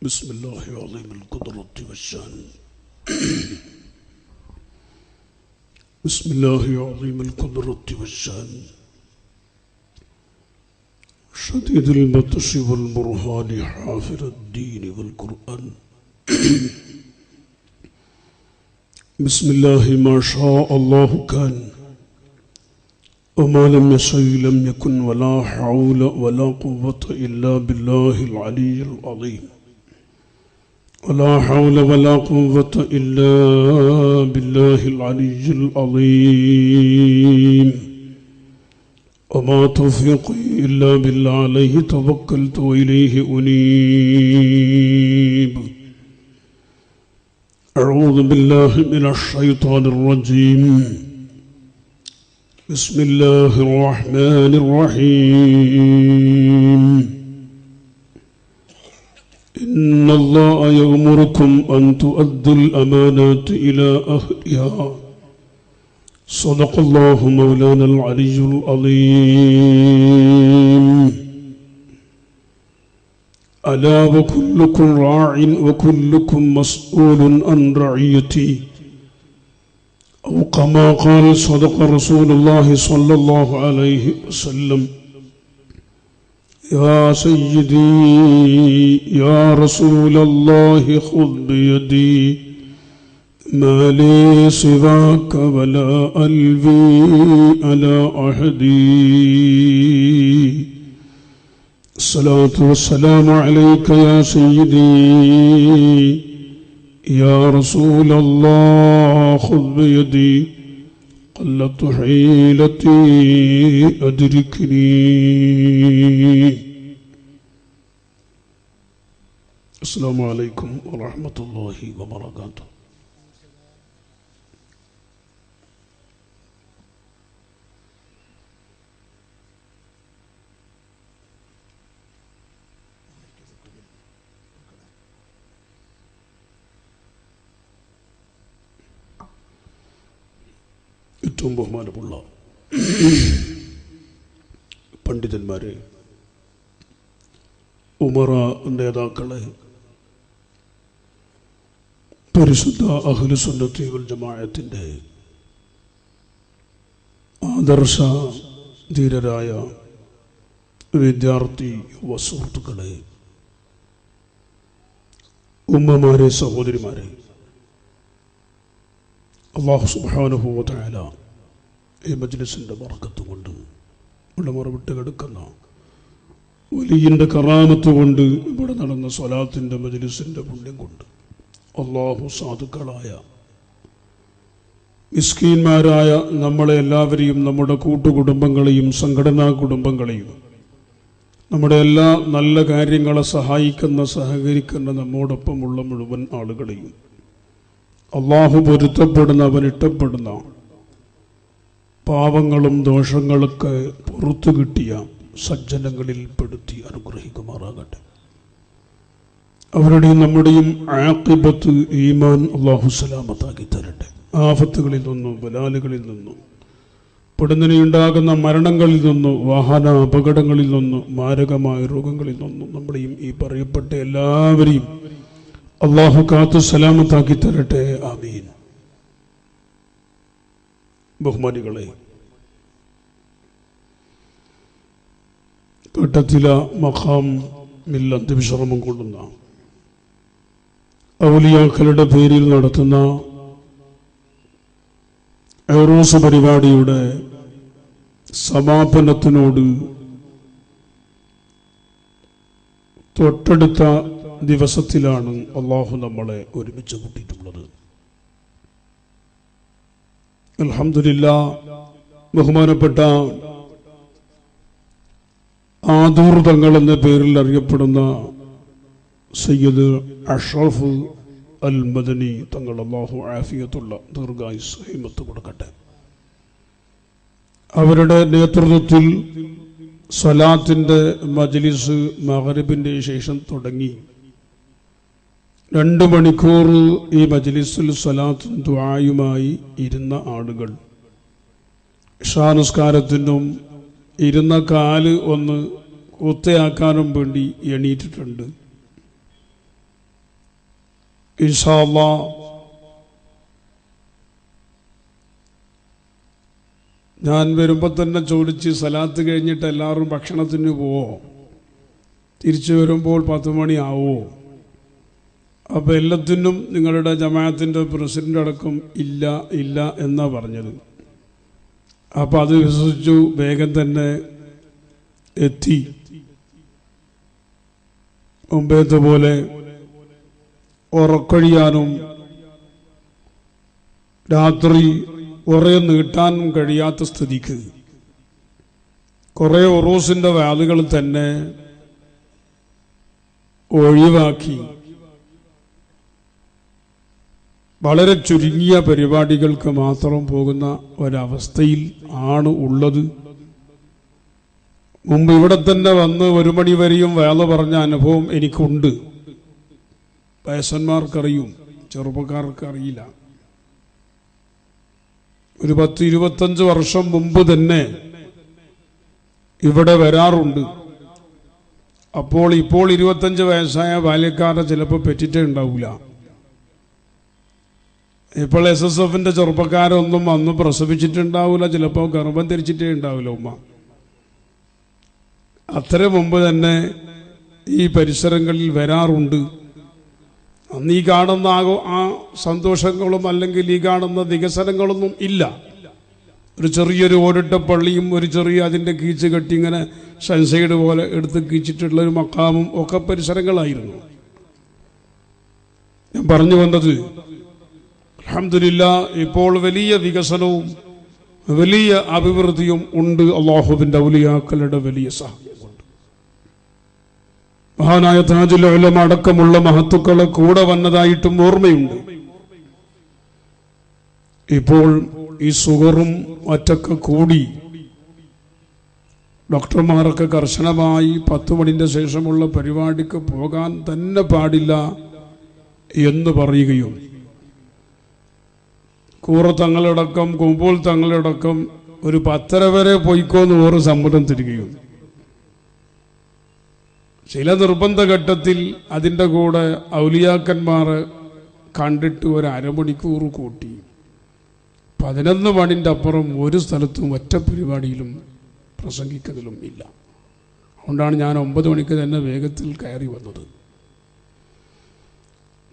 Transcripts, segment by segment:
بسم الله عظيم القدرة والشان بسم الله عظيم القدرة والشان شديد البطش والبرهان حافظ الدين والقرآن بسم الله ما شاء الله كان وما لم يشأ لم يكن ولا حول ولا قوة إلا بالله العلي العظيم ولا حول ولا قوة إلا بالله العلي العظيم وما توفيقي إلا بالله عليه توكلت وإليه أنيب أعوذ بالله من الشيطان الرجيم بسم الله الرحمن الرحيم إن الله يأمركم أن تؤدوا الأمانات إلى أهلها صدق الله مولانا العلي العظيم ألا وكلكم راع وكلكم مسؤول عن رعيته أو كما قال صدق رسول الله صلى الله عليه وسلم يا سيدي يا رسول الله خذ بيدي ما لي سواك ولا ألوي على أحدي الصلاة والسلام عليك يا سيدي يا رسول الله خذ بيدي قلت حيلتي أدركني. السلام عليكم ورحمة الله وبركاته. ഏറ്റവും ബഹുമാനമുള്ള പണ്ഡിതന്മാരെ, ഉമറ നേതാക്കളെ, പരിശുദ്ധ അഹ്ലു സുന്നത്തി വൽ ജമാഅത്തിന്റെ ആദർശ ധീരരായ വിദ്യാർത്ഥി യുവ സുഹൃത്തുക്കളെ, ഉമ്മമാരെ, സഹോദരിമാരെ, അല്ലാഹു സുബ്ഹാനഹു വ തആല ഈ മജ്ലിസിൻ്റെ ബർക്കത്ത് കൊണ്ട്, ഇവിടെ മറവിട്ട് കിടക്കുന്ന വലിയൻ്റെ കറാമത്ത് കൊണ്ട്, ഇവിടെ നടന്ന സ്വലാത്തിൻ്റെ മജ്ലിസിൻ്റെ പുണ്യം കൊണ്ട് അല്ലാഹു സാധുക്കളായ മിസ്കീന്മാരായ നമ്മളെ എല്ലാവരെയും, നമ്മുടെ കൂട്ടുകുടുംബങ്ങളെയും സംഘടനാ കുടുംബങ്ങളെയും, നമ്മുടെ എല്ലാ നല്ല കാര്യങ്ങളെ സഹായിക്കുന്ന സഹകരിക്കുന്ന നമ്മോടൊപ്പമുള്ള മുഴുവൻ ആളുകളെയും അള്ളാഹു പൊരുത്തപ്പെടുന്ന, അവൻ ഇഷ്ടപ്പെടുന്ന പാവങ്ങളും ദോഷങ്ങളൊക്കെ പുറത്തു കിട്ടിയ സജ്ജനങ്ങളിൽ പെടുത്തി അനുഗ്രഹിക്കുമാറാകട്ടെ. അവരുടെയും നമ്മുടെയും ആഖിബത്ത് ഈമാൻ അള്ളാഹു സലാമത്താക്കി തരട്ടെ. ആഫത്തുകളിൽ നിന്നും ബലാലുകളിൽ നിന്നും, പെടുന്നതിനുണ്ടാകുന്ന മരണങ്ങളിൽ നിന്നും, വാഹന അപകടങ്ങളിൽ നിന്നും, മാരകമായ രോഗങ്ങളിൽ നിന്നും നമ്മുടെയും ഈ പറയപ്പെട്ട എല്ലാവരെയും അള്ളാഹു കാത്തു സലാമത്താക്കി തരട്ടെ. ആമീൻ. ബഹുമാനികളെ, ഘട്ടത്തില മഖാമിൽ അന്ത്യവിശ്രമം കൊള്ളുന്ന ഔലിയാക്കളുടെ പേരിൽ നടത്തുന്ന ഉറൂസ് പരിപാടിയുടെ സമാപനത്തിനോട് തൊട്ടടുത്ത ദിവസത്തിലാണ് അള്ളാഹു നമ്മളെ ഒരുമിച്ച് കൂട്ടിയിട്ടുള്ളത്. അൽഹംദുലില്ലാഹ്, ബഹുമാനപ്പെട്ട ആദൂർ തങ്ങൾ എന്ന പേരിൽ അറിയപ്പെടുന്ന സയ്യിദ് അഷ്റഫ് അൽ മദനി തങ്ങൾ, അല്ലാഹു ആഫിയത്തുള്ള ദീർഘായുസ്സ് ഹിമ്മത്ത് കൊടുക്കട്ടെ. അവരുടെ നേതൃത്വത്തിൽ സ്വലാത്തിൻ്റെ മജ്ലിസ് മഗ്രിബിൻ്റെ ശേഷം തുടങ്ങി 2 മണിക്കൂർ ഈ മജ്ലിസിൽ സ്വലാത്തും ദുആയുമായി ഇരുന്ന ആളുകൾ ഇശാ നിസ്കാരത്തിനും ഇരുന്ന കാല് ഒന്ന് കുത്തയാക്കാനും വേണ്ടി എണീറ്റിട്ടുണ്ട്. ഇൻഷാ അല്ലാഹ് ഞാൻ വരുമ്പോൾ തന്നെ ചോദിച്ച് സലാത്ത് കഴിഞ്ഞിട്ട് എല്ലാവരും ഭക്ഷണത്തിന് പോവോ, തിരിച്ചു വരുമ്പോൾ 10 മണിയാവോ? അപ്പോൾ എല്ലാത്തിനും നിങ്ങളുടെ ജമാഅത്തിൻ്റെ പ്രസിഡന്റ് അടക്കം ഇല്ല ഇല്ല എന്നാ പറഞ്ഞത്. അപ്പോൾ അത് വിശ്വസിച്ചു വേഗം തന്നെ എത്തി. മുമ്പേത്തെ പോലെ ഉറക്കൊഴിയാനും രാത്രി കുറേ നീട്ടാനും കഴിയാത്ത സ്ഥിതിക്ക് കുറേ ഉറൂസിൻ്റെ വാലുകൾ തന്നെ ഒഴിവാക്കി വളരെ ചുരുങ്ങിയ പരിപാടികൾക്ക് മാത്രം പോകുന്ന ഒരവസ്ഥയിൽ ആണ് ഉള്ളത്. മുമ്പ് ഇവിടെ തന്നെ വന്ന് 1 മണി വരെയും വേല പറഞ്ഞ അനുഭവം എനിക്കുണ്ട്. വയസ്സന്മാർക്കറിയും, ചെറുപ്പക്കാർക്ക് അറിയില്ല. ഒരു 10-25 വർഷം മുമ്പ് തന്നെ ഇവിടെ വരാറുണ്ട്. അപ്പോൾ ഇപ്പോൾ 25 വയസ്സായ ബാല്യക്കാരെ ചിലപ്പോൾ പെറ്റിട്ടേ ഉണ്ടാവില്ല. ഇപ്പോൾ SSFന്റെ ചെറുപ്പക്കാരൊന്നും അന്ന് പ്രസവിച്ചിട്ടുണ്ടാവില്ല, ചിലപ്പോൾ ഗർഭം ധരിച്ചിട്ടേ ഉണ്ടാവില്ല ഉമ്മ. അത്ര മുമ്പ് തന്നെ ഈ പരിസരങ്ങളിൽ വരാറുണ്ട്. അന്ന് ഈ കാണുന്ന ആ സന്തോഷങ്ങളും അല്ലെങ്കിൽ ഈ കാണുന്ന വികസനങ്ങളൊന്നും ഇല്ല. ഒരു ചെറിയൊരു ഓടിട്ട പള്ളിയും ഒരു ചെറിയ അതിൻ്റെ കീച്ച് കെട്ടി ഇങ്ങനെ സൺസൈഡ് പോലെ എടുത്ത് കീച്ചിട്ടുള്ള ഒരു മക്കാമും ഒക്കെ പരിസരങ്ങളായിരുന്നു. ഞാൻ പറഞ്ഞു വന്നത് അൽഹംദുലില്ലാഹ് ഇപ്പോൾ വലിയ വികസനവും വലിയ അഭിവൃദ്ധിയും ഉണ്ട്. അല്ലാഹുവിൻ്റെ ഔലിയാക്കളുടെ വലിയ സഹായം കൊണ്ട്. മഹാനായ താജുൽ ഉലമ അടക്കമുള്ള മഹത്തുക്കളെ കൂടെ വന്നതായിട്ടും ഓർമ്മയുണ്ട്. ഇപ്പോൾ ഈ സുഗറും ഒറ്റക്ക് കൂടി ഡോക്ടർമാരൊക്കെ കർശനമായി 10 മണിന്റെ ശേഷമുള്ള പരിപാടിക്ക് പോകാൻ തന്നെ പാടില്ല എന്ന് പറയുകയും കൂറ തങ്ങളടക്കം കുമ്പോൾ തങ്ങളടക്കം ഒരു 10:30 വരെ പോയിക്കോന്ന് ഓരോ സമ്മതം തരികയും ചില നിർബന്ധ ഘട്ടത്തിൽ അതിൻ്റെ കൂടെ ഔലിയാക്കന്മാരെ കണ്ടിട്ട് ഒരു അരമണിക്കൂർ കൂട്ടി 11 മണിൻ്റെ അപ്പുറം ഒരു സ്ഥലത്തും ഒറ്റ പരിപാടിയിലും പ്രസംഗിക്കുന്നതിലും ഇല്ല. അതുകൊണ്ടാണ് ഞാൻ 9 മണിക്ക് തന്നെ വേഗത്തിൽ കയറി വന്നത്.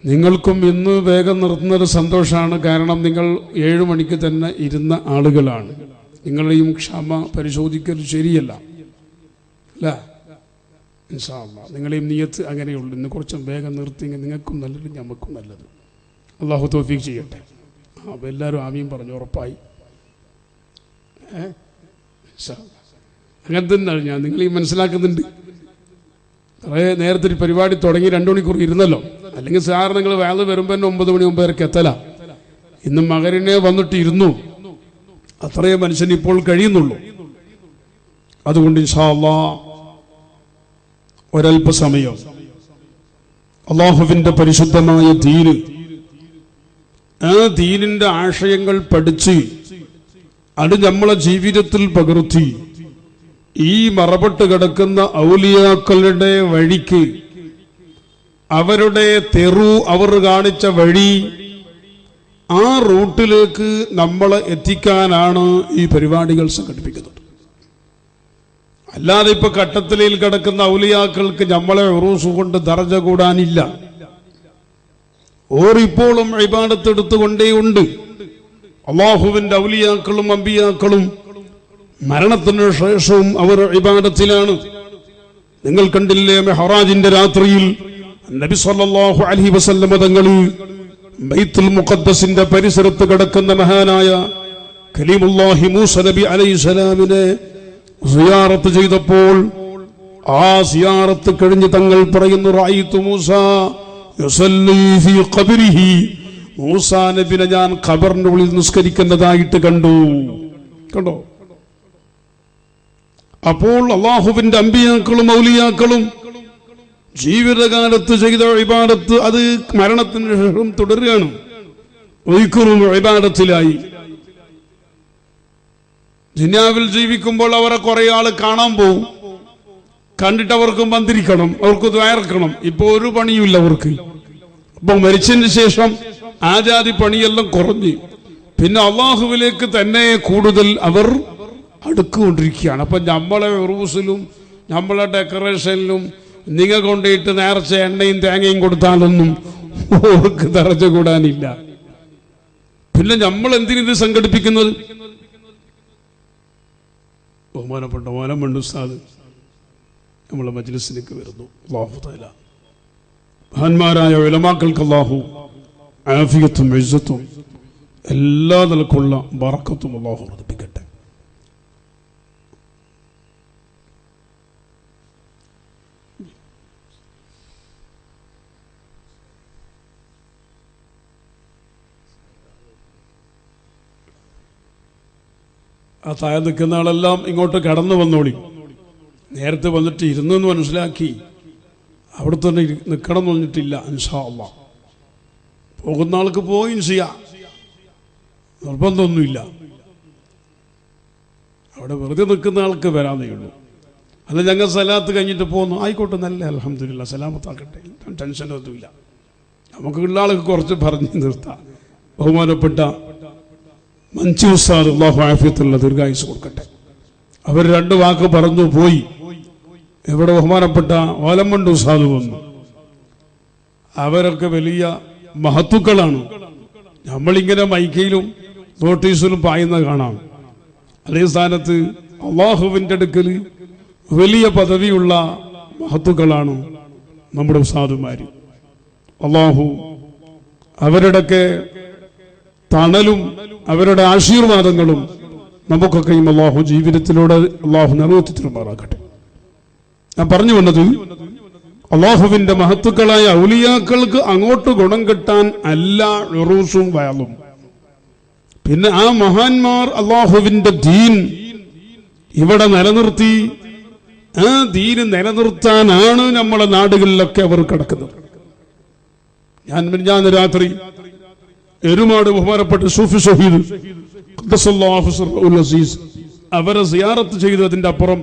നിങ്ങൾക്കും ഇന്ന് വേഗം നിർത്തുന്നത് സന്തോഷമാണ്. കാരണം നിങ്ങൾ 7 മണിക്ക് തന്നെ ഇരുന്ന ആളുകളാണ്. നിങ്ങളെയും ക്ഷമ പരിശോധിക്കൽ ശരിയല്ല അല്ല. ഇൻഷാ അല്ലാഹ് നിങ്ങളെയും നിയത്ത് അങ്ങനെയുള്ളൂ. ഇന്ന് കുറച്ചും വേഗം നിർത്തിയെങ്കിൽ നിങ്ങൾക്കും നല്ലത്, ഞമ്മക്കും നല്ലത്. അള്ളാഹു തൗഫീഖ് ചെയ്യട്ടെ. അപ്പോൾ എല്ലാവരും ആമീൻ പറഞ്ഞു ഉറപ്പായി. അങ്ങനെ തന്നെയാണ് ഞാൻ നിങ്ങളീ മനസ്സിലാക്കുന്നുണ്ട്. കുറേ നേരത്തെ ഒരു പരിപാടി തുടങ്ങി 2 മണിക്കൂർ ഇരുന്നല്ലോ. അല്ലെങ്കിൽ സാർ നിങ്ങൾ വേള വരുമ്പോൾ തന്നെ 9 മണി മുമ്പ് വരെ എത്തല. ഇന്ന് മകരിനെ വന്നിട്ട് ഇരുന്നു. അത്രയേ മനുഷ്യൻ ഇപ്പോൾ കഴിയുന്നുള്ളൂ. അതുകൊണ്ട് ഇൻഷാ അല്ലാഹ് ഒരൽപ്പസമയം അല്ലാഹുവിൻ്റെ പരിശുദ്ധമായ ദീന്, ആ ദീനിന്റെ ആശയങ്ങൾ പഠിച്ച് അത് നമ്മളെ ജീവിതത്തിൽ പകർത്തി ഈ മറപ്പെട്ട് കിടക്കുന്ന ഔലിയാക്കളുടെ വഴിക്ക്, അവരുടെ തെറു, അവർ കാണിച്ച വഴി, ആ റൂട്ടിലേക്ക് നമ്മളെ എത്തിക്കാനാണ് ഈ പരിപാടികൾ സംഘടിപ്പിക്കുന്നത്. അല്ലാതെ ഇപ്പൊ കട്ടത്തലയിൽ കിടക്കുന്ന ഔലിയാക്കൾക്ക് നമ്മളെ ഉറൂസ് കൊണ്ട് ദർജ കൂടാനില്ല. ഓരിപ്പോഴും ഇബാദത്ത് എടുത്തുകൊണ്ടേയുണ്ട്. അല്ലാഹുവിന്റെ ഔലിയാക്കളും അമ്പിയാക്കളും മരണത്തിന് ശേഷവും അവർ ഇബാദത്തിലാണ്. നിങ്ങൾ കണ്ടില്ലേ മെഹറാജിന്റെ രാത്രിയിൽ നബി സല്ലല്ലാഹു അലൈഹി വസല്ലം തങ്ങൾ ബൈത്തുൽ മുഖദ്ദസിന്റെ പരിസരത്ത് കിടക്കുന്ന മഹാനായ കലീമുല്ലാഹി മൂസ നബി അലൈഹിസ്സലാമിനെ സിയാറത്ത് ചെയ്തപ്പോൾ ആ സിയാറത്ത് കഴിഞ്ഞ് തങ്ങൾ പറയുന്നു, റഅയ്തു മൂസ യുസല്ലി ഫീ ഖബ്രിഹി, മൂസാ നബിനെ ഞാൻ ഖബറിന്റെ ഉള്ളിൽ നിസ്കരിക്കുന്നതായിട്ട് കണ്ടു. കണ്ടോ? അപ്പോൾ അല്ലാഹുവിന്റെ അമ്പിയാക്കളും ഔലിയാക്കളും ജീവിതകാലത്ത് ചെയ്ത ഇബാദത്ത് അത് മരണത്തിന് ശേഷം തുടരുകയാണ്. ഒരിക്കലും ഇബാദത്തിലായി. ദുനിയാവിൽ ജീവിക്കുമ്പോൾ അവരെ കുറെ ആള് കാണാൻ പോകും. കണ്ടിട്ട് അവർക്ക് മന്ത്രിക്കണം, അവർക്ക് ദ്വാരക്കണം. ഇപ്പൊ ഒരു പണിയുമില്ല അവർക്ക്. അപ്പൊ മരിച്ചതിന് ശേഷം ആജാതി പണിയെല്ലാം കുറഞ്ഞ് പിന്നെ അള്ളാഹുവിലേക്ക് തന്നെ കൂടുതൽ അവർ അടുക്കുകൊണ്ടിരിക്കുകയാണ്. അപ്പൊ നമ്മളെ ഉറൂസിലും നമ്മളെ ഡെക്കറേഷനിലും നിങ്ങൾ കൊണ്ടിട്ട് നേർച്ച എണ്ണയും തേങ്ങയും കൊടുത്താലൊന്നും ഓർക്ക് ദർജ കൂടാനില്ല. പിന്നെ നമ്മൾ എന്തിനിത് സംഘടിപ്പിക്കുന്നത്? ബഹുമാനപ്പെട്ട വാലമണ്ണ് ഉസ്താദ് നമ്മളെ മജ്ലിസിലേക്ക് വരുന്നു. അല്ലാഹു തആല മഹാന്മാരായ ഉലമാക്കൾക്ക് അല്ലാഹു ആഫിയത്തും ഇസ്സത്തും എല്ലാ നിലക്കുള്ള ബറക്കത്തും അല്ലാഹു വർദ്ധിപ്പിക്കട്ടെ. ആ താഴെ നിൽക്കുന്ന ആളെല്ലാം ഇങ്ങോട്ട് കടന്നു വന്നോളി. നേരത്തെ വന്നിട്ട് ഇരുന്നെന്ന് മനസ്സിലാക്കി അവിടെ തന്നെ നിൽക്കണം എന്ന് പറഞ്ഞിട്ടില്ല. ഇൻഷാ അല്ലാഹ് പോകുന്ന ആൾക്ക് പോവുകയും ചെയ്യാം, നിർബന്ധമൊന്നുമില്ല. അവിടെ വെറുതെ നിൽക്കുന്ന ആൾക്ക് വരാന്നേ ഉള്ളൂ. അല്ല ഞങ്ങൾ സലാത്ത് കഴിഞ്ഞിട്ട് പോകുന്നു, ആയിക്കോട്ടെ, നല്ല അൽഹംദുലില്ലാ, സലാമത്താക്കട്ടെ, ടെൻഷനൊന്നുമില്ല. നമുക്കുള്ള ആൾക്ക് കുറച്ച് പറഞ്ഞു നിർത്താം. ബഹുമാനപ്പെട്ട മഞ്ചി ഉസ്താദ് അല്ലാഹു ആഫിയത്തുള്ള ദീർഘായുസ്സ് കൊടുക്കട്ടെ. അവർ 2 വാക്ക് പറഞ്ഞു പോയി. ഇവിടെ ബഹുമാനപ്പെട്ട ഓലമണ്ട് ഉസ്താദ് വന്നു. അവരൊക്കെ വലിയ മഹത്തുക്കളാണ്. നമ്മളിങ്ങനെ മൈക്കയിലും നോട്ടീസിലും പായുന്ന കാണാം. അതേ സ്ഥാനത്ത് അള്ളാഹുവിൻ്റെ അടുക്കൽ വലിയ പദവിയുള്ള മഹത്തുക്കളാണ് നമ്മുടെ ഉസ്താദുമാർ. അള്ളാഹു അവരുടെയൊക്കെ തണലും അവരുടെ ആശീർവാദങ്ങളും നമുക്കൊക്കെയും അള്ളാഹു ജീവിതത്തിലൂടെ അള്ളാഹു നിറവേറ്റിമാറാക്കട്ടെ. ഞാൻ പറഞ്ഞു വന്നത്, അള്ളാഹുവിന്റെ മഹത്തുക്കളായ ഔലിയാക്കൾക്ക് അങ്ങോട്ട് ഗുണം കിട്ടാൻ എല്ലാ ഉറൂസും വയലും. പിന്നെ ആ മഹാന്മാർ അള്ളാഹുവിന്റെ ദീൻ ഇവിടെ നിലനിർത്തി, ആ ദീന് നിലനിർത്താനാണ് നമ്മളെ നാടുകളിലൊക്കെ അവർ കിടക്കുന്നത്. ഞാൻ രാത്രി എരുമാട് ബഹുമാനപ്പെട്ട സൂഫി ഷഹീദ് അവരെ സിയാറത്ത് ചെയ്തു. അതിന്റെ അപ്പുറം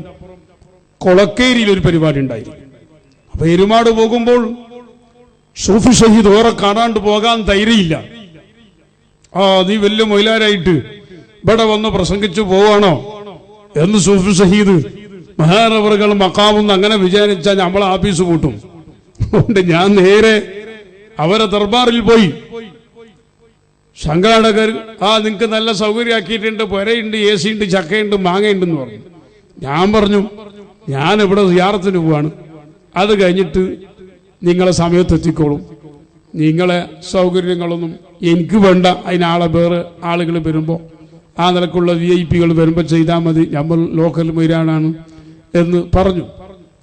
കൊളക്കേരിയിൽ ഒരു പരിപാടി ഉണ്ടായി. അപ്പൊ എരുമാട് പോകുമ്പോൾ സൂഫി ഷഹീദ് ഓറെ കാണാണ്ട് പോകാൻ ധൈര്യമില്ല. നീ വലിയ മൊയിലാരായിട്ട് ഇവിടെ വന്ന് പ്രസംഗിച്ചു പോവാണോ എന്ന് സൂഫി ഷഹീദ് മഹാനവറുകൾ മക്കാമെന്ന് അങ്ങനെ വിചാരിച്ചാൽ നമ്മളെ ആഫീസ് കൂട്ടും. അതുകൊണ്ട് ഞാൻ നേരെ അവരെ ദർബാറിൽ പോയി. സംഘാടകർ നിങ്ങൾക്ക് നല്ല സൗകര്യമാക്കിയിട്ടുണ്ട്, പുരയുണ്ട്, AC ഉണ്ട്, ചക്കയുണ്ട്, മാങ്ങയുണ്ടെന്ന് പറഞ്ഞു. ഞാൻ പറഞ്ഞു, ഞാൻ ഇവിടെ സിയാറത്തിന് പോവാണ്, അത് കഴിഞ്ഞിട്ട് നിങ്ങളെ സമയത്ത് എത്തിക്കോളും, നിങ്ങളെ സൗകര്യങ്ങളൊന്നും എനിക്ക് വേണ്ട, അതിനാളെ വേറെ ആളുകൾ വരുമ്പോൾ ആ നിലക്കുള്ള VIP വരുമ്പോൾ ചെയ്താൽ മതി, നമ്മൾ ലോക്കൽ മൈരാനാണ് എന്ന് പറഞ്ഞു.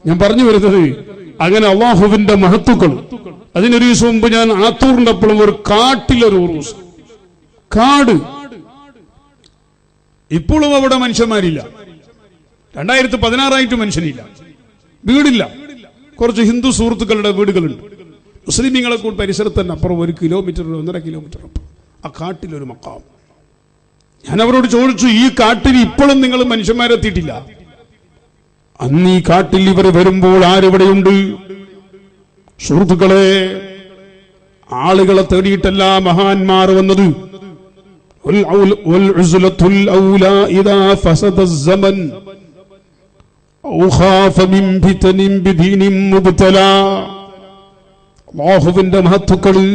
ഞാൻ പറഞ്ഞു വരുന്നത്, അങ്ങനെ അള്ളാഹുവിന്റെ മഹത്തുക്കൾ. അതിനൊരു ദിവസം മുമ്പ് ഞാൻ ആത്തൂറിന്റെ അപ്പോഴും ഒരു കാട്ടിലൊരു ഉറൂസ്, കാട്, ഇപ്പോഴും അവിടെ മനുഷ്യന്മാരില്ല. 2016 മനുഷ്യനില്ല, വീടില്ല. കുറച്ച് ഹിന്ദു സുഹൃത്തുക്കളുടെ വീടുകളുണ്ട്. മുസ്ലിമീങ്ങളെ കൂടി പരിസരത്ത് തന്നെ അപ്പുറം 1 കിലോമീറ്റർ 1.5 കിലോമീറ്റർ അപ്പുറം ആ കാട്ടിലൊരു മക്കാം. ഞാൻ അവരോട് ചോദിച്ചു, ഈ കാട്ടിൽ ഇപ്പോഴും നിങ്ങൾ മനുഷ്യന്മാരെത്തിയിട്ടില്ല? അന്ന് ഈ കാട്ടിൽ ഇവർ വരുമ്പോൾ ആരെവിടെയുണ്ട്? സുഹൃത്തുക്കളെ, ആളുകളെ തേടിയിട്ടല്ല മഹാന്മാർ വന്നത്. അല്ലാഹുവിന്റെ മഹത്തുക്കള്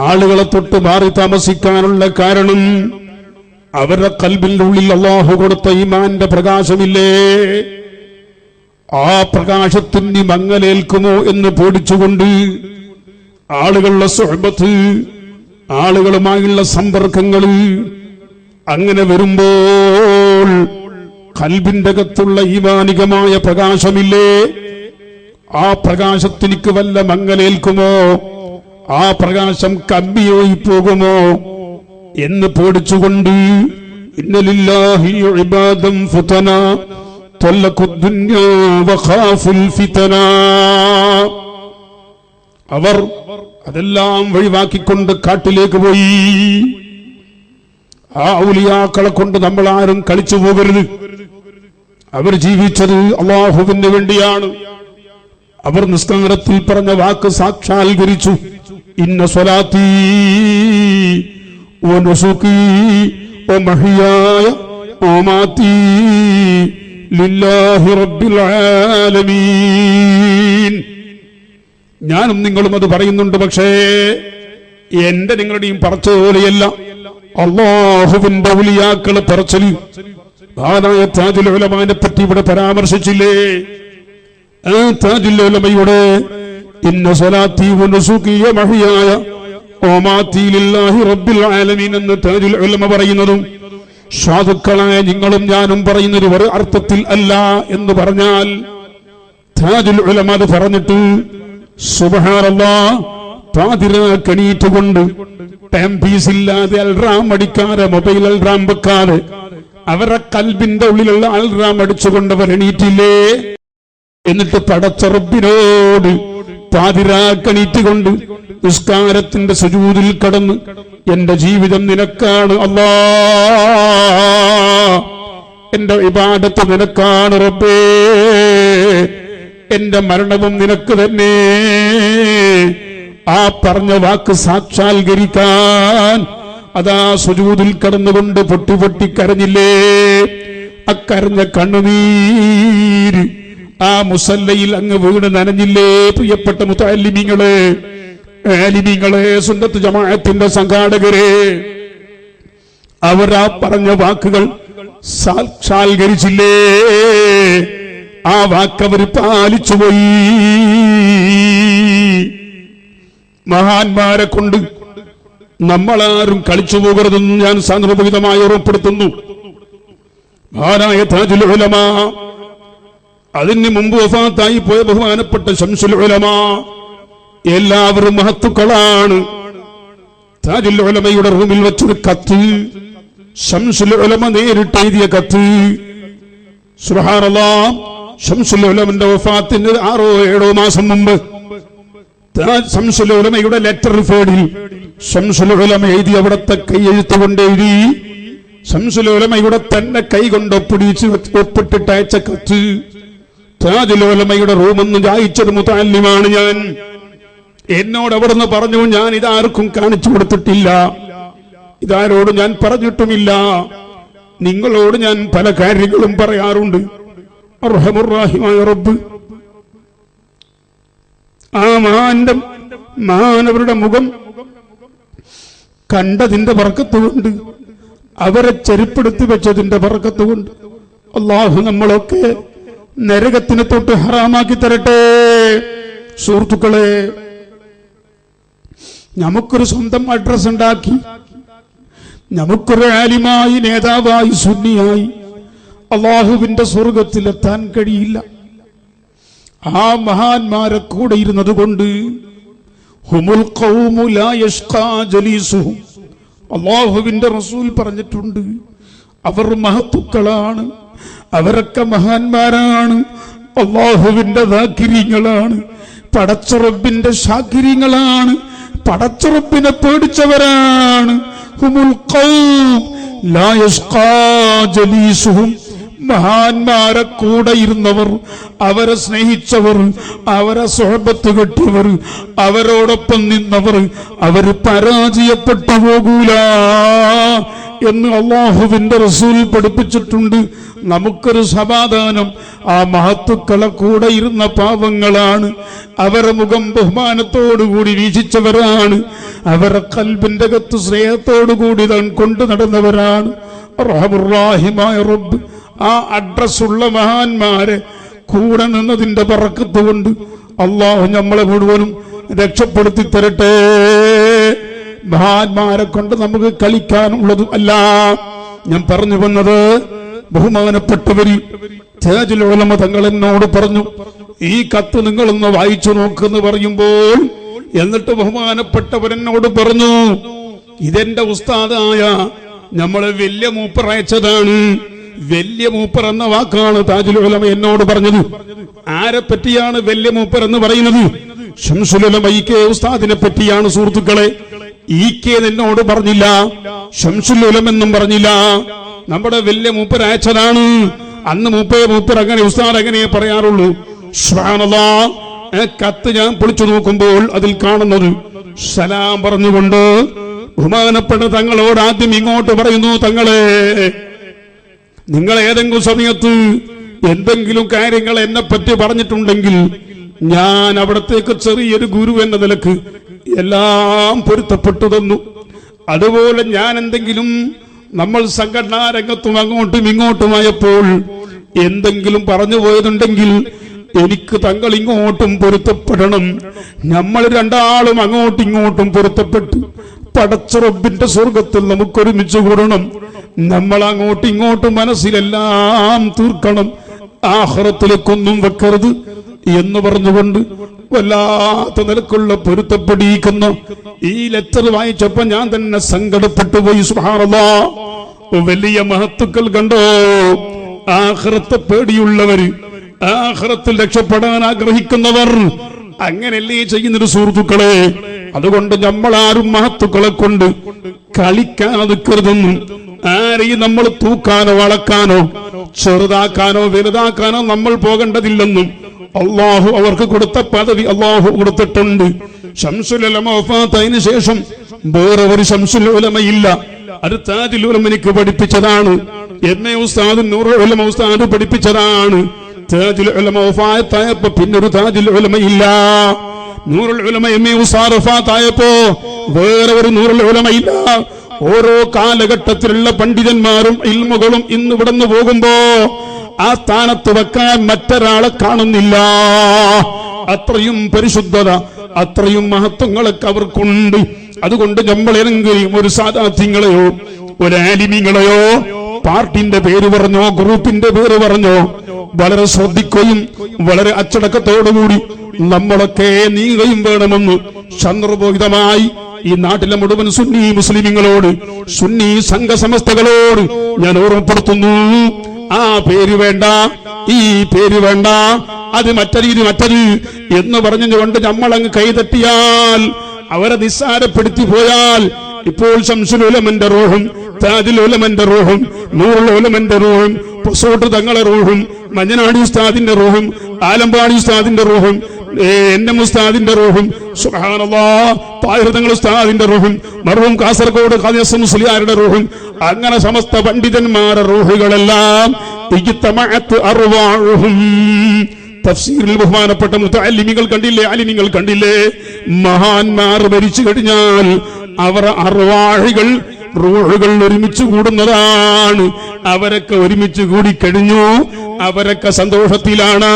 ആളുകളെ തൊട്ട് മാറി താമസിക്കാനുള്ള കാരണം അവരുടെ ഖൽബിന്റെ ഉള്ളിൽ അല്ലാഹു കൊടുത്ത ഈമാന്റെ പ്രകാശമില്ലേ? ആ പ്രകാശത്തിന് മങ്ങലേൽക്കുമോ എന്ന് പേടിച്ചുകൊണ്ട് ആളുകളുടെ സുഹബത്ത്, ആളുകളുമായുള്ള സമ്പർക്കങ്ങൾ അങ്ങനെ വരുമ്പോൾ ഖൽബിന്റെ അകത്തുള്ള ഈമാനികമായ പ്രകാശമില്ലേ, ആ പ്രകാശത്തിനിക്ക് വല്ല മങ്ങലേൽക്കുമോ, ആ പ്രകാശം കമ്മിയായി പോകുമോ എന്ന് പേടിച്ചുകൊണ്ട് ഇന്നലില്ലാഹി ഇബാദൻ ഫുതന തല്ലഖുദ്ദുന്യാ വഖാഫുൽ ഫിതന, അവർ അതെല്ലാം ഒഴിവാക്കിക്കൊണ്ട് കാട്ടിലേക്ക് പോയി. ആ ഔലിയാക്കളെ കൊണ്ട് നമ്മൾ ആരും കളിച്ചു പോകരുത്. അവർ ജീവിച്ചത് അല്ലാഹുവിന് വേണ്ടിയാണ്. അവർ നിസ്കാരത്തിൽ പറഞ്ഞ വാക്ക് സാക്ഷാത്കരിച്ചു. ഇന്ന സ്വലാത്തി വ നുസുകി വ മഹ്യായ വ മമാതി ലില്ലാഹി റബ്ബിൽ ആലമീൻ. ഞാനും നിങ്ങളും അത് പറയുന്നുണ്ട്. പക്ഷേ എന്റെ നിങ്ങളുടെയും പറച്ചതുപോലെയല്ല അല്ലാഹുവിന്റെ ഔലിയാക്കളെ പറച്ചല്. മഹാനായ താജുൽ ഉലമാനെ പറ്റി ഇവിടെ പരാമർശിച്ചില്ലേ? ആ താജുൽ ഉലമയുടെ ഇന്ന സ്വലാത്തി വ നുസുകി വ മഹ്യായ വ മമാതി ലില്ലാഹി റബ്ബിൽ ആലമീൻ എന്ന് താജുൽ ഉലമ പറയുന്നതും സാധുക്കളായ നിങ്ങളും ഞാനും പറയുന്നത് ഒരു അർത്ഥത്തിൽ അല്ല എന്ന് പറഞ്ഞാൽ താജുൽ ഉലമ അത് പറഞ്ഞിട്ട് സുബ്ഹാനല്ലാഹ് പാതിരാക്കണീറ്റുകൊണ്ട് ടൈം പീസ് ഇല്ലാതെ അൽറാം അടിക്കാതെ മൊബൈൽ അൽറാം വെക്കാതെ അവരുടെ കൽബിന്റെ ഉള്ളിലുള്ള അൽറാം അടിച്ചുകൊണ്ട് അവർ എണീറ്റില്ലേ? എന്നിട്ട് പടച്ച റബ്ബിനോട് പാതിരാക്കണീറ്റുകൊണ്ട് നിസ്കാരത്തിന്റെ സുജൂദിൽ കടന്ന് എന്റെ ജീവിതം നിനക്കാണ് അല്ലാ, എന്റെ ഇബാദത്ത് നിനക്കാണ് റബ്ബേ, എന്റെ മരണവും നിനക്ക് തന്നെ. ആ പറഞ്ഞ വാക്ക് സാക്ഷാത്കരിക്കാൻ അതാ സുജൂദിൽ കടന്നുകൊണ്ട് പൊട്ടി പൊട്ടി കരഞ്ഞില്ലേ? അക്കരഞ്ഞ കണ്ണുനീര് ആ മുസല്ലയിൽ അങ്ങ് വീണ് നനഞ്ഞില്ലേ? പ്രിയപ്പെട്ട മുതഅല്ലിമീങ്ങളെ, ആലിമീങ്ങളെ, സുന്നത്ത് ജമാഅത്തിന്റെ സംഘാടകരെ, അവർ ആ പറഞ്ഞ വാക്കുകൾ സാക്ഷാത്കരിച്ചില്ലേ? ആ വാക്കവർ പാലിച്ചുപോയി. മഹാന്മാരെ കൊണ്ട് നമ്മളാരും കളിച്ചു പോകരുതെന്ന് ഞാൻ സാന്ദർഭികമായി ഓർമ്മപ്പെടുത്തുന്നു. മഹാനായ താജുൽ ഉലമ, അതിന് മുമ്പ് വഫാത്തായി പോയ ബഹുമാനപ്പെട്ട ശംസുൽ ഉലമ, എല്ലാവരും മഹത്തുക്കളാണ്. താജുൽ ഉലമയുടെ റൂമിൽ വെച്ചൊരു കത്ത്, ശംസുൽ ഉലമ നേരിട്ട് എഴുതിയ കത്ത്. സുബ്ഹാനല്ലാഹ്, ശംസുൽ ഉലമന്റെ വഫാത്തിന് 6-7 മാസം മുമ്പ് ശംസുൽ ഉലമയുടെ ലെറ്റർ ഫേഡിൽ ശംസുൽ ഉലമ എഴുതി, അവിടത്തെ കൈയെഴുത്ത് കൊണ്ട് എഴുതി, ശംസുൽ ഉലമയുടെ തന്നെ കൈ കൊണ്ട് ഒപ്പിട്ടിട്ട് അയച്ച കത്ത്. താജുൽ ഉലമയുടെ റൂമെന്ന് വായിച്ചൊരു മുതഅല്ലിമാണ് ഞാൻ. എന്നോട് അവിടുന്ന് പറഞ്ഞു, ഞാൻ ഇതാർക്കും കാണിച്ചു കൊടുത്തിട്ടില്ല, ഇതാരോട് ഞാൻ പറഞ്ഞിട്ടുമില്ല, നിങ്ങളോട് ഞാൻ പല കാര്യങ്ങളും പറയാറുണ്ട്. അർഹമുർ റഹീമായ റബ്ബ് ആ മാനവരുടെ മുഖം കണ്ടതിന്റെ ബർക്കത്ത് കൊണ്ട്, അവരെ ചെരുപ്പെടുത്തി വെച്ചതിന്റെ ബർക്കത്ത് കൊണ്ട് അല്ലാഹു നമ്മളൊക്കെ നരകത്തിനെ തൊട്ട് ഹറാമാക്കി തരട്ടെ. സുഹൃത്തുക്കളെ, നമുക്കൊരു സ്വന്തം അഡ്രസ് ഉണ്ടാക്കി, നമുക്കൊരു ആലിമായി, നേതാവായി, സുന്നിയായി അല്ലാഹുവിന്റെ സ്വർഗത്തിലെത്താൻ കഴിയില്ല. ആ മഹാന്മാരെ കൂടെ ഇരുന്നത് കൊണ്ട് ഹുമുൽ ഖൗമു ലാ യഷ്ഖാ ജലീസുഹും, അല്ലാഹുവിന്റെ റസൂൽ പറഞ്ഞിട്ടുണ്ട്, അവർ മഹത്തുക്കളാണ്, അവരൊക്കെ മഹാന്മാരാണ്, അല്ലാഹുവിന്റെ ദാക്കിരീങ്ങളാണ്, പടച്ച റബ്ബിന്റെ ശാകിരീങ്ങളാണ്, പടച്ച റബ്ബിനെ പേടിച്ചവരാണ്. ഹുമുൽ ഖൗം ലാ യഷ്ഖാ ജലീസുഹും, മഹാന്മാരെ കൂടെ ഇരുന്നവർ, അവരെ സ്നേഹിച്ചവർ, അവരെ സ്വഹബത്ത് കെട്ടിയവർ, അവരോടൊപ്പം നിന്നവർ, അവര് പരാജയപ്പെട്ടു പോകൂല എന്ന് അല്ലാഹുവിന്റെ റസൂൽ പഠിപ്പിച്ചിട്ടുണ്ട്. നമുക്കൊരു സമാധാനം, ആ മഹത്തുക്കളെ കൂടെ ഇരുന്ന പാവങ്ങളാണ്, അവരെ മുഖം ബഹുമാനത്തോടുകൂടി വീക്ഷിച്ചവരാണ്, അവരെ ഖൽബിന്റെ അകത്ത് സ്നേഹത്തോടുകൂടി കൊണ്ടു നടന്നവരാണ്. റഹ്മുർ റഹീമായ റബ്ബ് ആ അഡ്രസ്സുള്ള മഹാന്മാരെ കൂടെ നിന്നതിന്റെ ബറക്കത്ത് കൊണ്ട് അല്ലാഹു നമ്മളെ മുഴുവനും രക്ഷപ്പെടുത്തി തരട്ടെ. മഹാന്മാരെ കൊണ്ട് നമുക്ക് കളിക്കാനുള്ളതും അല്ല. ഞാൻ പറഞ്ഞു വന്നത്, ബഹുമാനപ്പെട്ടവരിൽ താജുൽ ഉലമ തങ്ങൾ എന്നോട് പറഞ്ഞു, ഈ കത്ത് നിങ്ങളൊന്ന് വായിച്ചു നോക്കെന്ന് പറയുമ്പോൾ, എന്നിട്ട് ബഹുമാനപ്പെട്ടവരെന്നോട് പറഞ്ഞു, ഇതെന്റെ ഉസ്താദായ നമ്മളെ വലിയ മൂപ്പർ അയച്ചതാണ്. വലിയ മൂപ്പർ എന്ന വാക്കാണ് താജുൽ ഉലമ എന്നോട് പറഞ്ഞത്. ആരെ പറ്റിയാണ് വലിയ മൂപ്പർ എന്ന് പറയുന്നത്? ശംസുൽ ഉലമ ഇ.കെ. ഉസ്താദിനെ പറ്റിയാണ്. സുഹൃത്തുക്കളെ, ഇ.കെ. എന്നോട് പറഞ്ഞില്ല, ശംസുൽ ഉലമ എന്നും പറഞ്ഞില്ല, നമ്മുടെ വലിയ മൂപ്പർ അയച്ചതാണ്. അന്ന് മൂപ്പർ അങ്ങനെ ഉസ്താദ് അങ്ങനെ പറയാറുള്ളൂ. സുബ്ഹാനല്ലാഹ്, കത്ത് ഞാൻ പൊളിച്ചു നോക്കുമ്പോൾ അതിൽ കാണുന്നത് സലാം പറഞ്ഞുകൊണ്ട് ബഹുമാനപ്പെട്ട തങ്ങളോട് ആദ്യം ഇങ്ങോട്ട് പറയുന്നു, തങ്ങളെ, നിങ്ങൾ ഏതെങ്കിലും സമയത്ത് എന്തെങ്കിലും കാര്യങ്ങൾ എന്നെ പറ്റി പറഞ്ഞിട്ടുണ്ടെങ്കിൽ ഞാൻ അവിടത്തേക്ക് ചെറിയൊരു ഗുരു എന്ന നിലക്ക് എല്ലാം പൊരുത്തപ്പെട്ടു തന്നു. അതുപോലെ ഞാൻ എന്തെങ്കിലും നമ്മൾ സംഘടനാ രംഗത്തും അങ്ങോട്ടും ഇങ്ങോട്ടുമായപ്പോൾ എന്തെങ്കിലും പറഞ്ഞു പോയതുണ്ടെങ്കിൽ എനിക്ക് തങ്ങൾ ഇങ്ങോട്ടും പൊരുത്തപ്പെടണം. നമ്മൾ രണ്ടാളും അങ്ങോട്ടും ഇങ്ങോട്ടും പൊരുത്തപ്പെട്ട് പടച്ച റബ്ബിന്റെ സ്വർഗത്തിൽ നമുക്കൊരുമിച്ച് കൂടണം. നമ്മൾ അങ്ങോട്ടും ഇങ്ങോട്ടും മനസ്സിലെല്ലാം തീർക്കണം, ആഖിറത്തിലേക്കൊന്നും വെക്കരുത് എന്ന് പറഞ്ഞുകൊണ്ട് വല്ലാത്ത നിലക്കുള്ള പൊരുത്തപ്പെടിയിക്കുന്ന ഈ ലെറ്റർ വായിച്ചപ്പോ ഞാൻ തന്നെ സങ്കടപ്പെട്ടു പോയി. സുബ്ഹാനല്ലാഹ്, വലിയ മഹത്തുക്കൾ കണ്ടോ, ആഖിറത്തെ പേടിയുള്ളവര്, ആഖിറത്തിൽ രക്ഷപ്പെടാൻ ആഗ്രഹിക്കുന്നവർ അങ്ങനെയല്ലേ ചെയ്യുന്നൊരു സുഹൃത്തുക്കളെ. അതുകൊണ്ട് നമ്മളാരും മഹത്തുക്കളെ കൊണ്ട് കളിക്കാതിക്കരുതെന്നും ആരെയും നമ്മൾ തൂക്കാനോ വളക്കാനോ ചെറുതാക്കാനോ വലുതാക്കാനോ നമ്മൾ പോകേണ്ടതില്ലെന്നും അള്ളാഹു അവർക്ക് കൊടുത്ത പദവി അള്ളാഹു കൊടുത്തിട്ടുണ്ട്. ശംസുൽ ഉലമ വഫാത്തതിന് ശേഷം വേറെ ഒരു ശംസുൽ ഉലമയില്ല. അത് താജുൽ ഉലമ എനിക്ക് പഠിപ്പിച്ചതാണ്. എന്നെ ഉസ്താദ് നൂറുൽ ഉലമ ഉസ്താദ് പഠിപ്പിച്ചതാണ്. താജുൽ ഉലമ വഫാത്തായപ്പോ പിന്നൊരു താജുൽ ഉലമയില്ല. നൂറുൽ ഉലമ എന്നെ ഉസ്താദ് വഫാത്തായപ്പോ വേറെ ഒരു നൂറുൽ ഉലമയില്ല. ഓരോ കാലഘട്ടത്തിലുള്ള പണ്ഡിതന്മാരും ഇൽമുകളും ഇന്ന് ഇവിടുന്ന് പോകുമ്പോ ആ സ്ഥാനത്ത് വെക്കാൻ മറ്റൊരാളെ കാണുന്നില്ല. അത്രയും പരിശുദ്ധത, അത്രയും മഹത്വങ്ങളൊക്കെ അവർക്കുണ്ട്. അതുകൊണ്ട് നമ്മൾ ഏതെങ്കിലും ഒരു സാദാത്യങ്ങളെയോ ഒരു ആലിമീങ്ങളെയോ പാർട്ടിന്റെ പേര് പറഞ്ഞോ ഗ്രൂപ്പിന്റെ പേര് പറഞ്ഞോ വളരെ ശ്രദ്ധിക്കുകയും വളരെ അച്ചടക്കത്തോടുകൂടി നമ്മളൊക്കെ നീങ്ങുകയും വേണമെന്ന് സന്ദർഭോചിതമായി ഈ നാട്ടിലെ മുഴുവൻ സുന്നി മുസ്ലിമീങ്ങളോട്, സുന്നി സംഘസമസ്തകളോട് ഞാൻ ഓർമ്മപ്പെടുത്തുന്നു. ആ പേര് വേണ്ട, ഈ പേര് വേണ്ട, അത് മറ്റൊരു മറ്റൊരു എന്ന് പറഞ്ഞുകൊണ്ട് നമ്മളങ്ങ് കൈതട്ടിയാൽ, അവരെ നിസ്സാരപ്പെടുത്തി പോയാൽ, ഇപ്പോൾ ശംസുൽ ഉലമന്റെ റൂഹും താജുൽ ഉലമന്റെ റൂഹും നൂറുൽ ഉലമന്റെ റൂഹും പൊസോട്ട് തങ്ങളെ റൂഹും മഞ്ഞനാടി ഉസ്താദിന്റെ റൂഹും ആലമ്പാടി ഉസ്താദിന്റെ റൂഹും എന്റെ ഉസ്താദിന്റെ റൂഹും സുബ്ഹാനല്ലാഹ് താഹിർ തങ്ങൾ ഉസ്താദിന്റെ റൂഹും മർഹൂം കാസർഗോഡ് ഖാദി ഹസൻ മുസ്ലിയാരുടെ റൂഹും അങ്ങനെ സമസ്ത പണ്ഡിതന്മാരുടെ റൂഹുകളെല്ലാം ഇജ്തമഅത് അർവാഹും. തഫ്സീറിൽ ബഹുമാനപ്പെട്ട മുതഅല്ലിമീങ്ങൾ കണ്ടില്ലേ, ആലിമീങ്ങൾ കണ്ടില്ലേ, മഹാന്മാർ മരിച്ചു കഴിഞ്ഞാൽ അവർ അർവാഹികൾ റൂഹുകൾ ഒരുമിച്ച് കൂടുന്നതാണ്. അവരൊക്കെ ഒരുമിച്ച് കൂടിക്കഴിഞ്ഞു, അവരൊക്കെ സന്തോഷത്തിലാണ്,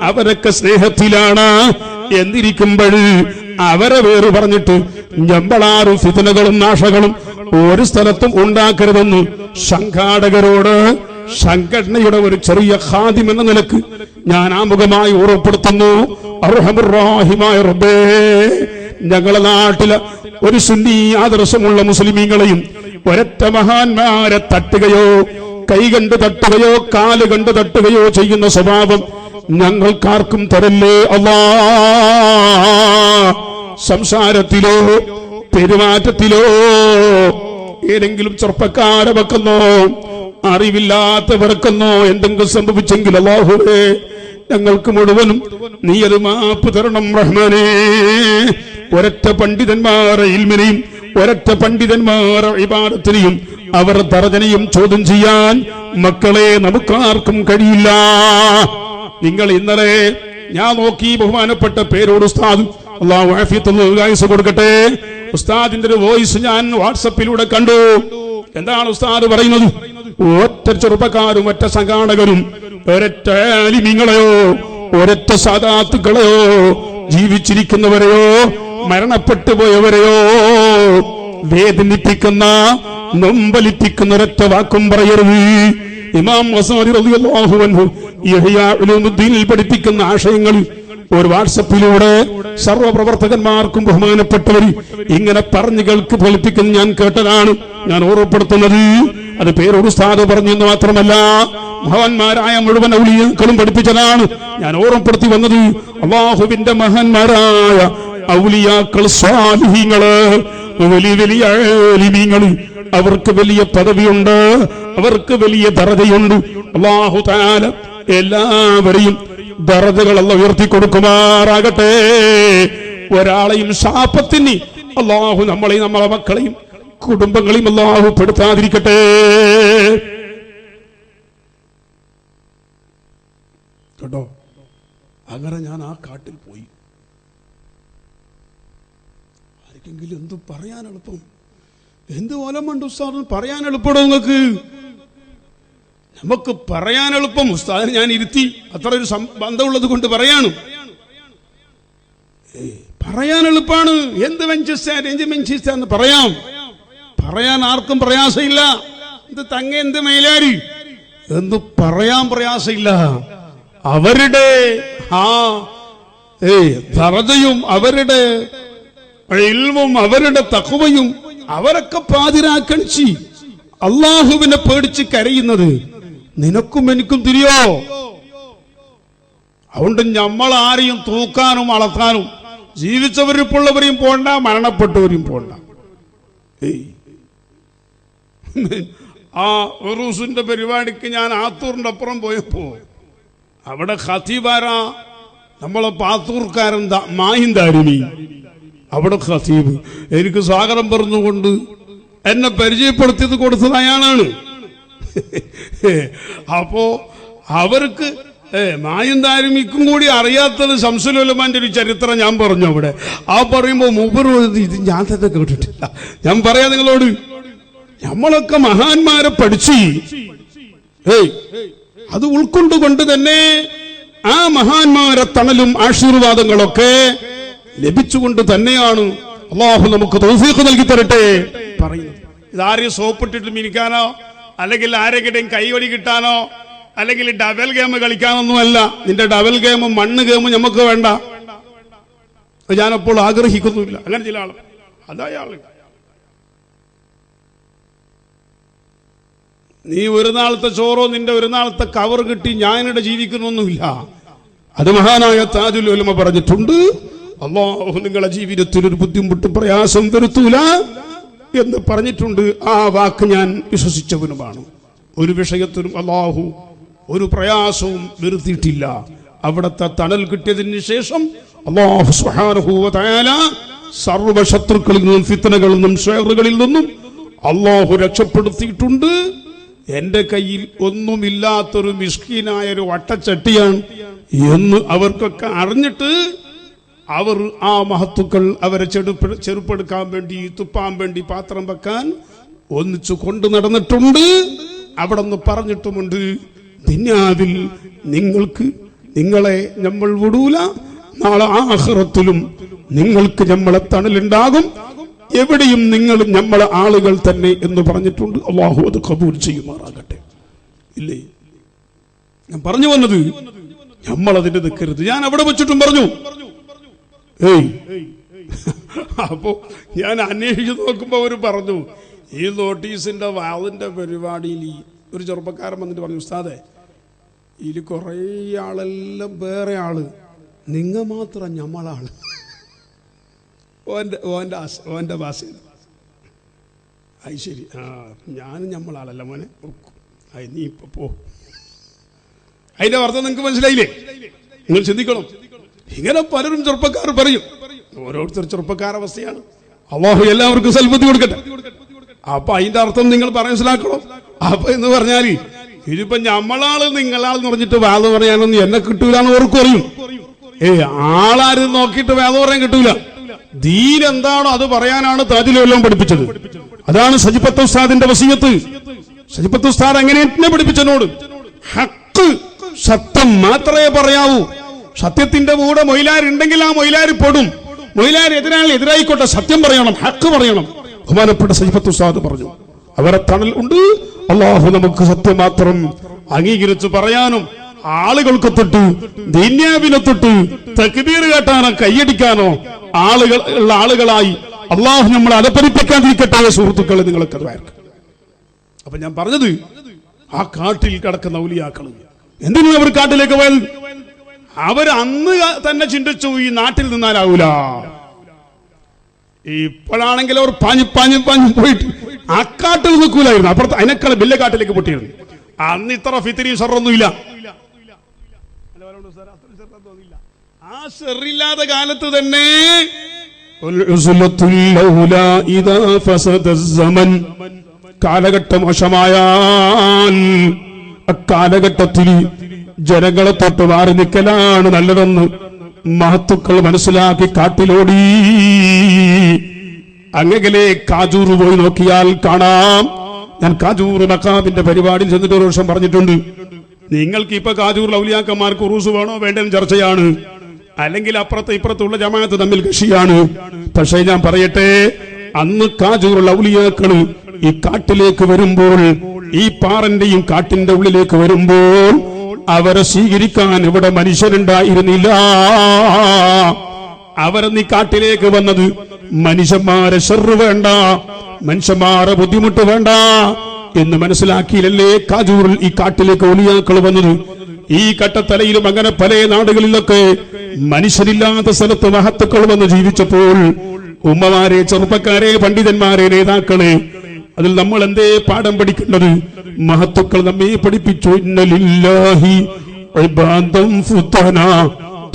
അവരൊക്കെ സ്നേഹത്തിലാണ് എന്നിരിക്കുമ്പോൾ അവരെ വേറ് പറഞ്ഞിട്ട് ഞമ്മളാരും ഫിത്നകളും നാശങ്ങളും ഒരു സ്ഥലത്തും ഉണ്ടാക്കരുതെന്ന് സംഘാടകരോട് സംഘടനയുടെ ഒരു ചെറിയ ഖാദിം എന്ന നിലക്ക് ഞാൻ ആമുഖമായി ഓർമ്മപ്പെടുത്തുന്നു. അർഹമുർ റഹീമായ റബ്ബേ, ഞങ്ങളുടെ നാട്ടിലെ ഒരു സുന്നി ആദർശമുള്ള മുസ്ലിമീങ്ങളെയും ഒരൊറ്റ മഹാന്മാരെ തട്ടുകയോ കൈ കണ്ട് തട്ടുകയോ കാല് കണ്ട് തട്ടുകയോ ചെയ്യുന്ന സ്വഭാവം ഞങ്ങൾക്കാർക്കും തരല്ലേ അല്ലാഹ്. സംസാരത്തിലോ പെരുമാറ്റത്തിലോ ഏതെങ്കിലും ചെറുപ്പക്കാരെ വെക്കുന്നോ അറിവില്ലാത്തവർക്കെന്നോ എന്തെങ്കിലും സംഭവിച്ചെങ്കിൽ അല്ലാഹുവേ ഞങ്ങൾക്ക് മുഴുവനും നീ അത് മാപ്പ് തരണം റഹ്മാനേ. ഒരൊറ്റ പണ്ഡിതന്മാരെ ഇൽമിനെയും ഒരൊറ്റ പണ്ഡിതന്മാരെ ഇബാദത്തിനെയും അവർ ദർജനെയും ചോദ്യം ചെയ്യാൻ മക്കളെ നമുക്കാർക്കും കഴിയില്ല. നിങ്ങൾ ഇന്നലെ ഞാൻ നോക്കി ബഹുമാനപ്പെട്ട പേരോട് ഉസ്താദ് അല്ലാഹു ആഫിയത്ത് കൊടുക്കട്ടെ, ഉസ്താദിന്റെ ഒരു വോയിസ് ഞാൻ വാട്സപ്പിലൂടെ കണ്ടു. എന്താണ് ഉസ്താദ് പറയുന്നത്? ഒറ്റ ചെറുപ്പക്കാരും ഒറ്റ സംഘാടകരും ഒരൊറ്റ ആലിമീങ്ങളെയോ ഒരൊറ്റ സാദാത്തുക്കളെയോ ജീവിച്ചിരിക്കുന്നവരെയോ മരണപ്പെട്ടു പോയവരെയോ വേദനിപ്പിക്കുന്ന നൊമ്പലിപ്പിക്കുന്ന ഒരൊറ്റ വാക്കും പറയരുത്. ഇമാം ഗസാലി റളിയല്ലാഹു അൻഹു ഇഹ്യാ ഉലൂമുദ്ദീനിൽ പഠിപ്പിക്കുന്ന ആശയങ്ങൾ ഒരു വാട്സപ്പിലൂടെ സർവപ്രവർത്തകന്മാർക്കും ബഹുമാനപ്പെട്ടവർ ഇങ്ങനെ പറഞ്ഞു ഫലിപ്പിക്കുന്ന ഞാൻ കേട്ടതാണ്. ഞാൻ ഓർമ്മപ്പെടുത്തുന്നത് അത് പേരോട് ഉസ്താദ് പറഞ്ഞെന്ന് മാത്രമല്ല, മഹാന്മാരായ മുഴുവൻ ഔലിയാക്കളും പഠിപ്പിച്ചതാണ്. ഞാൻ ഓർമ്മപ്പെടുത്തി വന്നത് അല്ലാഹുവിന്റെ മഹാന്മാരായ ഔലിയാക്കൾ സ്വാലിഹീങ്ങള് വലിയ വലിയ ആലിമീങ്ങള് അവർക്ക് വലിയ പദവിയുണ്ട്, അവർക്ക് വലിയ ദറജയുണ്ട്. അല്ലാഹു തആല എല്ലാവരെയും ദറജകൾ അല്ലാഹു ഉയർത്തി കൊടുക്കുമാറാകട്ടെ. ഒരാളെയും ശാപത്തിന് അല്ലാഹു നമ്മളെയും നമ്മളെ മക്കളെയും കുടുംബങ്ങളെയും അല്ലാഹു പെടുത്താതിരിക്കട്ടെ. കേട്ടോ, അങ്ങനെ ഞാൻ ആ കാട്ടിൽ പോയി. ആർക്കെങ്കിലും എന്തു പറയാൻ എളുപ്പം? എന്ത് ഓലമുണ്ട് ഉസ്താദ് പറയാൻ എളുപ്പമോ നിങ്ങൾക്ക്? നമുക്ക് പറയാൻ എളുപ്പം. ഉസ്താദിനെ ഞാൻ ഇരുത്തി, അത്ര ഒരു ബന്ധമുള്ളത് കൊണ്ട് പറയാണ്. പറയാൻ എളുപ്പമാണ്. എന്ത് മെഞ്ചിസ്റ്റാന്ന് പറയാം. പറയാൻ ആർക്കും പ്രയാസമില്ല. എന്ത് തങ്ങ, എന്ത് മേലാരി എന്ന് പറയാൻ പ്രയാസമില്ല. അവരുടെ ദറജയും അവരുടെ ഇൽമും അവരുടെ തഖ്വയും അവരൊക്കെ പാതിരാക്കണിച്ച് അള്ളാഹുവിനെ പേടിച്ച് കരയുന്നത് നിനക്കും എനിക്കും തിരിയോ? അതുകൊണ്ട് നമ്മൾ ആരെയും തൂക്കാനും അളക്കാനും ജീവിച്ചവരിപ്പുള്ളവരെയും പോണ്ട, മരണപ്പെട്ടവരെയും പോണ്ട. ആ ഉറൂസിന്റെ പരിപാടിക്ക് ഞാൻ ആത്തൂറിന്റെ അപ്പുറം പോയപ്പോ അവിടെ ഖതീബാര നമ്മളെ പാത്തൂർക്കാരൻ മാഹിന്ദാരിണി, അവിടെ ഖതീബ് എനിക്ക് സ്വാഗതം പറഞ്ഞുകൊണ്ട് എന്നെ പരിചയപ്പെടുത്തിയത് കൊടുത്തത് അയാളാണ്. അപ്പോ അവർക്ക് മായന്താരുമിക്കും കൂടി അറിയാത്തത് ശംസുൽ ഉലമാന്റെ ഒരു ചരിത്രം ഞാൻ പറഞ്ഞു അവിടെ. ആ പറയുമ്പോ മൂപ്പർ ഇത് ഞാൻ തന്നെ കേട്ടിട്ടില്ല. ഞാൻ പറയാ നിങ്ങളോട്, നമ്മളൊക്കെ മഹാന്മാരെ പഠിച്ച് അത് ഉൾക്കൊണ്ടുകൊണ്ട് തന്നെ ആ മഹാന്മാരെ തണലും ആശീർവാദങ്ങളൊക്കെ ലഭിച്ചുകൊണ്ട് തന്നെയാണ് അല്ലാഹു നമുക്ക് തൗഫീഖ് നൽകി തരട്ടെ പറയുന്നത്. ഇതാരെയും സോപ്പിട്ടിട്ട് മിനിക്കാനോ അല്ലെങ്കിൽ ആരെങ്കിലും കൈവടി കിട്ടാനോ അല്ലെങ്കിൽ ഡബൽ ഗെയിം കളിക്കാനൊന്നുമല്ല. നിന്റെ ഡബൽ ഗെയിമും മണ്ണ് ഗെയിമും നമുക്ക് വേണ്ട. ഞാനപ്പോൾ ആഗ്രഹിക്കുന്നില്ല. അങ്ങനെ ചില ആള് അതായാള് നീ ഒരു നാളത്തെ ചോറോ നിന്റെ ഒരു നാളത്തെ കവർ കിട്ടി ഞാനിവിടെ ജീവിക്കുന്നൊന്നുമില്ല. അത് മഹാനായ താജുൽ ഉലമ പറഞ്ഞിട്ടുണ്ട്. അല്ലാഹു നിങ്ങളുടെ ജീവിതത്തിൽ ഒരു ബുദ്ധിമുട്ടും പ്രയാസം വരുത്തൂല എന്ന് പറഞ്ഞിട്ടുണ്ട്. ആ വാക്ക് ഞാൻ വിശ്വസിച്ചവനുമാണ്. ഒരു വിഷയത്തിനും അല്ലാഹു ഒരു പ്രയാസവും വരുത്തിയിട്ടില്ല. അവിടുത്തെ തണൽ കിട്ടിയതിന് ശേഷം അല്ലാഹു സുബ്ഹാനഹു വ തആല സർവ്വ ശത്രുക്കളിൽ നിന്നും ഫിത്നകളിൽ നിന്നും ഷർറുകളിൽ നിന്നും അല്ലാഹു രക്ഷപ്പെടുത്തിയിട്ടുണ്ട്. എന്റെ കയ്യിൽ ഒന്നുമില്ലാത്തൊരു മിസ്കീനായ ഒരു വട്ടച്ചട്ടിയാണ് എന്ന് അവർക്കൊക്കെ അറിഞ്ഞിട്ട് അവർ ആ മഹത്തുക്കൾ അവരെ ചെറുപ്പെടുക്കാൻ വേണ്ടി, തുപ്പാൻ വേണ്ടി, പാത്രം വെക്കാൻ ഒന്നിച്ചു കൊണ്ടു നടന്നിട്ടുണ്ട്. അവിടെ നിന്ന് പറഞ്ഞിട്ടുമുണ്ട്, ദുനിയാവിൽ നിങ്ങളെ നമ്മൾ വിടൂല, നാളെ ആഖിറത്തിലും നിങ്ങൾക്ക് നമ്മളെ തണലുണ്ടാകും, എവിടെയും നിങ്ങൾ നമ്മളെ ആളുകൾ തന്നെ എന്ന് പറഞ്ഞിട്ടുണ്ട്. അല്ലാഹു അത് ഖബൂൽ ചെയ്യുമാറാകട്ടെ. ഇല്ലേ, ഞാൻ പറഞ്ഞു വന്നത് നമ്മളതിന്റെ നിൽക്കരുത്. ഞാൻ അവിടെ വെച്ചിട്ടും പറഞ്ഞു. അപ്പോ ഞാൻ അന്വേഷിച്ചു നോക്കുമ്പോ അവര് പറഞ്ഞു, ഈ നോട്ടീസിന്റെ വാളിന്റെ പരിപാടിയിൽ ഒരു ചെറുപ്പക്കാരൻ വന്നിട്ട് പറഞ്ഞു, ഉസ്താദേ ഇതിൽ കുറെ ആളെല്ലാം വേറെ ആള്, നിങ്ങ മാത്രം ഞമ്മളാള്. ഓന്റെ ഭാഷയിൽ അത് ശരി, ഞാനും ഞമ്മളാളല്ല മോനെ, നീ ഇപ്പൊ പോ. അതിന്റെ അർത്ഥം നിങ്ങൾക്ക് മനസ്സിലായില്ലേ? നിങ്ങൾ ചിന്തിക്കണം. ഇങ്ങനെ പലരും ചെറുപ്പക്കാർ പറയും. ഓരോരുത്തർ ചെറുപ്പക്കാർ അവസ്ഥയാണ്. അല്ലാഹു എല്ലാവർക്കും സൽബുദ്ധി കൊടുക്കട്ടെ. അപ്പൊ അതിന്റെ അർത്ഥം നിങ്ങൾ മനസ്സിലാക്കണം. അപ്പൊ എന്ന് പറഞ്ഞാല് ഇതിപ്പോ ഞമ്മളാള് നിങ്ങളാളെന്ന് പറഞ്ഞിട്ട് വേദം പറയാനൊന്നും എന്നെ കിട്ടൂലെന്ന് ഓർക്കും അറിയും. ആളാരും നോക്കിയിട്ട് വേദം പറയാൻ കിട്ടൂല. ദീൻ എന്താണോ അത് പറയാനാണ് താജുൽ ഉലമ പഠിപ്പിച്ചത്. അതാണ് സജിപത്ത് ഉസ്താദിന്റെ വസിയത്ത്. സജിപത്ത് ഉസ്താദ് അങ്ങനെ എന്നെ പഠിപ്പിച്ചതിനോട് ഹക്ക്, സത്യം മാത്രമേ പറയാവൂ. സത്യത്തിന്റെ കൂടെ മൊയിലാരുണ്ടെങ്കിൽ ആ മൊയിലാര് പെടും. മൊയിലാർ എതിരായിക്കോട്ടെ, സത്യം പറയണം, ഹക്ക് പറയണം. ബഹുമാനപ്പെട്ട സജിപത്ത് ഉസ്താദ് പറഞ്ഞു. അവരെ തണൽ ഉണ്ട്. അല്ലാഹു നമുക്ക് സത്യം മാത്രം അംഗീകരിച്ച് പറയാനും ആളുകൾക്ക് തൊട്ട് ദുനിയാവിനെ തൊട്ട് തക്ബീർ കേട്ടാനോ കൈയടിക്കാനോ ആളുകളായി അല്ലാഹു നമ്മളെ അലപ്പരിപ്പിക്കാതിരിക്കട്ടെ. സുഹൃത്തുക്കളെ, നിങ്ങളൊക്കെ അത് വയർക്കും. അപ്പൊ ഞാൻ പറഞ്ഞത്, ആ കാട്ടിൽ കിടക്കുന്ന ഔലിയാക്കൾ എന്തിനാ അവർ കാട്ടിലേക്ക് പോയത്? അവർ അന്ന് തന്നെ ചിന്തിച്ചു ഈ നാട്ടിൽ നിന്നാലാവൂല. ഇപ്പോഴാണെങ്കിൽ അവർ പാഞ്ഞു പോയിട്ട് ആ കാട്ടിൽ നിൽക്കൂലായിരുന്നു. അപ്പുറത്ത് അതിനേക്കാൾ വലിയ കാട്ടിലേക്ക് പൊട്ടിയിരുന്നു. അന്ന് ഇത്ര ഫിത്തിരിയും ഷർറൊന്നും ഇല്ല. ആ ഷെറില്ലാത്ത കാലത്ത് തന്നെ കാലഘട്ടം മോശമായാൽ അക്കാലഘട്ടത്തിൽ ജനങ്ങളെ തൊട്ട് മാറി നിൽക്കലാണ് നല്ലതെന്ന് മഹത്തുക്കൾ മനസ്സിലാക്കി കാട്ടിലോടി. അങ്ങനെ കാജൂർ പോയി നോക്കിയാൽ കാണാം. ഞാൻ കാജൂർ മക്കാമിന്റെ പരിപാടിയിൽ ചെന്നിട്ട് ഒരു വർഷം പറഞ്ഞിട്ടുണ്ട്, നിങ്ങൾക്ക് ഇപ്പൊ കാജൂർ ഔലിയാക്കന്മാർക്ക് ഉറൂസ് വേണോ വേണ്ടെന്ന് ചർച്ചയാണ്, അല്ലെങ്കിൽ അപ്പുറത്ത് ഇപ്പുറത്തുള്ള ജമാഅത്ത് തമ്മിൽ കക്ഷിയാണ്. പക്ഷേ ഞാൻ പറയട്ടെ, അന്ന് കാജൂർ ഔലിയാക്കള് ഈ കാട്ടിലേക്ക് വരുമ്പോൾ, ഈ പാറന്റെയും കാട്ടിന്റെ ഉള്ളിലേക്ക് വരുമ്പോൾ അവരെ സ്വീകരിക്കാൻ ഇവിടെ മനുഷ്യരുണ്ടായിരുന്നില്ല. അവരെന്ന് ഈ കാട്ടിലേക്ക് വന്നത് മനുഷ്യന്മാരെ ഷർറ് വേണ്ട, മനുഷ്യന്മാരെ ബുദ്ധിമുട്ട് വേണ്ട എന്ന് മനസ്സിലാക്കിയില്ലല്ലേ കാജൂറിൽ ഈ കാട്ടിലേക്ക് ഔലിയാക്കൾ വന്നത്. ഈ കട്ടത്തലയിലും അങ്ങനെ പല നാടുകളിലൊക്കെ മനുഷ്യരില്ലാത്ത സ്ഥലത്ത് മഹത്തുക്കൾ വന്ന് ജീവിച്ചപ്പോൾ ഉമ്മമാരെ, ചെറുപ്പക്കാരെ, പണ്ഡിതന്മാരെ, നേതാക്കളെ, അതിൽ നമ്മൾ എന്തേ പാഠം പഠിക്കേണ്ടത്? മഹത്തുക്കൾ നമ്മെ പഠിപ്പിച്ചു. ഇന്നലില്ലാഹി ഇബാദൻ ഫുതനാ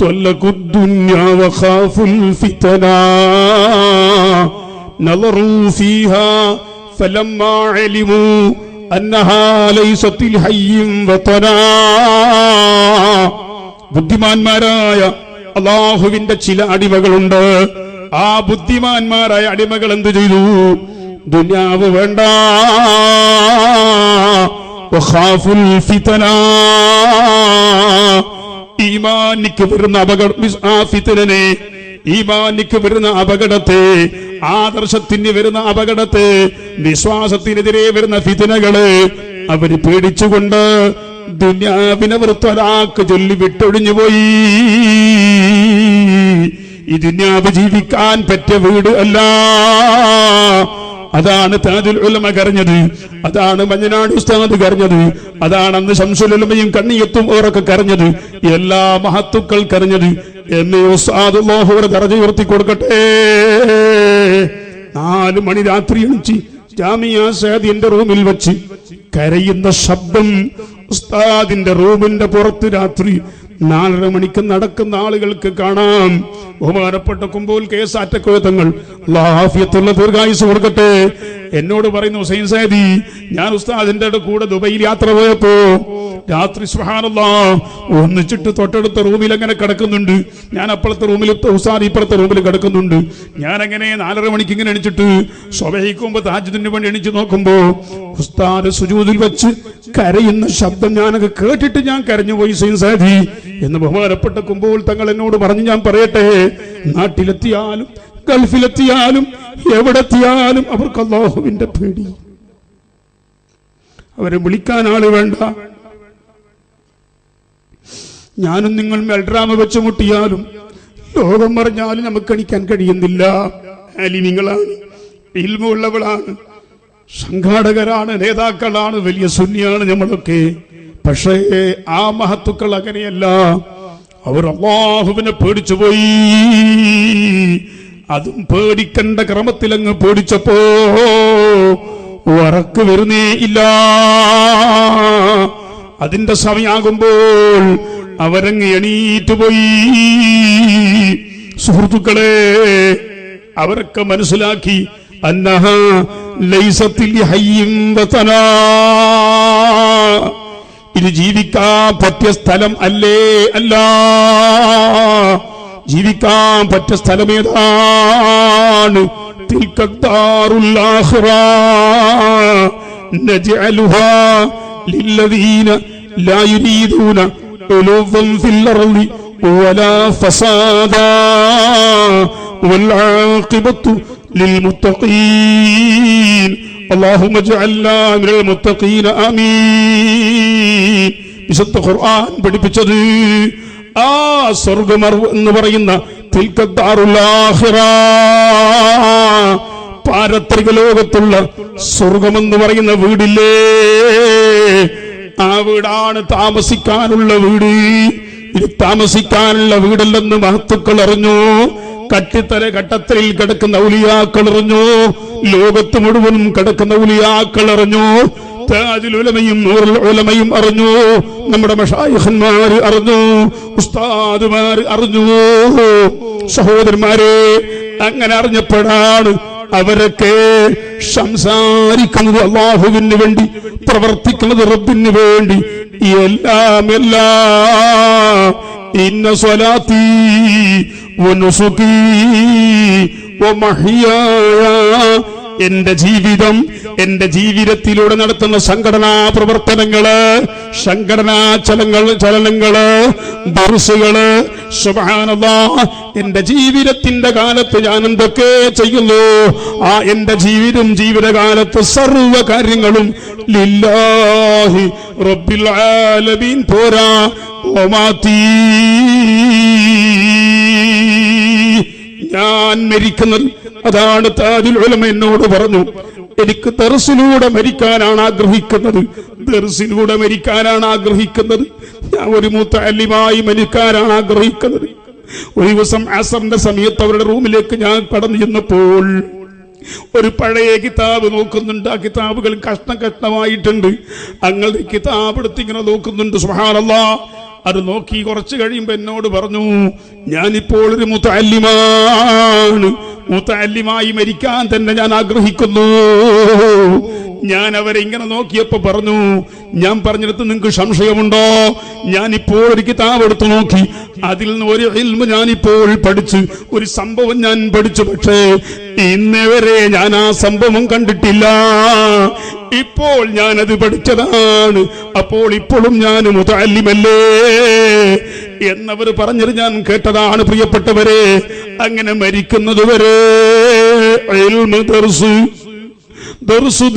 ത്വല്ലഖുദ് ദുനിയാ വഖാഫുൽ ഫിതനാ നളറു ഫീഹാ ഫലമ്മാ അലിമു അന്നഹാ ലൈസത് ലിഹയ്യിൻ വതനാ. ബുദ്ധിമാന്മാരായ അല്ലാഹുവിന്റെ ചില അടിമകളുണ്ട്. ആ ബുദ്ധിമാന്മാരായ അടിമകൾ എന്ത് ചെയ്തു? ദുനിയാവ് വേണ്ട, വഖാഫുൽ ഫിതനാ, ഈമാനിക്ക് വരുന്ന ഫിതനനെ, ഈമാനിക്ക് വരുന്ന അപകടത്തെ, ആദർശത്തിന് വരുന്ന അപകടത്തെ, വിശ്വാസത്തിനെതിരെ വരുന്ന ഫിതനകള് അവര് പേടിച്ചുകൊണ്ട് ദുനിയാവിനെ വൃത്തലാക്ക് ചൊല്ലി വിട്ടൊഴിഞ്ഞു പോയി. ഈ ദുനിയാവ് ജീവിക്കാൻ പറ്റിയ വീട് അല്ല. അതാണ് താജുൽ ഉലമ കരഞ്ഞത്, അതാണ് മഞ്ഞനാട് ഉസ്താദ് കരഞ്ഞത്, അതാണ് അന്ന് ശംസുൽ ഉലമയും കണ്ണിയത്തും ഓരൊക്കെ കരഞ്ഞത്, എല്ലാ മഹത്തുക്കൾ കരഞ്ഞത്. എന്നെ ഉസ്താദ് അല്ലാഹുവേ ദറജ ഉയർത്തി കൊടുക്കട്ടെ. 4 മണി രാത്രി എണിച്ച് ജാമിയ സഅദിന്റെ റൂമിൽ വെച്ച് കരയുന്ന ശബ്ദം ഉസ്താദിന്റെ റൂമിന്റെ പുറത്ത് രാത്രി 4:30 മണിക്ക് നടക്കുന്ന ആളുകൾക്ക് കാണാം. ബഹുമാനപ്പെട്ട കുമ്പോൾ കേസാറ്റക്കോയത്തങ്ങൾ ആഫിയത്തുള്ള ദീർഘായുസ് കൊടുക്കട്ടെ എന്നോട് പറയുന്നു, ഹുസൈൻ സൈദി, ഞാൻ ഉസ്താദിന്റെ കൂടെ ദുബൈയിൽ യാത്ര പോയപ്പോ രാത്രി സുബ്ഹാനല്ലാഹ് ഒന്നിച്ചിട്ട് തൊട്ടടുത്ത റൂമിൽ അങ്ങനെ കിടക്കുന്നുണ്ട്. ഞാൻ അപ്പുറത്തെ റൂമിൽ, ഉസ്താദ് ഇപ്പുറത്തെ റൂമിൽ കിടക്കുന്നുണ്ട്. ഞാൻ അങ്ങനെ 4:30 മണിക്ക് ഇങ്ങനെ എണിച്ചിട്ട് സ്വബഹിക്കുമ്പോ തഹജ്ജുദിന് വേണ്ടി എണിച്ച് നോക്കുമ്പോ ഉസ്താദ് സുജൂദിൽ വെച്ച് കരയുന്ന ശബ്ദം ഞാനൊക്കെ കേട്ടിട്ട് ഞാൻ കരഞ്ഞുപോയി ഹുസൈൻ സൈദി എന്ന് ബഹുമാനപ്പെട്ട കുമ്പോൾ തങ്ങൾ എന്നോട് പറഞ്ഞു. ഞാൻ പറയട്ടെ, നാട്ടിലെത്തിയാലും ഗൾഫിലെത്തിയാലും എവിടെത്തിയാലും അവർക്ക് അല്ലാഹുവിന്റെ പേടി. അവരെ വിളിക്കാൻ ആള് വേണ്ട. ഞാനും നിങ്ങൾ മെൽഡ്രാമ വെച്ച് മുട്ടിയാലും ലോകം പറഞ്ഞാലും നമുക്ക് എണിക്കാൻ കഴിയുന്നില്ല. ആലിമീങ്ങളാണ്, ഇൽമുള്ളവളാണ്, സംഘാടകരാണ്, നേതാക്കളാണ്, വലിയ സുന്നിയാണ് നമ്മളൊക്കെ. പക്ഷേ ആ മഹത്തുക്കൾ അങ്ങനെയല്ല. അവർ അല്ലാഹുവിനെ പേടിച്ചു പോയി. അതും പേടിക്കേണ്ട ക്രമത്തിൽ അങ്ങ് പേടിച്ചപ്പോ ഉറക്ക് വരുന്നേ ഇല്ല. അതിന്റെ സമയാകുമ്പോൾ അവരങ്ങ് എണീറ്റ് പോയി. സുഹൃത്തുക്കളെ, അവരൊക്കെ മനസ്സിലാക്കി അന്നഹാ ലൈസത് ലിഹയ്യിൻ വതനാ, ഇത് ജീവിക്കാൻ പറ്റിയ സ്ഥലം അല്ലേ അല്ല. ജീവിക്കാൻ പറ്റിയ സ്ഥലം ഏതാണ്? തിൽക്കദ്ദാറുൽ ആഖിറ നജഅലുഹാ ലില്ലദീന ലാ യുരീദൂന ഉലുവൻ ഫിൽ അർളി വലാ ഫസാദാ വൽ ആഖിബത്തു ലിൽ മുത്തഖീൻ. اللهم اجعلنا من المتقين آمين. വിശുദ്ധ ഖുർആൻ പഠിപ്പിച്ചത് ആ സ്വർഗ്ഗം എന്ന് പറയുന്ന തിൽക്കദ്ദാറുൽ ആഖിറ, പാരത്രിക ലോകത്തുള്ള സ്വർഗമെന്ന് പറയുന്ന വീടില്ലേ, ആ വീടാണ് താമസിക്കാനുള്ള വീട്. ഇത് താമസിക്കാനുള്ള വീടല്ലെന്ന് മഹത്തുക്കൾ അറിഞ്ഞു. കട്ടത്തലിൽ കിടക്കുന്ന ഔലിയാക്കൾ അറിഞ്ഞു. ലോകത്ത് മുഴുവനും കിടക്കുന്ന ഔലിയാക്കൾ അറിഞ്ഞു. താജുൽ ഉലമയും നൂറുൽ ഉലമയും അറിഞ്ഞു, നമ്മുടെ മശായിഖന്മാർ അറിഞ്ഞു, ഉസ്താദുമാർ അറിഞ്ഞു. സഹോദരന്മാരെ, അങ്ങനെ അറിഞ്ഞപ്പോഴാണ് അവരൊക്കെ സംസാരിക്കുന്നത് അല്ലാഹുവിന് വേണ്ടി, പ്രവർത്തിക്കുന്നത് റബ്ബിന് വേണ്ടി. എല്ലാം ഇന്ന സ്വലാത്തി വനുസുകി വമഹ്യായ, എന്റെ ജീവിതം, എന്റെ ജീവിതത്തിലൂടെ നടത്തുന്ന സംഘടനാ പ്രവർത്തനങ്ങള്, സംഘടനാ ചലനങ്ങള്, ദർസുകള്, സുബ്ഹാനല്ലാഹ്, എന്റെ ജീവിതത്തിന്റെ കാലത്ത് ഞാൻ എന്തൊക്കെ ചെയ്യുന്നു, ആ എന്റെ ജീവിതകാലത്ത് സർവ്വ കാര്യങ്ങളും ലില്ലാഹി റബ്ബിൽ ആലമീൻ പോരാ, ഓമാത്തി, ഞാൻ മരിക്കുന്നത്. അതാണ് താജുൽ ഉലമ എന്നോട് പറഞ്ഞു, എനിക്ക് ദർസിലൂടെ മരിക്കാനാണ് ആഗ്രഹിക്കുന്നത്, ദർസിലൂടെ മരിക്കാനാണ് ആഗ്രഹിക്കുന്നത്. ഞാൻ ഒരു മുതഅല്ലിമായി മരിക്കാനാണ് ആഗ്രഹിക്കുന്നത്. ഒരു ദിവസം അസറിന്റെ സമയത്ത് അവരുടെ റൂമിലേക്ക് ഞാൻ കടന്നു ചെന്നപ്പോൾ ഒരു പഴയ കിതാബ് നോക്കുന്നുണ്ട്. ആ കിതാബുകൾ കഷ്ണമായിട്ടുണ്ട്. അങ്ങനെ കിതാബ് എടുത്ത് ഇങ്ങനെ നോക്കുന്നുണ്ട്. സുബ്ഹാനല്ലാഹ്, അത് നോക്കി കുറച്ച് കഴിയുമ്പോ എന്നോട് പറഞ്ഞു, ഞാനിപ്പോൾ ഒരു മുതഅല്ലിമാണ്, മുതഅല്ലിമായി മരിക്കാൻ തന്നെ ഞാൻ ആഗ്രഹിക്കുന്നു. ഞാൻ അവരെ ഇങ്ങനെ നോക്കിയപ്പോ പറഞ്ഞു, ഞാൻ പറഞ്ഞിടത്ത് നിങ്ങൾക്ക് സംശയമുണ്ടോ? ഞാനിപ്പോൾ ഒരു കിതാബ് എടുത്തു നോക്കി, അതിൽ നിന്ന് ഒരു ഇൽമ് ഞാനിപ്പോൾ പഠിച്ചു, ഒരു സംഭവം ഞാൻ പഠിച്ചു. പക്ഷേ ഇന്നേവരെ ഞാൻ ആ സംഭവം കണ്ടിട്ടില്ല. ഇപ്പോൾ ഞാനത് പഠിച്ചതാണ്. അപ്പോൾ ഇപ്പോഴും ഞാൻ മുതഅല്ലിമല്ലേ എന്നവർ പറഞ്ഞത് ഞാൻ കേട്ടതാണ്. പ്രിയപ്പെട്ടവരെ, അങ്ങനെ മരിക്കുന്നത് വരെ ഇൽമ്, ദർസ്,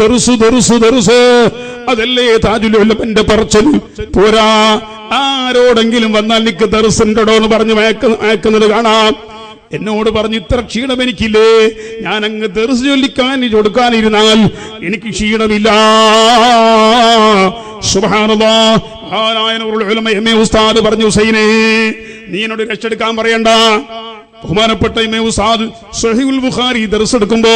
അതല്ലേ താജുൽ ഉലമന്റെ പറച്ചൽ. പോരാ, ആരോടെങ്കിലും വന്നാൽ എനിക്ക് ദർസുണ്ടോ എന്ന് പറഞ്ഞ് അയക്കുന്നത് കാണാം. എന്നോട് പറഞ്ഞു, ഇത്ര ക്ഷീണം എനിക്കില്ലേ, ഞാൻ അങ്ങ് ദർസ് കൊടുക്കാനിരുന്നാൽ എനിക്ക് ക്ഷീണമില്ല. സുബ്ഹാനല്ലാഹ്, മഹാനായ നൂറുൽ ഉലമ എം.എ. ഉസ്താദ് പറഞ്ഞു, ഹുസൈനെ, നീ എന്നോട് റെസ്റ്റ് എടുക്കാൻ പറയണ്ട. ബഹുമാനപ്പെട്ട എം.എ. ഉസ്താദ് സ്വഹീഹുൽ ബുഖാരി ദർസ് എടുക്കുമ്പോ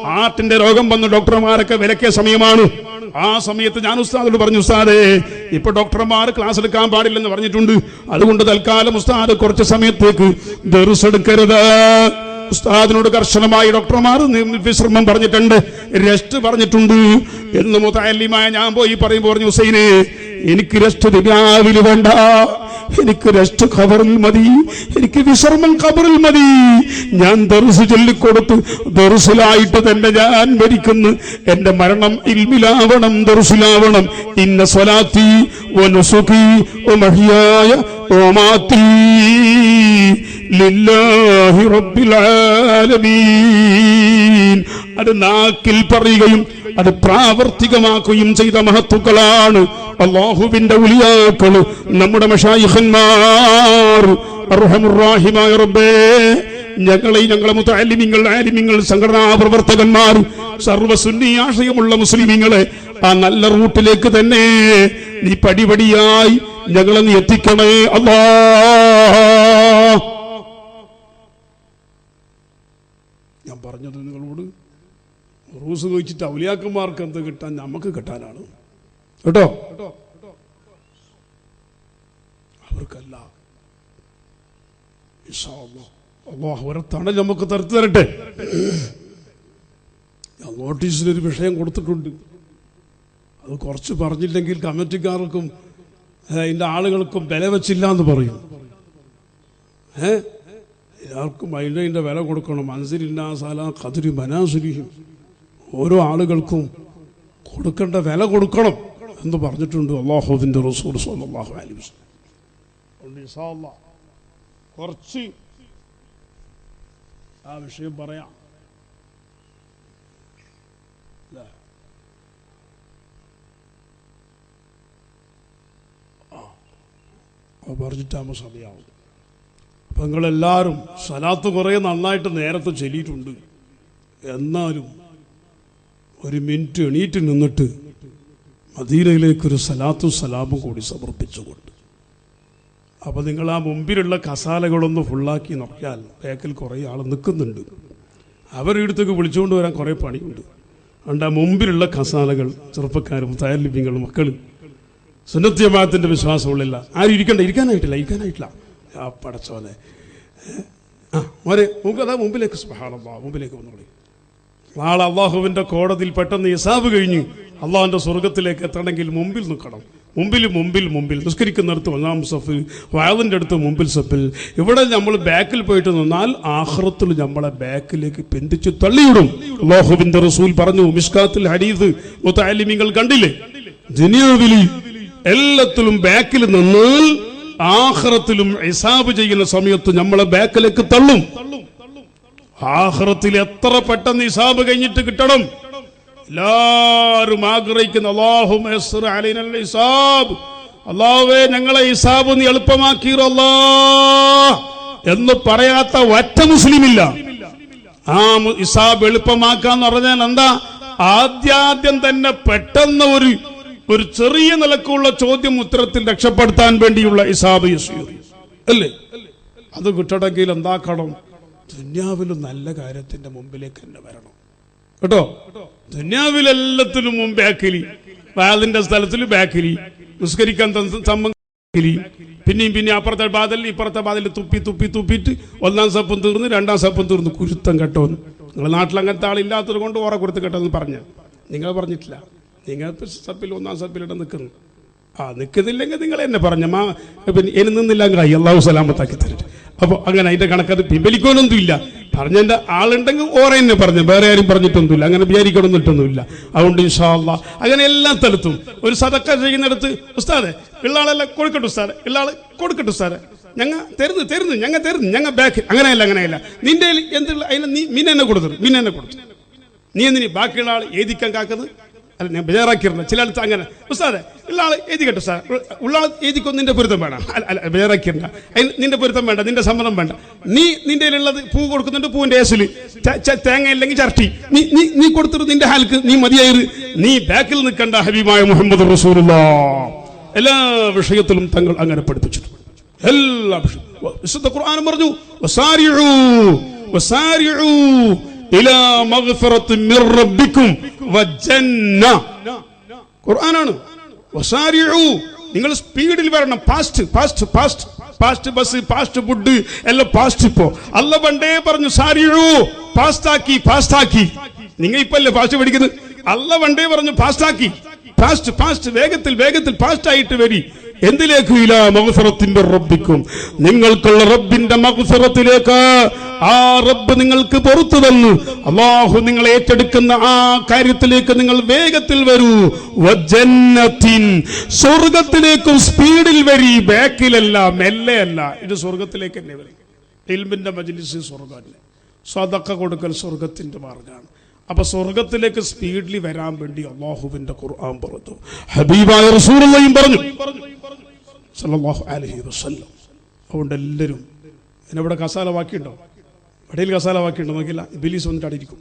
ഹാർട്ടിന്റെ രോഗം വന്ന് ഡോക്ടർമാരൊക്കെ വിലക്കിയ സമയമാണ്. ആ സമയത്ത് ഞാൻ ഉസ്താദോട് പറഞ്ഞു, ഉസ്താദേ, ഇപ്പൊ ഡോക്ടർമാർ ക്ലാസ് എടുക്കാൻ പാടില്ലെന്ന് പറഞ്ഞിട്ടുണ്ട്, അതുകൊണ്ട് തൽക്കാലം ഉസ്താദ് കുറച്ച് സമയത്തേക്ക് ദർസ് എടുക്കരുത്. ഉസ്താദിനോട് കർശനമായി ഡോക്ടർമാർ വിശ്രമം പറഞ്ഞിട്ടുണ്ട്, റെസ്റ്റ് പറഞ്ഞിട്ടുണ്ട് എന്ന് മുതഅല്ലിമായ ഞാൻ പോയി പറയുമ്പോൾ പറഞ്ഞു, ഹുസൈനെ, എനിക്ക് റെസ്റ്റ് രാവിലെ വേണ്ട, എനിക്ക് റെസ്റ്റ് ഖബറിൽ മതി, എനിക്ക് വിശ്രമം ഖബറിൽ മതി. ഞാൻ ദർസ് ചൊല്ലിക്കൊടുത്ത് ദർസിലായിട്ട് തന്നെ ഞാൻ മരിക്കുന്നു. എന്റെ മരണം ഇൽമിലാവണം, ദർസിലാവണം. ഇന്ന സ്വലാത്തി വനുസുകി വമഹ്യായ വമാത്തി ലില്ലാഹി റബ്ബിൽ ആലമീൻ. അത് നാക്കിൽ പറയുകയും അത് പ്രാവർത്തികമാക്കുകയും ചെയ്ത മഹത്തുക്കളാണ് അല്ലാഹുവിന്റെ ഉലിയാക്കള്, നമ്മുടെ മശായിഖന്മാർ. അർഹമുർ റഹീമായ റബ്ബേ, ഞങ്ങളെ മുതഅല്ലിമീങ്ങൾ, ആലിമീങ്ങൾ, സംഘടനാ പ്രവർത്തകന്മാർ, സർവ്വ സുന്നി ആശയമുള്ള മുസ്ലിമീങ്ങളെ ആ നല്ല റൂട്ടിലേക്ക് തന്നെ നീ പടിപടിയായി ഞങ്ങളെ നീ എത്തിക്കണേ അല്ലാഹ്. ഞാൻ പറഞ്ഞത് നിങ്ങളോട് റൂസ് ചോദിച്ചിട്ട് ഔലിയാക്കന്മാർക്ക് എന്ത് കിട്ടാൻ, നമുക്ക് കിട്ടാനാണ് കേട്ടോ. അവർക്കല്ല. അല്ലാഹു അവരെ തണൽ നമുക്ക് തരത്ത് തരട്ടെ. ഞാൻ നോട്ടീസിലൊരു വിഷയം കൊടുത്തിട്ടുണ്ട്. അത് കുറച്ച് പറഞ്ഞില്ലെങ്കിൽ കമ്മിറ്റിക്കാർക്കും അതിൻ്റെ ആളുകൾക്കും വില വെച്ചില്ല എന്ന് പറയും. എല്ലാവർക്കും അതിൻ്റെ വില കൊടുക്കണം. അൻസിരില്ലാ സല ഖദ്രി മനാസുരിഹിം, ഓരോ ആളുകൾക്കും കൊടുക്കേണ്ട വില കൊടുക്കണം എന്ന് പറഞ്ഞിട്ടുണ്ട് അല്ലാഹുവിൻ്റെ റസൂൽ സ്വല്ലല്ലാഹു അലൈഹി വസല്ലം. ഇൻഷാ അല്ലാഹ് കുറച്ച് ആ വിഷയം പറയാം. പറഞ്ഞിട്ടാകുമ്പോൾ സമയമാവും. അപ്പം നിങ്ങളെല്ലാവരും സലാത്ത് കുറേ നന്നായിട്ട് നേരത്തെ ചൊല്ലിയിട്ടുണ്ട്. എന്നാലും ഒരു മിനിറ്റ് എണീറ്റ് നിന്നിട്ട് മദീനയിലേക്കൊരു സലാത്തും സലാമും കൂടി സമർപ്പിച്ചുകൊണ്ട്, അപ്പോൾ നിങ്ങൾ ആ മുമ്പിലുള്ള കസാലകളൊന്ന് ഫുള്ളാക്കി നോക്കിയാൽ ബാക്കിൽ കുറേ ആൾ നിൽക്കുന്നുണ്ട്. അവരുടെ അടുത്തേക്ക് വിളിച്ചുകൊണ്ട് വരാൻ കുറേ പണിയുണ്ട്. അതുകൊണ്ട് മുമ്പിലുള്ള കസാലകൾ ചെറുപ്പക്കാരും മുതഅല്ലിമീങ്ങളും മക്കളും സുന്നത്ത് ജമാഅത്തിന്റെ വിശ്വാസമുള്ളില്ല. ആരും ഇരിക്കാനായിട്ടില്ല. ആ പടച്ചോനെ മുമ്പിലേക്ക് സുബ്ഹാനല്ലാഹ്, മുമ്പിലേക്ക് വന്നോളി. നാളെ അള്ളാഹുവിന്റെ കോടതിയിൽ പെട്ടെന്ന് ഹിസാബ് കഴിഞ്ഞ് അള്ളാഹുവിന്റെ സ്വർഗത്തിലേക്ക് എത്തണമെങ്കിൽ മുമ്പിൽ നിൽക്കണം. മുമ്പിൽ നിസ്കരിക്കുന്നിടത്ത് ഒന്നാം സഫ്, വയലിൻ്റെ അടുത്ത് മുമ്പിൽ സഫിൽ. ഇവിടെ നമ്മൾ ബാക്കിൽ പോയിട്ട് നിന്നാൽ ആഖിറത്തിൽ നമ്മളെ ബാക്കിലേക്ക് പെന്തിച്ച് തള്ളിയിടും. അള്ളാഹുവിന്റെ റസൂൽ പറഞ്ഞു, മിസ്കാത്തുൽ ഹദീസ് മുതഅല്ലിമീങ്ങൾ കണ്ടില്ലേ, ദുനിയാവിൽ എല്ലാത്തിലും ബാക്കിൽ നിന്നാൽ ആഖിറത്തിലും ഹിസാബ് ചെയ്യുന്ന സമയത്ത് നമ്മളെ ബാക്കിലേക്ക് തള്ളും. ആഖിറത്തിൽ എത്ര പെട്ടെന്ന് ഹിസാബ് കഴിഞ്ഞിട്ട് കിട്ടണം. എല്ലാവരും ആഗ്രഹിക്കുന്ന അല്ലാഹുമ്മ യസ്സിർ അലൈനൽ ഹിസാബ്, അല്ലാഹുവേ ഞങ്ങളെ ഹിസാബ് നീ എളുപ്പമാക്കിയോ അല്ലാഹ് എന്ന് പറയാത്ത ഒറ്റ മുസ്ലിമില്ല. ആ ഹിസാബ് എളുപ്പമാക്കാന്ന് പറഞ്ഞാൽ എന്താ? ആദ്യം തന്നെ പെട്ടെന്ന് ഒരു ചെറിയ നിലക്കുള്ള ചോദ്യം ഉത്തരത്തിൽ രക്ഷപ്പെടുത്താൻ വേണ്ടിയുള്ള ഹിസാബ് യസീർ അല്ലേ? അത് കിട്ടണമെങ്കിൽ എന്താക്കണം? ദുന്യാവിലും നല്ല കാര്യത്തിന്റെ മുമ്പിലേക്ക് തന്നെ വരണം കേട്ടോ. ദുന്യാവിലെല്ലാത്തിലും മുമ്പ് ബാക്കിലി, വാലിന്റെ സ്ഥലത്തിൽ ബാക്കിലി, നിസ്കരിക്കാൻ പിന്നെയും അപ്പുറത്തെ ബാദൽ ഇപ്പുറത്തെ ബാദൽ തുപ്പിയിട്ട് ഒന്നാം സപ്പും തീർന്ന് രണ്ടാം സപ്പും തീർന്ന് കുരുത്തം കേട്ടോന്ന്. നിങ്ങളുടെ നാട്ടിൽ അങ്ങനത്തെ ആളില്ലാത്തത് കൊണ്ട് ഓറ കൊടുത്ത് കേട്ടോന്ന് പറഞ്ഞ നിങ്ങൾ പറഞ്ഞിട്ടില്ല. നിങ്ങൾ സപ്പിൽ ഒന്നാം സപ്പിലിട്ട് നിൽക്കുന്നു. നിൽക്കുന്നില്ലെങ്കിൽ നിങ്ങൾ എന്നെ പറഞ്ഞ പിന്നെ എന്നെ നിന്നില്ലെങ്കിൽ അല്ലാഹു സലാമത്താക്കി തരട്ടെ. അപ്പോൾ അങ്ങനെ അതിന്റെ കണക്കത് പിൻവലിക്കാനൊന്നും ഇല്ല. പറഞ്ഞതിന്റെ ആളുണ്ടെങ്കിൽ ഓറെ തന്നെ പറഞ്ഞു, വേറെ ആരും പറഞ്ഞിട്ടൊന്നുമില്ല. അങ്ങനെ വിചാരിക്കണമെന്നിട്ടൊന്നുമില്ല. അതുകൊണ്ട് ഇൻഷാ അല്ലാഹ് അങ്ങനെ എല്ലാ സ്ഥലത്തും ഒരു സദക്ക ചെയ്യുന്നിടത്ത് ഉസ്താദെ ഉള്ളാളെല്ലാം കൊടുക്കട്ടെ ഉസ്താദെ, ഉള്ളാൾ കൊടുക്കട്ടെ ഉസ്താദെ, ഞങ്ങൾ ഞങ്ങൾ ബാക്ക് അങ്ങനെയല്ല നിന്റെ എന്തുള്ള അതിനെ മീൻ എന്നെ കൊടുത്തു നീ എന്തിനീ ബാക്കിയുള്ള ആൾ എഴുതിക്കാൻ കാക്കുന്നത്? അല്ല, ഞാൻ ബേജാറാക്കിയിരുന്നു. ചില അടുത്ത് അങ്ങനെ ഉസ്താദെ ഉള്ളാൾ എഴുതിക്കട്ടെ സാർ, ഉള്ളാൾ എഴുതിക്കൊന്നും നിന്റെ പൊരുത്തം വേണം. അല്ല ബേജാറാക്കിയിരുന്ന അതിന് നിന്റെ പൊരുത്തം വേണ്ട, നിന്റെ സമ്മതം വേണ്ട. നിന്റെ ഉള്ളത് പൂ കൊടുക്കുന്നുണ്ട്, പൂവിന്റെ ഏസില് തേങ്ങ ഇല്ലെങ്കിൽ ചർട്ടി നീ കൊടുത്തിട്ട് നിന്റെ ഹാൽക്ക് നീ മതിയായി. നീ ബാക്കിൽ നിൽക്കണ്ട. ഹബീബായ മുഹമ്മദ് റസൂലുള്ളാഹ് എല്ലാ വിഷയത്തിലും തങ്ങൾ അങ്ങനെ പഠിപ്പിച്ചിട്ടുണ്ട്. എല്ലാ വിഷയവും വിശുദ്ധ ഖുർആൻ പറഞ്ഞു, വസാരിഉ ഇലാ മഗ്ഫിറത്തിൻ മിർ റബ്ബിക്കും വജന്ന. ഖുർആനാണ്. വസാരിഉ, നിങ്ങൾ സ്പീഡിൽ വരണം. ഫാസ്റ്റ് ബസ്, ഫാസ്റ്റ് ഫുഡ് എല്ലാം ഫാസ്റ്റ്. ഇപ്പോ അല്ല പണ്ടേ പറഞ്ഞു സാരിഉ, ഫാസ്റ്റാക്കി. നിങ്ങൾ ഇപ്പല്ലേ ഫാസ്റ്റ് പഠിക്കുന്നത്? അല്ല പണ്ടേ പറഞ്ഞു ഫാസ്റ്റാക്കി. ഫാസ്റ്റ് വേഗത്തിൽ ഫാസ്റ്റ് ആയിട്ട് വരി. എന്തിലേക്ക്? ഇലാ മഗ്ഫിറത്തിൻ മിർ റബ്ബിക്കും, നിങ്ങൾക്കുള്ള റബ്ബിന്റെ മഗ്ഫിറത്തിലേക്ക്. ആ റബ്ബ് നിങ്ങൾക്ക് പുറത്തു തന്നു. അല്ലാഹു നിങ്ങൾ ഏറ്റെടുക്കുന്ന ആ കാര്യത്തിലേക്ക് നിങ്ങൾ വേഗത്തിൽ വരൂ. വജന്നത്തിൻ, സ്വർഗത്തിലേക്കും സ്പീഡിൽ വരി. ബാക്കിലല്ല, മെല്ലെയല്ല. ഇത് സ്വർഗത്തിലേക്ക് തന്നെ വരും. ഇൽമിന്റെ മജ്ലിസ് സ്വർഗ്ഗമല്ലേ, സദഖ കൊടുക്കൽ സ്വർഗത്തിന്റെ മാർഗ്ഗമാണ്. അപ്പൊ സ്വർഗത്തിലേക്ക് സ്പീഡിൽ വരാൻ വേണ്ടി അല്ലാഹുവിന്റെ ഖുർആൻ പറഞ്ഞു, ഹബീബായ റസൂലുള്ളാഹിയും പറഞ്ഞു സല്ലല്ലാഹു അലൈഹി വസല്ലം. അതുകൊണ്ട് എല്ലാവരും എന്നെവിടെ കസാല ബാക്കിയുണ്ടോ? ഇടയിൽ കസാല ബാക്കിയുണ്ടോ നോക്കില്ല. ഇബ്ലീസ് വന്നിട്ട് അടിയിരിക്കും.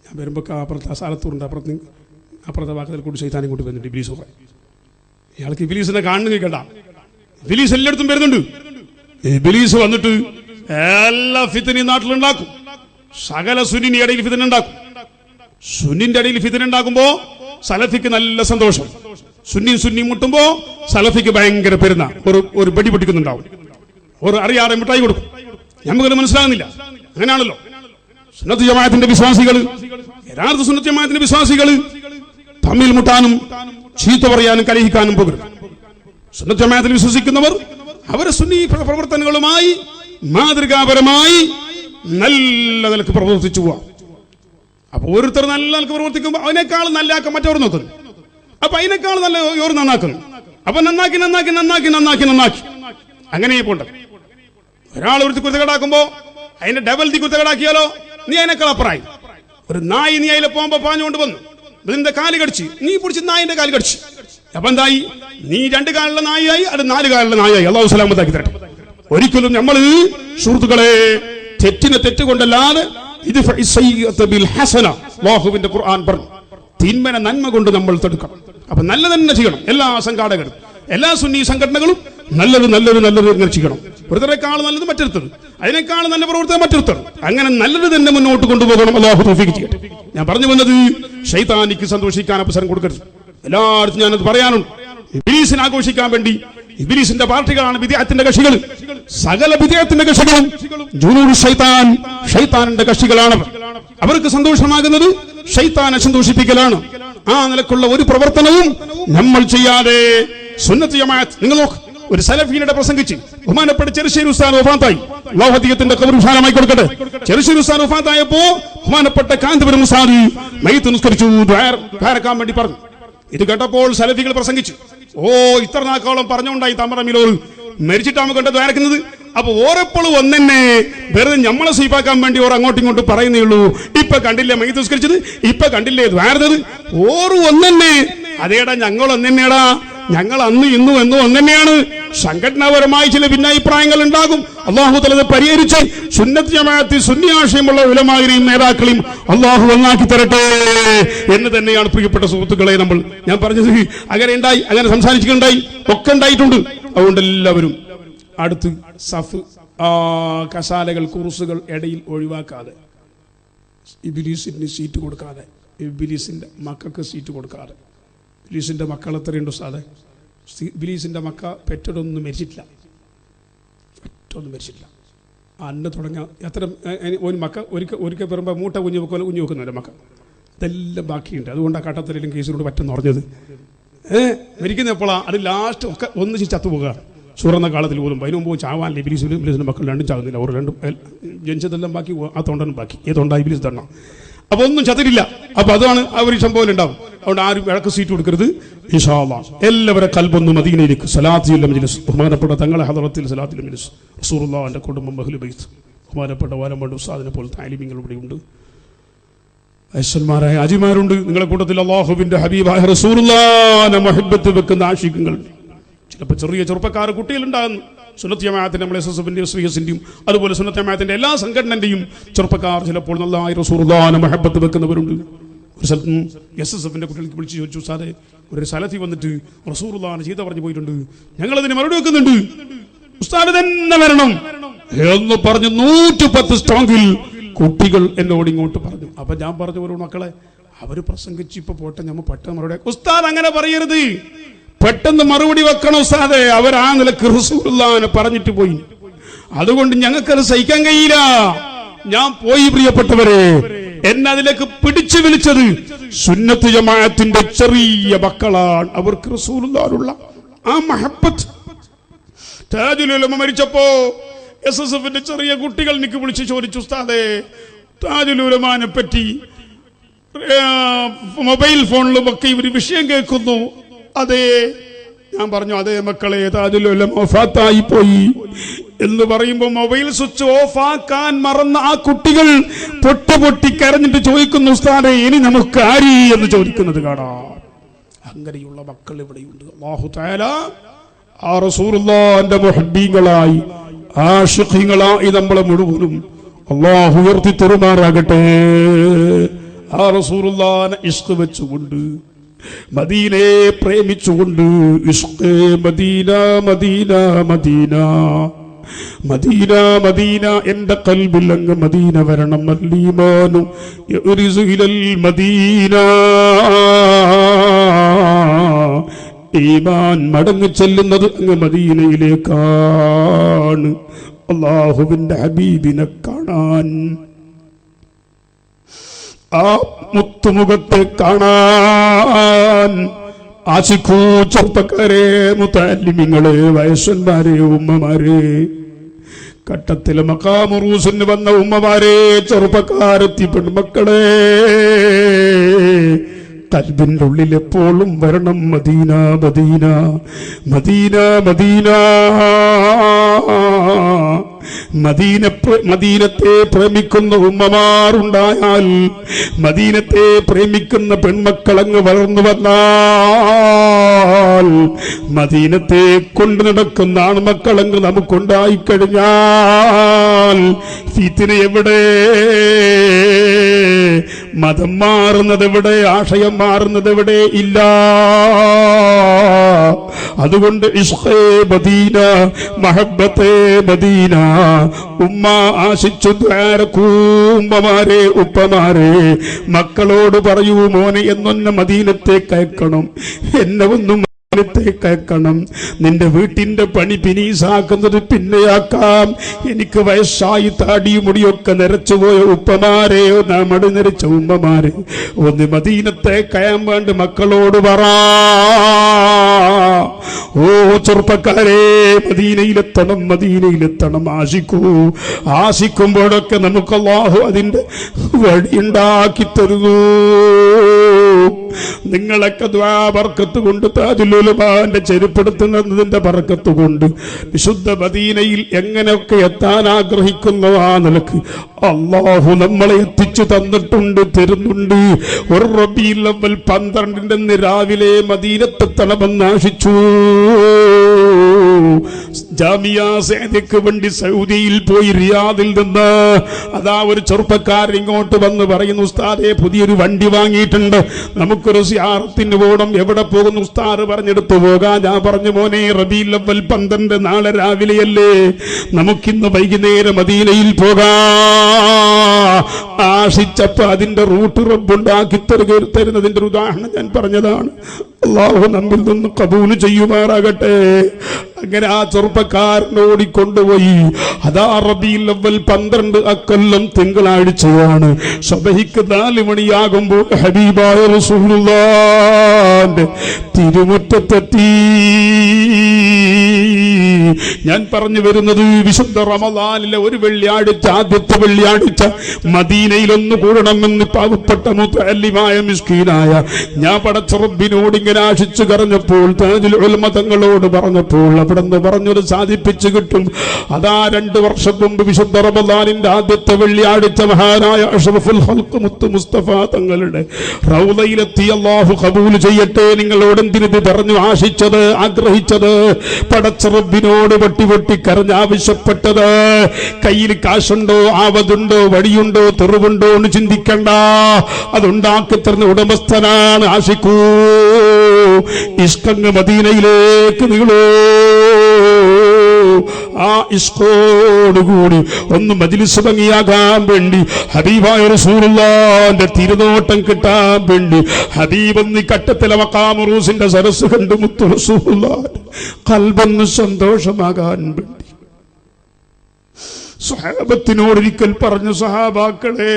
ഞാൻ വരുമ്പോൾ അപ്പുറത്തെ കസാലത്തൂറുണ്ട്, അപ്പുറത്തെ വാക്കത്തിൽ കൂടി ശൈത്താനും കൂട്ടി വന്നിട്ട് ഇബ്ലീസ് പറയും. ഇയാൾക്ക് ഇബ്ലീസിനെ കാണുന്നു കേൾക്കണ്ട. ഇബ്ലീസ് എല്ലായിടത്തും വരുന്നുണ്ട്. ഇബ്ലീസ് വന്നിട്ട് എല്ലാ ഫിത്നയും നാട്ടിലുണ്ടാക്കും. സകല സുന്നിന്റെ ഇടയിൽ ഫിത്ന ഉണ്ടാക്കും. സുന്നിന്റെ ഇടയിൽ ഫിത്ന ഉണ്ടാക്കുമ്പോ സലഫിക്ക് നല്ല സന്തോഷം. സുന്നി മുട്ടുമ്പോ സലഫിക്ക് ഭയങ്കര പെരുന്ന ഒരു പടി പൊട്ടിക്കുന്നുണ്ടാവും. ഒരു അറിയാതെ മിഠായി കൊടുക്കും. നമുക്കത് മനസ്സിലാകുന്നില്ല. അങ്ങനെയാണല്ലോ സുന്നത്ത് ജമാഅത്തിന്റെ വിശ്വാസികൾ, യഥാർത്ഥ സുന്നത്ത് ജമാഅത്തിന്റെ വിശ്വാസികൾ തമ്മിൽ മുട്ടാനും ചീത്ത പറയാനും കലഹിക്കാനും പോകരുത്. സുന്നത്ത് ജമാഅത്തിൽ വിശ്വസിക്കുന്നവർ അവരെ സുന്നി പ്രവർത്തനങ്ങളുമായി മാതൃകാപരമായി നല്ല നിലക്ക് പ്രവർത്തിച്ചു പോവാം. അപ്പൊ ഓരോരുത്തർ നല്ല നിലക്ക് പ്രവർത്തിക്കുമ്പോൾ അതിനേക്കാൾ നല്ലാക്കാൻ മറ്റവർ നോക്കുന്നു. അപ്പൊ അതിനേക്കാൾ നല്ല ഓർ നന്നാക്കുന്നു. അപ്പൊ നന്നാക്കി അങ്ങനെ പോണ്ട. ഒരാൾ ഒരു കുരുത്തകേടാക്കുമ്പോ അതിന്റെ ഡബിൾ കുരുത്തകേടാക്കിയാലോ നീ അതിനേക്കാൾ അപ്പുറമായി. ഒരു നായി നീ അതിലെ പോകുമ്പോ പാഞ്ഞുകൊണ്ട് വന്നു, നിന്റെ കാല് കടിച്ച്, നീ പിടിച്ച് നായിന്റെ കാല് കടിച്ച്. അപ്പൊ എന്തായി? നീ 2 കാലുള്ള നായായി, അത് 4 കാലുള്ള നായായി. അല്ലാഹു സലാമത്താക്കി തരട്ടെ. ഒരിക്കലും നമ്മൾ സുഹൃത്തുക്കളെ തെറ്റ് കൊണ്ടല്ലാതെ ഇത് അല്ലാഹുവിന്റെ ഖുർആൻ പറഞ്ഞു, തിന്മനെ നന്മ കൊണ്ട് നമ്മൾ തടുക്കണം. അപ്പൊ നല്ല തന്നെ ചെയ്യണം. എല്ലാ സംഘാടകരും, എല്ലാ സുന്നി സംഘടനകളും നല്ലത് നല്ലത് നല്ലത് ഇങ്ങനെ ചെയ്യണം. ഒരുത്തരെക്കാൾ നല്ലത് മറ്റൊരുത്തത്, അതിനേക്കാൾ നല്ല പ്രവർത്തനം മറ്റൊരുത്തർ. അങ്ങനെ നല്ലത് തന്നെ മുന്നോട്ട് കൊണ്ടുപോകണം. അല്ലാഹു തൗഫീഖ് ചെയ്യട്ടെ. ഞാൻ പറഞ്ഞു വന്നത് ശൈത്താനിക്ക് സന്തോഷിക്കാൻ അവസരം കൊടുക്കരുത്. എല്ലായിടത്തും ഞാനത് പറയാനുണ്ട്. ഇബ്ലീസിനെ ആഘോഷിക്കാൻ വേണ്ടി ഇബ്ലീസിന്റെ പാർട്ടികളാണ് ബിദ്അത്തിന്റെ കക്ഷികൾ. സകല ബിദ്അത്തിന്റെ കക്ഷികളും ജുനൂദ് ശൈത്താൻ, ശൈത്താനിന്റെ കക്ഷികളാണ്. അവർക്ക് സന്തോഷമാകുന്നത് ശൈത്താനെ സന്തോഷിപ്പിക്കലാണ്. ആ നിലക്കുള്ള ഒരു പ്രവർത്തനവും നമ്മൾ ചെയ്യാതെ സുന്നത്ത് ജമാഅത്ത്, നിങ്ങൾ നോക്ക്, ഒരു സലഫീനോട് പ്രസംഗിച്ച് ബഹുമാനപ്പെട്ട ചെറുശ്ശേരി ഉസ്താദ് വഫാത്തായി. അല്ലാഹു അദ്ദേഹത്തിന്റെ ഖബർ വിശാലമായി കൊടുക്കട്ടെ. ചെറുശ്ശേരി ഉസ്താദ് വഫാത്തായപ്പോ ബഹുമാനപ്പെട്ട കാന്തപുരം ഉസ്താദ് മയ്യിത്ത് നിസ്കരിച്ചു, ദ്വാരക്കാൻ വേണ്ടി പറഞ്ഞു. ഇത് കേട്ടപ്പോൾ സലഫികൾ പ്രസംഗിച്ചു, ഇത്ര നാക്കോളം പറഞ്ഞുകൊണ്ടായി തമറമിലോർ മരിച്ചിട്ടാണ് കണ്ട് ദ്വാരക്കുന്നത്. അപ്പൊ ഓരെപ്പോഴും ഒന്നെന്നെ വെറുതെ നമ്മളെ സ്വീപ്പാക്കാൻ വേണ്ടി ഓർ അങ്ങോട്ടും ഇങ്ങോട്ടും പറയുന്നേ ഉള്ളൂ. ഇപ്പൊ കണ്ടില്ലേ മയ്യിത്ത് നിസ്കരിച്ചത്, ഇപ്പൊ കണ്ടില്ലേ ദ്വാരത്, ഓറും ഒന്നെന്നെ. അതേടാ ഞങ്ങൾ ഒന്നെന്നെടാ, ഞങ്ങൾ അന്ന് ഇന്നും എന്നും ഒന്നെന്നെയാണ്. സംഘടനാപരമായി ചില ഭിന്നാഭിപ്രായങ്ങൾ ഉണ്ടാകും. അള്ളാഹു തആല പരിഹരിച്ച് സുന്നത്ത് ജമാഅത്ത് സുന്നി ആശയമുള്ള ഉലമായെയും നേതാക്കളെയും അള്ളാഹു ഒന്നാക്കി തരട്ടെ എന്ന് തന്നെയാണ് പ്രിയപ്പെട്ട സുഹൃത്തുക്കളെ ഞാൻ പറഞ്ഞത്. അങ്ങനെ ഉണ്ടായി, അങ്ങനെ സംസാരിച്ചിട്ടുണ്ടായി, ഒക്കെ ഉണ്ടായിട്ടുണ്ട്. അതുകൊണ്ട് എല്ലാവരും അടുത്ത് സഫ് കസാലകൾ കുറുസുകൾ ഇടയിൽ ഒഴിവാക്കാതെ, ഇബ്ലീസിന് സീറ്റ് കൊടുക്കാതെ, ഇബ്ലീസിന്റെ മക്കൾക്ക് സീറ്റ് കൊടുക്കാതെ. ഇബ്ലീസിന്റെ മക്കൾ എത്രയുണ്ട് സാധേ? ഇബ്ലീസിന്റെ മക്ക പെറ്റൊന്നും മരിച്ചിട്ടില്ല, പെറ്റൊന്നും മരിച്ചിട്ടില്ല. അന്ന് തുടങ്ങാൻ എത്ര ഒരു മക്ക ഒരിക്കൽ വരുമ്പോൾ മൂട്ട കുഞ്ഞു വെക്കുന്നില്ല മക്ക, ഇതെല്ലാം ബാക്കിയുണ്ട്. അതുകൊണ്ടാണ് കട്ടത്തലും കേസിനോട് പറ്റെന്ന് പറഞ്ഞത്. മരിക്കുന്ന എപ്പോഴാണ്? അത് ലാസ്റ്റ് ഒക്കെ ഒന്നിച്ച് ചത്തുപോകുകയാണ്. സുറന്ന കാലത്തിൽ പോലും അതിനുമ്പോൾ ചാവാൻ ഇബ്ലീസിന്റെ മക്കൾ രണ്ടും ചാകുന്നില്ല. അവർ രണ്ടും ജനിച്ചതെല്ലാം ബാക്കി, ആ തൊണ്ടനും ബാക്കി. ഏതൊണ്ടാ ഇബ്ലീസ് തണ്ണ. അപ്പൊ ഒന്നും ചതിരില്ല. അപ്പൊ അതാണ് അവർ സംഭവം ഉണ്ടാവും. അതുകൊണ്ട് ആരും വിളക്ക് സീറ്റ് കൊടുക്കരുത്. ഇൻഷാ അല്ലാഹ് എല്ലാവരും കൽബൊന്ന് മദീനയിലേക്ക് സലാത്തുൽ മജ്ലിസ്, ബഹുമാനപ്പെട്ട തങ്ങളെ ഹദറത്തിൽ സലാത്തുൽ മജ്ലിസ്, റസൂലുള്ളാഹിന്റെ കുടുംബം, അഹ്ലു ബൈത്ത്, ബഹുമാനപ്പെട്ട വാനമ്പണ്ട് ഉസ്താദിനെ പോലത്തെ ആലിമീങ്ങൾ ഇവിടെയുണ്ട്, ഐശ്വന്മാരായ അജിമാരുണ്ട്. നിങ്ങളുടെ കൂട്ടത്തിൽ അല്ലാഹുവിന്റെ ഹബീബായ റസൂലുള്ളാഹിനെ മുഹബ്ബത്ത് വെക്കുന്ന ആശിഖുകൾ, ചിലപ്പോൾ ചെറിയ ചെറുപ്പക്കാർ കുട്ടികളുണ്ടാകുന്നു. സുന്നത്ത് ജമാഅത്തിന്റെ നമ്മൾ എസ്എസ്എഫിന്റെയും SVSന്റെയും അതുപോലെ സുന്നത്ത് ജമാഅത്തിന്റെ എല്ലാ സംഘടനന്റെയും ചെറുപ്പക്കാർ ചിലപ്പോൾ നല്ലതായി റസൂലുള്ളാഹിനെ മുഹബ്ബത്ത് വെക്കുന്നവരുണ്ട്. ഒരു സ്ഥലത്തും SSFന്റെ കുട്ടികൾക്ക് വിളിച്ച് ചോദിച്ചു, സാറേ ഒരു സലഫി വന്നിട്ട് റസൂലുള്ളാഹിനെ ചീത്ത പറഞ്ഞു പോയിട്ടുണ്ട്, ഞങ്ങളതിന് മറുപടി വെക്കുന്നുണ്ട്, ഉസ്താദ് തന്നെ വരണം എന്ന് പറഞ്ഞ് 110 സ്ട്രോങ്ങിൽ കുട്ടികൾ എന്നോട് ഇങ്ങോട്ട് പറഞ്ഞു. അപ്പൊ ഞാൻ പറഞ്ഞു, ഒരു മക്കളെ അവര് പ്രസംഗിച്ച് ഇപ്പൊ പോട്ടെ, നമ്മൾ പെട്ടെന്ന് മറുപടി. ഉസ്താദ് അങ്ങനെ പറയരുത്, പെട്ടെന്ന് മറുപടി വെക്കണം ഉസ്താദേ. അവർ ആ നിലക്ക് റസൂലുള്ളാഹിനെ പറഞ്ഞിട്ട് പോയി, അതുകൊണ്ട് ഞങ്ങൾക്കത് സഹിക്കാൻ കഴിയില്ല. ഞാൻ പോയി പ്രിയപ്പെട്ടവരെ, എന്നെ അതിലേക്ക് പിടിച്ചു വിളിച്ചത് സുന്നത്ത് ജമാഅത്തിന്റെ ചെറിയ മക്കളാണ്. അവർക്ക് റസൂലുള്ളാഹിനുള്ള ആ മഹബ്ബത്ത്. താജുൽ ഉലമ മരിച്ചപ്പോ SSFന്റെ ചെറിയ കുട്ടികൾ എനിക്ക് വിളിച്ച് ചോദിച്ചു, ഉസ്താദേ താജുൽ ഉലമാനെ പറ്റി മൊബൈൽ ഫോണിലും ഒക്കെ ഇവർ വിഷയം കേൾക്കുന്നു. അതെ, ഞാൻ പറഞ്ഞു, അതേ മക്കളെ, താജുൽ ഉലമ വഫാത്തായി പോയി എന്ന് പറയുമ്പോൾ മൊബൈൽ സ്വിച്ച് ഓഫ് ആക്കാൻ മറന്ന ആ കുട്ടികൾ പൊട്ടി കരഞ്ഞിട്ട് ചോദിക്കുന്നു, ഉസ്താദേ ഇനി നമുക്ക് ആരി എന്ന് ചോദിക്കുന്നത് കാണാം. അങ്ങനെയുള്ള മക്കൾ ഇവിടെയുണ്ട്. അല്ലാഹു തആല ആ റസൂലുള്ളാഹിന്റെ മുഹബ്ബീങ്ങളായി ആശിഖീങ്ങളായി നമ്മളെ മുഴുവനും അല്ലാഹു ഉയർത്തി തരുമാറാകട്ടെ. ആ റസൂലുള്ളാഹിനെ ഇഷ്ഖ് വെച്ചുകൊണ്ട്, മദീനയെ പ്രേമിച്ചുകൊണ്ട്, ഇഷ്ഖ് മദീന മദീന മദീന മദീന മദീന, എന്റെ ഖൽബിൽ അങ്ങ് മദീന വരണം. അൽഈമാനു യറിസു ഇലൽ മദീന, ഈമാൻ മടങ്ങി ചെല്ലുന്നത് അങ്ങ് മദീനയിലേക്കാണ്, അല്ലാഹുവിന്റെ ഹബീബിനെ കാണാൻ, ആ മുത്തുമുഖത്തെ കാണാൻ. ആശിക്കൂ ചെറുപ്പക്കാരെ, മുതഅല്ലിമീങ്ങളെ, വയസ്സന്മാരെ, ഉമ്മമാരെ, കട്ടത്തിലെ മഖാമു റൂസിന് വന്ന ഉമ്മമാരെ, ചെറുപ്പക്കാരെത്തി പെൺമക്കളെ, ഖൽബിന്റെ ഉള്ളിൽ എപ്പോഴും വരണം മദീന മദീന മദീന മദീന. മദീനത്തെ പ്രേമിക്കുന്ന ഉമ്മമാരുണ്ടായാൽ, മദീനത്തെ പ്രേമിക്കുന്ന പെൺമക്കളങ്ങ് വളർന്നു വന്നാൽ മദീനത്തെ കൊണ്ട് നടക്കുന്ന ആൺമക്കളങ്ങ് നമുക്കുണ്ടായിക്കഴിഞ്ഞാൽ ഫിത്ന എവിടെ, മതം മാറുന്നത് എവിടെ, ആശയം മാറുന്നത് എവിടെ? ഇല്ല. അതുകൊണ്ട് ഇഷ്ഖേ മദീന, മഹബ്ബത്തേ മദീന. ഉമ്മ ആശിച്ചു ദ്വാരക്കൂമ്പമാരെ, ഉപ്പമാരെ, മക്കളോട് പറയൂ, മോനെ എന്നൊന്ന് മദീനത്തേക്ക് അയക്കണം, എന്നെ ഒന്നും ത്തേക്കണം. നിന്റെ വീട്ടിന്റെ പണി പിനീസാക്കുന്നത് പിന്നെയാക്കാം. എനിക്ക് വയസ്സായി താടിയും മുടിയൊക്കെ നിറച്ചുപോയ ഉപ്പമാരെ, മടി നിറച്ച ഉമ്മമാരെ, ഒന്ന് മദീനത്തേക്ക് അയക്കാൻ വേണ്ടി മക്കളോട് പറ. ഓ ചെറുപ്പക്കാരെ, മദീനയിലെത്തണം, മദീനയിലെത്തണം. ആശിക്കുമ്പോഴൊക്കെ നമുക്ക് അല്ലാഹു അതിന്റെ വഴിയുണ്ടാക്കി തരുന്നു. നിങ്ങളൊക്കെ ദുആ ബർക്കത്ത് കൊണ്ട്, താജുൽ ഉലമാന്റെ ചെരുപ്പെടുത്തുന്നതിന്റെ ബർക്കത്ത് കൊണ്ട് വിശുദ്ധ മദീനയിൽ എങ്ങനെയൊക്കെ എത്താൻ ആഗ്രഹിക്കുന്നു ആ നിലക്ക് അല്ലാഹു നമ്മളെ എത്തിച്ചു തന്നിട്ടുണ്ട്, തരുന്നുണ്ട്. ഒരു റബീഉൽ അവ്വൽ 12 രാവിലെ മദീനത്തെത്തണമെന്ന് ആശിച്ചു. ജാമിയ സഅദിക്ക് വേണ്ടി സൗദിയിൽ പോയി റിയാദിൽ നിന്ന് അതാ ഒരു ചെറുപ്പക്കാരൻ ഇങ്ങോട്ട് വന്ന് പറയുന്നു, ഉസ്താദേ പുതിയൊരു വണ്ടി വാങ്ങിയിട്ടുണ്ട്, നമുക്കൊരു സിയാറത്തിന് പോകണം. എവിടെ പോകുന്നു ഉസ്താദ്? പറഞ്ഞെടുത്തു പോകാം. ഞാൻ പറഞ്ഞു, മോനെ റബീഉൽ അവ്വൽ 12 നാളെ രാവിലെയല്ലേ, നമുക്കിന്ന് വൈകുന്നേരം മദീനയിൽ പോകാം. ആശിച്ചപ്പോ അതിന്റെ റൂട്ട് റബ്ബുണ്ടാക്കി തരുന്നതിന്റെ ഉദാഹരണം ഞാൻ പറഞ്ഞതാണ്. അല്ലാഹു നമ്മിൽ നിന്ന് ഖബൂൽ ചെയ്യുമാറാകട്ടെ. അങ്ങനെ ആ ചെറുപ്പക്കാരനെ ഓടിക്കൊണ്ടുപോയി. അതാ റബീഉൽ അവ്വൽ 12 അക്കൊല്ലം തിങ്കളാഴ്ചയാണ്. സുബ്ഹിക്ക് 4 മണിയാകുമ്പോൾ ഹബീബായ റസൂലുള്ളാഹിന്റെ തിരുമുറ്റത്തെത്തി. ഞാൻ പറഞ്ഞു വരുന്നത് വിശുദ്ധ റമദാനിലെ ഒരു വെള്ളിയാഴ്ച, ആദ്യത്തെ വെള്ളിയാഴ്ച മദീനയിൽ ഒന്ന് കൂടണമെന്ന് പാവപ്പെട്ട മുതഅല്ലിമായ മിസ്കീനായ ഞാൻ പടച്ച റബ്ബിനോട് ഇങ്ങനെ ആശിച്ചു കരഞ്ഞപ്പോൾ, താജുൽ ഉലമ തങ്ങളോട് പറഞ്ഞപ്പോൾ അവിടെ നിന്ന് പറഞ്ഞത് സാധിപ്പിച്ചു കിട്ടും. അതാ 2 വർഷം മുമ്പ് വിശുദ്ധ റമദാനിന്റെ ആദ്യത്തെ വെള്ളിയാഴ്ച മഹാനായ അഷ്റഫുൽ ഖൽഖ് മുത്ത് മുസ്തഫ തങ്ങളുടെ റൗളയിലെത്തി. അല്ലാഹു ഖബൂൽ ചെയ്യട്ടെ. നിങ്ങളോട് എന്തിനിത് പറഞ്ഞു ആശിച്ചത്, ആഗ്രഹിച്ചത്? പടച്ച റബ്ബിനോട് പൊട്ടി കരഞ്ഞ് ആവശ്യപ്പെട്ടത്. കയ്യിൽ കാശുണ്ടോ, ആവതുണ്ടോ, വടിയുണ്ടോ, തെറിവുണ്ടോ എന്ന് ചിന്തിക്കണ്ട. അതുണ്ടാക്കി തരുന്ന ഉടമസ്ഥനാണ്. ആശിക്കൂ, ഇഷ്കങ്ങ് മദീനയിലേക്ക് നീളൂ. ആ ഇഷ്കോടുകൂടി ഒന്ന് മജ്ലിസ് ഭംഗിയാകാൻ വേണ്ടി, ഹബീബായ റസൂലുള്ളാഹിന്റെ തിരുനോട്ടം കിട്ടാൻ വേണ്ടി, ഹബീബ് എന്നീ കട്ടത്തിലെ മഖാം റൂസിന്റെ സരസ് കണ്ട് മുത്തു റസൂലുള്ളാഹിന്റെ ഖൽബൊന്ന് സന്തോഷമാകാൻ വേണ്ടി സ്വഹാബത്തിനോടൊരിക്കൽ പറഞ്ഞു, സഹാബാക്കളെ,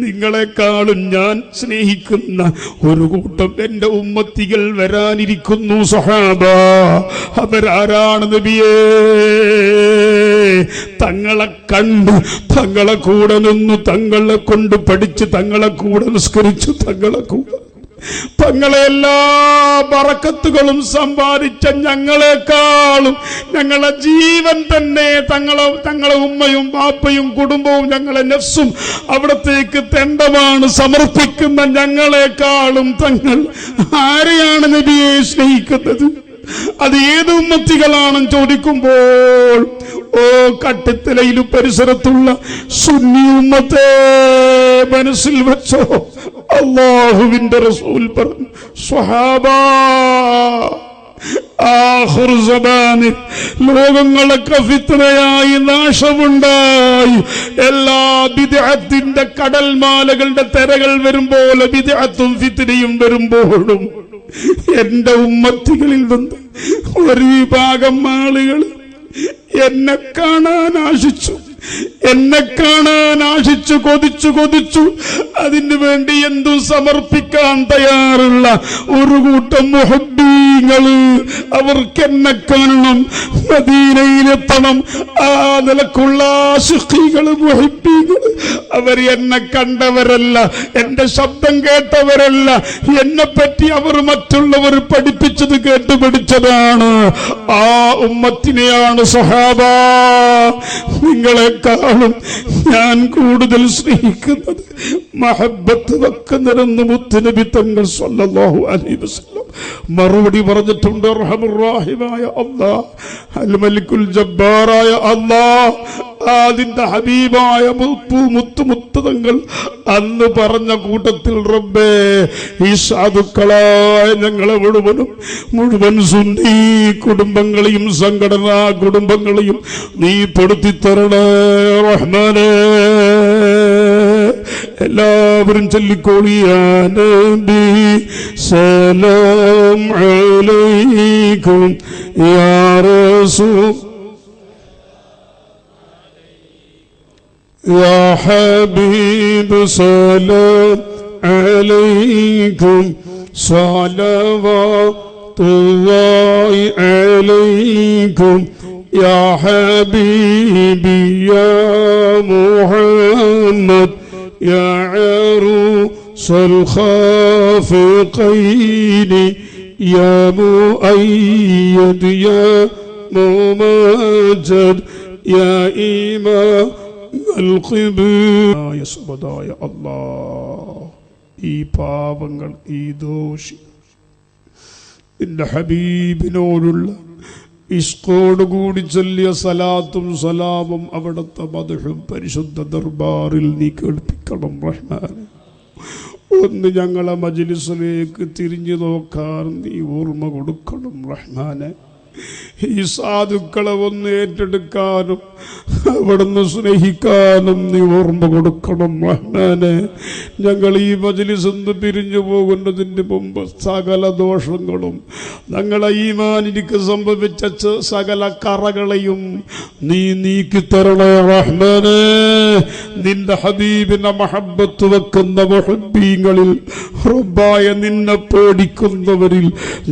നിങ്ങളെക്കാളും ഞാൻ സ്നേഹിക്കുന്ന ഒരു കൂട്ടം എന്റെ ഉമ്മത്തികൾ വരാനിരിക്കുന്നു. സഹാബ, അവരാരാണ് നബിയേ? തങ്ങളെ കണ്ട്, തങ്ങളെ കൂടെ നിന്നു, തങ്ങളെ കൊണ്ട് പഠിച്ച്, തങ്ങളെ കൂടെ നിസ്കരിച്ചു, തങ്ങളെ കൂടെ തങ്ങളെ എല്ലാ ബറക്കത്തുകളും സമ്പാദിച്ച ഞങ്ങളെക്കാളും, ഞങ്ങളെ ജീവൻ തന്നെ, തങ്ങളെ ഉമ്മയും ബാപ്പയും കുടുംബവും ഞങ്ങളെ നഫ്സും അവിടത്തേക്ക് തെണ്ടമാണ് സമർപ്പിക്കുന്ന ഞങ്ങളെക്കാളും തങ്ങൾ ആരെയാണ് നബിയെ സ്നേഹിക്കുന്നത്? അത് ഏത് ഉമ്മത്തികളാണെന്ന് ചോദിക്കുമ്പോൾ, ഓ കട്ടിത്തലയിലും പരിസരത്തുള്ള സുന്നി ഉമ്മത്തെ മനസ്സിൽ വെച്ചോ. അല്ലാഹുവിന്റെ റസൂൽ പറഞ്ഞു, സ്വഹാബാ, ആഖിർ സബാനിൽ ലോകങ്ങളൊക്കെ ഫിത്നയായി നാശമുണ്ടായി. എല്ലാ ബിദ്അത്തിന്റെ കടൽമാലകളുടെ തെരകൾ വരുമ്പോൾ, ബിദ്അത്തും ഫിത്നയും വരുമ്പോഴും എന്റെ ഉമ്മത്തികളിൽ നിന്ന് ഒരു വിഭാഗം ആളുകൾ എന്നെ കാണാൻ ആശിച്ചു, എന്നെ കാണാൻ ആശിച്ചു കൊതിച്ചു അതിനു വേണ്ടി എന്തും സമർപ്പിക്കാൻ തയ്യാറുള്ള ഒരു കൂട്ടം മുഹബ്ബീങ്ങള്. അവർക്ക് എന്നെ കാണണം, മദീനയിലെത്തണം. ആ നിലക്കുള്ള ആശിഖീകള്, മുഹബ്ബീങ്ങള് അവർ എന്നെ കണ്ടവരല്ല, എന്റെ ശബ്ദം കേട്ടവരല്ല. എന്നെ പറ്റി അവർ മറ്റുള്ളവർ പഠിപ്പിച്ചത് കേട്ട് പഠിച്ചതാണ്. ആ ഉമ്മത്തിനെയാണ് സഹാബ നിങ്ങളെക്കാളും ഞാൻ കൂടുതൽ സ്നേഹിക്കുന്നത്. മഹബ്ബത്ത് വെക്കുന്നതെന്ന് മുത്തുനബി തങ്ങൾ സല്ലല്ലാഹു അലൈഹി വസല്ലം മറുപടി പറഞ്ഞിട്ടുണ്ട്. റഹ്മാനുർ-റഹീമായ അല്ലാഹ്, അൽ മലിക്കുൽ ജബ്ബാറായ അല്ലാഹ്, അതിന്റെ ഹബീബായ മുത്തുതങ്ങൾ അന്ന് പറഞ്ഞ കൂട്ടത്തിൽ റബ്ബേ, ഈ സാധുക്കളായ ഞങ്ങളെ മുഴുവൻ സുന്നി കുടുംബങ്ങളെയും സംഘടനാ കുടുംബങ്ങളെയും നീ പെടുത്തിത്തരണേ റഹ്മാനേ. എല്ലാവരും ചൊല്ലിക്കോളിയാ നബി സലാം അലൈക്കും യാ റസൂൽ യാ ഹബീബ് സലാം അലൈക്കും സ്വലവാത്തുല്ലാഹി അലൈക്കും യാ ഹബീബി യാ മുഹമ്മദ് يا عروس الخافقين يا مؤيد يا ممجد يا إمام القبور يا سبحان الله. ഈ പാപങ്ങൾ, ഈ ദോഷി നിന്റെ ഹബീബിനോടുള്ള ഇഷ്കോടുകൂടി ചൊല്ലിയ സലാത്തും സലാമും അവിടുത്തെ മദ്ഹും പരിശുദ്ധ ദർബാറിൽ നീ കേൾപ്പിക്കണം റഹ്മാനെ. ഒന്ന് ഞങ്ങളെ മജ്ലിസിലേക്ക് തിരിഞ്ഞു നോക്കാൻ നീ ഓർമ്മ കൊടുക്കണം റഹ്മാനെ. ഈ സാധുക്കളെ ഒന്ന് ഏറ്റെടുക്കാനും അവിടുന്ന് സ്നേഹിക്കാനും നീ ഓർമ്മ കൊടുക്കണം റഹ്മാനെ. ഞങ്ങൾ ഈ മജ്ലിസിൽ നിന്ന് പിരിഞ്ഞു പോകുന്നതിന് മുമ്പ് സകല ദോഷങ്ങളും ഞങ്ങളെ ഈമാനിക്ക് സംഭവിച്ച സകല കറകളെയും നീ നീക്കിത്തരണേ റഹ്മാനെ. നിന്റെ ഹബീബിന്റെ മഹബ്ബത്ത് വെക്കുന്ന മുഹബ്ബീങ്ങളിൽ റബ്ബായ നിന്നെ പേടിക്കുന്നവരിൽ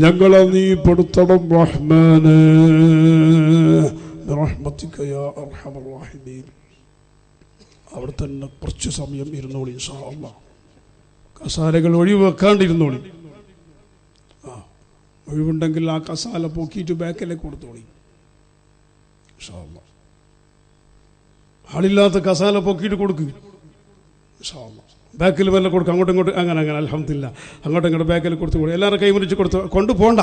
ഞങ്ങളെ നീ പെടുത്തണം റഹ്മാൻ. അവിടെ തന്നെ കുറച്ച് സമയം ഇരുന്നോളി ഇൻഷാ അല്ലാഹ്. കസാലകൾ ഒഴിവാക്കാണ്ടിരുന്നോളി. ഒഴിവുണ്ടെങ്കിൽ ആ കസാല പൊക്കിയിട്ട് ബാക്കിലേക്ക് കൊടുത്തോളി ഇൻഷാ അല്ലാഹ്. ആളില്ലാത്ത കസാല പൊക്കിയിട്ട് കൊടുക്കുക ഇൻഷാ അല്ലാഹ്. ബാക്കിൽ വല്ല കൊടുക്കുക, അങ്ങോട്ടും ഇങ്ങോട്ടും അങ്ങനെ അൽഹംദുലില്ലാ അങ്ങോട്ടും ഇങ്ങോട്ട് ബാക്കിൽ കൊടുത്തു കൊടുക്കും. എല്ലാവരും കൈ മുറിച്ച് കൊടുത്ത് കൊണ്ടുപോകണ്ട.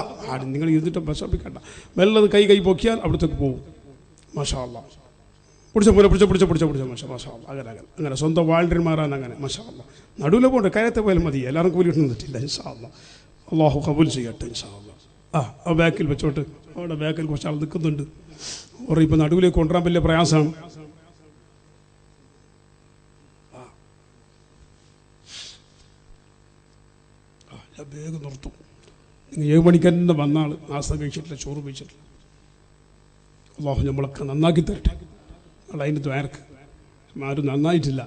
നിങ്ങൾ ഇരുന്നിട്ട് വിഷമിക്കണ്ട. മെല്ലത് കൈ പൊക്കിയാൽ അവിടത്തേക്ക് പോകും. മാഷാ അല്ലാഹ്. പിടിച്ച മാഷാ അല്ലാഹ്. അങ്ങനെ സ്വന്തം വാളണ്ടിയർമാരാൻ അങ്ങനെ മാഷാ അല്ലാഹ്. നടുവിലെ പോകണ്ട, കയത്തെ പോയാലും മതി. എല്ലാവരും കൂലി കിട്ടുന്ന തെറ്റില്ല ഇൻഷാ അല്ലാഹ്. അല്ലാഹു ഖബൂൽ ചെയ്യട്ടെ ഇൻഷാ അല്ലാഹ്. ആ ബാക്കിൽ വെച്ചോട്ട്. അവിടെ ബാക്കിൽ കുറച്ച് ആൾ നിൽക്കുന്നുണ്ട്. ഓരോ ഇപ്പം നടുവിലേക്ക് കൊണ്ടുവരാൻ വലിയ പ്രയാസമാണ്. വേഗം നിർത്തും. നിങ്ങൾ 7 മണിക്ക് തന്നെ വന്നാൾ നാസ്ത കഴിച്ചിട്ടില്ല, ചോറ് കഴിച്ചിട്ടില്ല. അല്ലാഹു നമ്മളൊക്കെ നന്നാക്കി തരട്ടെ. അതിൻ്റെ ദ്വാരക്ക് ആരും നന്നായിട്ടില്ല.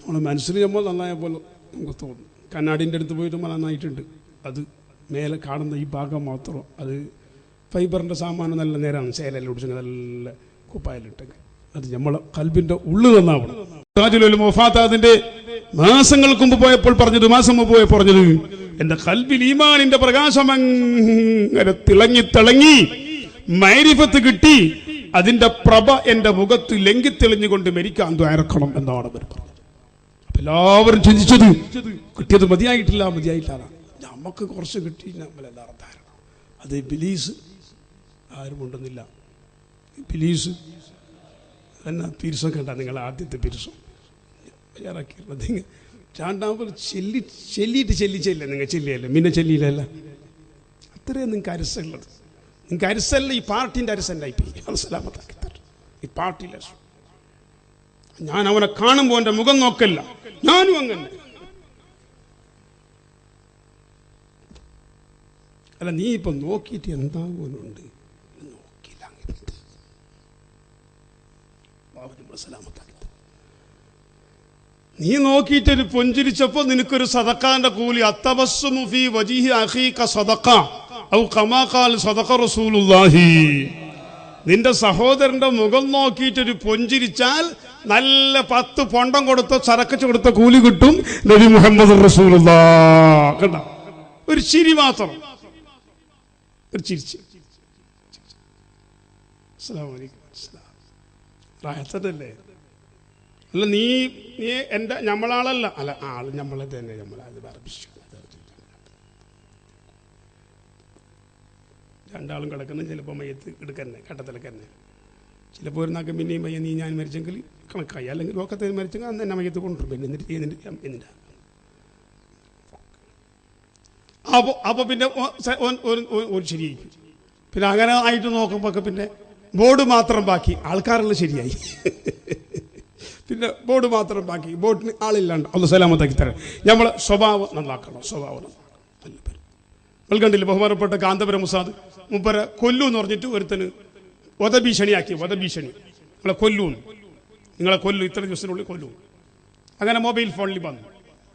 നമ്മുടെ മനസ്സിൽ നമ്മൾ നന്നായ പോലെ നമുക്ക് തോന്നും. കണ്ണാടിൻ്റെ അടുത്ത് പോയിട്ട് നമ്മൾ നന്നായിട്ടുണ്ട്. അത് മേലെ കാണുന്ന ഈ ഭാഗം മാത്രം. അത് ഫൈബറിൻ്റെ സാമാനം നല്ല നേരാണ്. ചേലെല്ലാം ഒടിച്ച് നല്ല കുപ്പായിലിട്ടെങ്കിൽ അത് നമ്മളെ കൽബിൻ്റെ ഉള്ളു നന്നാവണം. താജുൽ വഫാത്താതിന്റെ മാസങ്ങൾക്ക് മുമ്പ് പോയപ്പോൾ പറഞ്ഞത്, മാസം മുമ്പ് പോയപ്പോൾ പറഞ്ഞത്, എന്റെ കൽബിൽ ഈമാനിന്റെ പ്രകാശം അങ്ങനെ തിളങ്ങി മൈരിഫത്ത് കിട്ടി. അതിന്റെ പ്രഭ എന്റെ മുഖത്ത് തെളിഞ്ഞുകൊണ്ട് മരിക്കാൻ ദ്വാരക്കണം എന്നാണ് അവർ പറഞ്ഞത്. അപ്പൊ എല്ലാവരും ചിന്തിച്ചത് കിട്ടിയത് മതിയായിട്ടില്ല. നമുക്ക് കുറച്ച് കിട്ടി. നമ്മളെല്ലാവരും ധാരണ അത് ഇബ്ലീസ് ആരും ഉണ്ടെന്നില്ല. ഇബ്ലീസ് എന്നാ പിരിസം കണ്ട നിങ്ങൾ ആദ്യത്തെ പിരിസം ഇറക്കിയുള്ളത്. നിങ്ങൾ രണ്ടാമത് ചെല്ലിയില്ല. നിങ്ങൾ ചെല്ലിയല്ലേ, പിന്നെ ചെല്ലിയില്ലല്ല. അത്രയും നിങ്ങൾക്ക് അരസുള്ളത്. നിങ്ങൾക്ക് അരസല്ല, ഈ പാർട്ടിൻ്റെ അരസല്ലായിപ്പോയി. മനസ്സിലാമത്താക്കി തരും ഈ പാർട്ടിയിലെ. ഞാൻ അവനെ കാണുമ്പോൾ എൻ്റെ മുഖം നോക്കല്ല, ഞാനും അങ്ങനെ. അല്ല, നീ ഇപ്പം നോക്കിയിട്ട് എന്താകുന്നുണ്ട് നോക്കിയില്ല. മനസ്സിലാമത്താക്കി നീ നോക്കിയിട്ടൊരു പുഞ്ചിരിച്ചപ്പോൾ നിനക്കൊരു സദഖാന്റെ കൂലി. അത്തബസ്സുമു ഫീ വജീഹി അഖീക സദഖ ഔ കമാ ഖാല സദഖ റസൂലുള്ളാഹി. നിന്റെ സഹോദരന്റെ മുഖം നോക്കിയിട്ടൊരു പുഞ്ചിരിച്ചാൽ നല്ല 10 പൊണ്ടം കൊടുത്ത ചരക്കച്ച് കൊടുത്ത കൂലി കിട്ടും. നബി മുഹമ്മദ് റസൂലുള്ളാഹ് കണ്ട ഒരു ചിരി മാത്രം, ഒരു ചിരിച്ച്. അസ്സലാമു അലൈക്കും. റാഹത്തല്ലേ? അല്ല നീ എൻ്റെ നമ്മളാളല്ല, അല്ല ആള് നമ്മളെ തന്നെ, നമ്മളത് പറപ്പിച്ചു. രണ്ടാളും കിടക്കുന്ന ചിലപ്പോൾ മയ്യത്ത് എടുക്കന്നെ ഘട്ടത്തിലൊക്കെ തന്നെ. ചിലപ്പോൾ ഒരു നാക്കം പിന്നെയും പയ്യ നീ ഞാൻ മരിച്ചെങ്കിൽ കണക്കായി, അല്ലെങ്കിൽ ലോകത്തെ മരിച്ചെങ്കിൽ അന്ന് തന്നെ മയ്യത്ത് കൊണ്ടുവരും. പിന്നെ എന്നിട്ട് അപ്പോൾ പിന്നെ ഒരു ശരിയായി. പിന്നെ അങ്ങനെ ആയിട്ട് നോക്കുമ്പോൾ പിന്നെ ബോർഡ് മാത്രം ബാക്കി, ആൾക്കാരെല്ലാം ശരിയായി. പിന്നെ ബോർഡ് മാത്രം ബാക്കി, ബോർഡിന് ആളില്ലാണ്ട്. ഒന്ന് സലാമത്താക്കി തരാം. നമ്മളെ സ്വഭാവം നന്നാക്കണം, സ്വഭാവം നല്ല പേര്. നിങ്ങൾ കണ്ടില്ല ബഹുമാനപ്പെട്ട കാന്തപുരം മുസാദ് മുപ്പരെ കൊല്ലു എന്ന് പറഞ്ഞിട്ട് ഒരുത്തന് വധഭീഷണിയാക്കി. വധഭീഷണി, നിങ്ങളെ കൊല്ലു, ഇത്ര ദിവസത്തിനുള്ളിൽ കൊല്ലു. അങ്ങനെ മൊബൈൽ ഫോണിൽ വന്നു.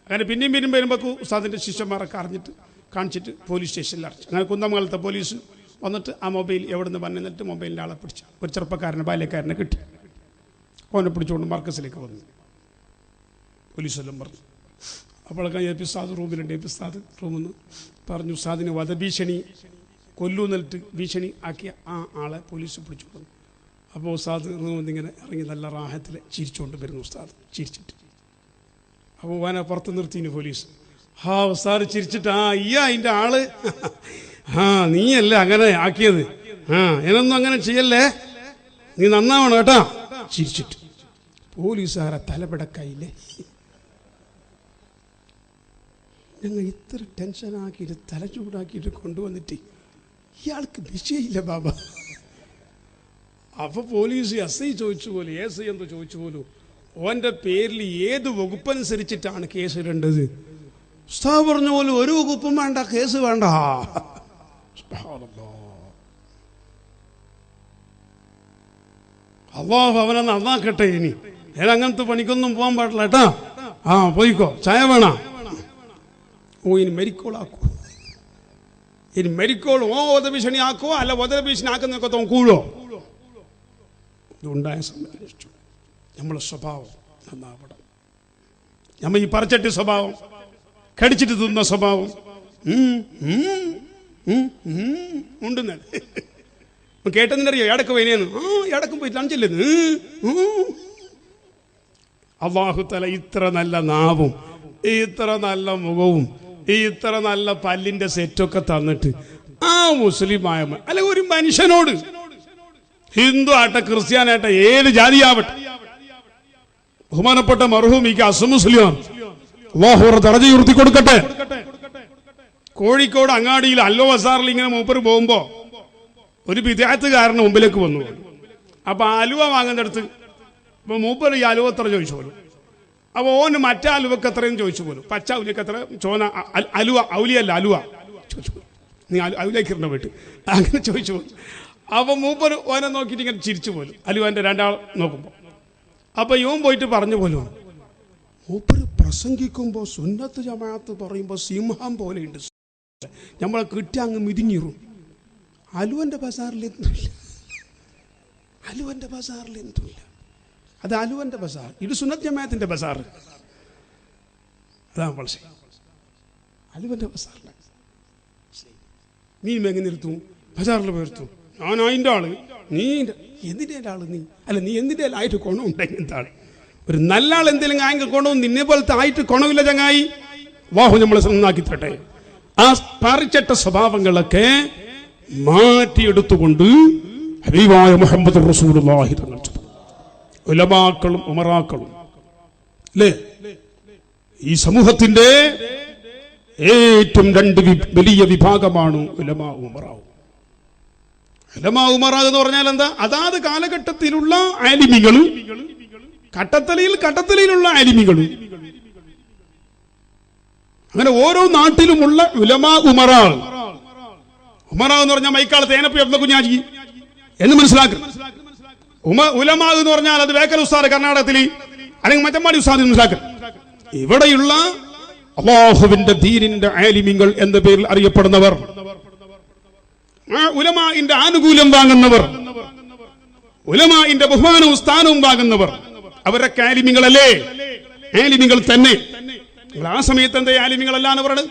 അങ്ങനെ പിന്നെയും വരുമ്പോൾ ഉസ്താദിൻ്റെ ശിഷ്യന്മാരൊക്കെ അറിഞ്ഞിട്ട് കാണിച്ചിട്ട് പോലീസ് സ്റ്റേഷനിൽ അടച്ചു. അങ്ങനെ കുന്നമംഗലത്തെ പോലീസ് വന്നിട്ട് ആ മൊബൈൽ എവിടെ നിന്ന് വന്നിട്ട് മൊബൈലിൻ്റെ ആളെ പിടിച്ചു. ഒരു ചെറുപ്പക്കാരനെ ബാല്യക്കാരനെ കിട്ടി. ഓനെ പിടിച്ചുകൊണ്ട് മർക്കസിലേക്ക് വന്നു. പോലീസെല്ലാം പറഞ്ഞു. അപ്പോഴൊക്കെ എ പി ഉസ്താദ് റൂമിലുണ്ട്. എ പി ഉസ്താദ് റൂമിൽ നിന്ന് പറഞ്ഞു, ഉസ്താദിന് വധഭീഷണി കൊല്ലുന്നിട്ട് ഭീഷണി ആക്കിയ ആ ആളെ പോലീസ് പിടിച്ചു കൊണ്ടു. അപ്പോൾ ഉസ്താദ് റൂമിൽ ഇങ്ങനെ ഇറങ്ങി നല്ല റാഹത്തിൽ ചിരിച്ചുകൊണ്ട് വരുന്നു. ഉസ്താദ് ചിരിച്ചിട്ട് അപ്പോൾ ഓനെ പുറത്ത് നിർത്തിന് പോലീസ്. ഉസ്താദ് ചിരിച്ചിട്ട് അതിൻ്റെ ആള്, നീയല്ലേ അങ്ങനെ ആക്കിയത്, എന്നൊന്നും അങ്ങനെ ചെയ്യല്ലേ, നീ നന്നാവണം കേട്ടാ. ചിരിച്ചിട്ട് പോലീസുകാരെ തലപിടക്കായില്ലേ. ഞങ്ങൾ ഇത്ര ടെൻഷനാക്കിയിട്ട് തല ചൂടാക്കിയിട്ട് കൊണ്ടുവന്നിട്ട് ഇയാൾക്ക് വിഷയമില്ല ബാബ. അപ്പോൾ പോലീസ് SI ചോദിച്ചു പോലും, ASI എന്തോ ചോദിച്ചു പോലും, ഓൻ്റെ പേരിൽ ഏത് വകുപ്പനുസരിച്ചിട്ടാണ് കേസ് ഇടേണ്ടത്. ഉസ്താദ് പറഞ്ഞ പോലും ഒരു വകുപ്പും വേണ്ട, കേസ് വേണ്ട. അല്ലാഹു അവനെ നന്നാക്കട്ടെ. ഇനി അങ്ങനത്തെ പണിക്കൊന്നും പോകാൻ പാടില്ല കേട്ടാ. പോയിക്കോ, ചായ വേണ. ഇനി മെരിക്കോളാക്കോ, ഇനി മെരിക്കോൾ വധഭീഷണി ആക്കോ, അല്ല വധഭീഷണി ആക്കുന്നൊക്കെ തോന്നും കൂഴോ. ഇതുണ്ടായ സംബന്ധിച്ചു നമ്മളെ സ്വഭാവം നന്നാവണം. നമ്മൾ ഈ പറച്ചട്ടി സ്വഭാവം, കടിച്ചിട്ട് തിന്ന സ്വഭാവം ഉണ്ടെന്ന് കേട്ടെന്നറിയോ. എടക്ക് വൈനേന്ന് എടക്കും പോയിട്ട് അഞ്ചില്ലെന്ന്. അല്ലാഹു തആല ഇത്ര നല്ല നാവും, ഇത്ര നല്ല മുഖവും, ഇത്ര നല്ല പല്ലിന്റെ സെറ്റൊക്കെ തന്നിട്ട് ആ മുസ്ലിമായ അല്ല ഒരു മനുഷ്യനോട്, ഹിന്ദു ആട്ടെ ക്രിസ്ത്യാനാട്ടെ ഏത് ജാതിയാവട്ടെ, ബഹുമാനപ്പെട്ട മർഹൂം അസ്മുസ്ലിം അല്ലാഹു ദറജ ഉയർത്തി കൊടുക്കട്ടെ. കോഴിക്കോട് അങ്ങാടിയിൽ അല്ലോ ബസാറിൽ ഇങ്ങനെ മൂപ്പർ പോകുമ്പോ ഒരു വിദ്യാർത്ഥികാരന് മുമ്പിലേക്ക് വന്നു. അപ്പൊ അലുവ വാങ്ങുന്നിടത്ത് ഇപ്പൊ മൂപ്പർ ഈ അലുവ എത്ര ചോദിച്ചു പോലും. അപ്പൊ ഓന് മറ്റേ അലുവക്ക് എത്രയും ചോദിച്ചു പോലും. പച്ച ഔലിയക്ക് എത്ര, ചോന അലുവ ഔലിയല്ല അലുവ ചോദിച്ചു പോലും. നീ ഔലിയാക്കിരുന്ന വീട്ട് അങ്ങനെ ചോദിച്ചു പോലും. അപ്പൊ മൂപ്പർ ഓനെ നോക്കിയിട്ട് ഇങ്ങനെ ചിരിച്ചു പോലും, അലുവന്റെ രണ്ടാൾ നോക്കുമ്പോ. അപ്പൊ ഇവൻ പോയിട്ട് പറഞ്ഞു പോലും, മൂപ്പർ പ്രസംഗിക്കുമ്പോ സുന്നത്ത് ജമാഅത്ത് പറയുമ്പോ സിംഹം പോലെയുണ്ട്, നമ്മളെ കിട്ടി അങ്ങ് മിതിങ്ങിറും. അലുവന്റെ ബസാറിൽ എന്തുമില്ല, അലുവന്റെ ബസാറിൽ എന്തുമില്ല. അത് അലുവന്റെ ബസാർ, ഇത് സുന്നത്ത് ജമാഅത്തിന്റെ ബസാർ. അതാണ് വളരെ അലുവന്റെ ബസാറിൽ നീ എങ്ങനെ നിർത്തും, ബസാറിൽ പോയിരുത്തും. ഞാൻ അതിൻ്റെ ആള്, നീ എന്തിൻ്റെ ആള്, നീ അല്ല നീ എന്തിൻ്റെ ആയിട്ട് ഗുണമുണ്ടെങ്കിൽ എന്താണ്. ഒരു നല്ല ആൾ എന്തെങ്കിലും ആയെങ്കിൽ ഗുണവും നിന്നെ പോലത്തെ ആയിട്ട് ഗുണമില്ല ചങ്ങായി. വാഹു നമ്മളെ നന്നാക്കി തരട്ടെ. ആ പറിച്ചട്ട സ്വഭാവങ്ങളൊക്കെ മാറ്റിയെടുത്തുകൊണ്ട് ഹബീബായ മുഹമ്മദ് റസൂലുള്ളാഹി തങ്ങൾ ഉലമാക്കളും ഉമറാക്കളും അല്ലേ ഈ സമൂഹത്തിന്റെ ഏറ്റവും രണ്ട് വലിയ വിഭാഗമാണ് ഉലമാ ഉമറാവ്. ഉലമാ ഉമറ എന്ന് പറഞ്ഞാൽ എന്താ? അതാത് കാലഘട്ടത്തിലുള്ള ആലിമികളും കട്ടത്തലയിലുള്ള ആലിമികളും, അങ്ങനെ ഓരോ നാട്ടിലുമുള്ള ഉലമാ ഉമറ. ഉമറ എന്ന് പറഞ്ഞാൽ മൈക്കാൾ തേനപ്പി അബ്ദുൽ കുഞ്ഞാജി എന്ന് മനസ്സിലാക്കുക. ഉലമാ എന്ന് പറഞ്ഞാൽ അത് വേക്കൽ ഉസ്താദ് കർണാടകത്തിൽ, അല്ലെങ്കിൽ മറ്റമ്മാടി ഉസ്താദ് മനസ്സിലാക്കുക. ഇവിടെയുള്ള അല്ലാഹുവിന്റെ ദീനിന്റെ ആലിമിങ്ങൾ എന്ന പേരിൽ അറിയപ്പെടുന്നവർ, ഉലമാഇന്റെ ആനുകൂല്യം വാങ്ങുന്നവർ, ഉലമാഇന്റെ ബഹുമാനവും സ്ഥാനവും വാങ്ങുന്നവർ, അവരൊക്കെ ആലിമികളല്ലേ? ആലിമികൾ തന്നെ. നിങ്ങൾ ആ സമയത്ത് എന്താ ആലിമികളല്ല എന്ന് പറയുന്നത്?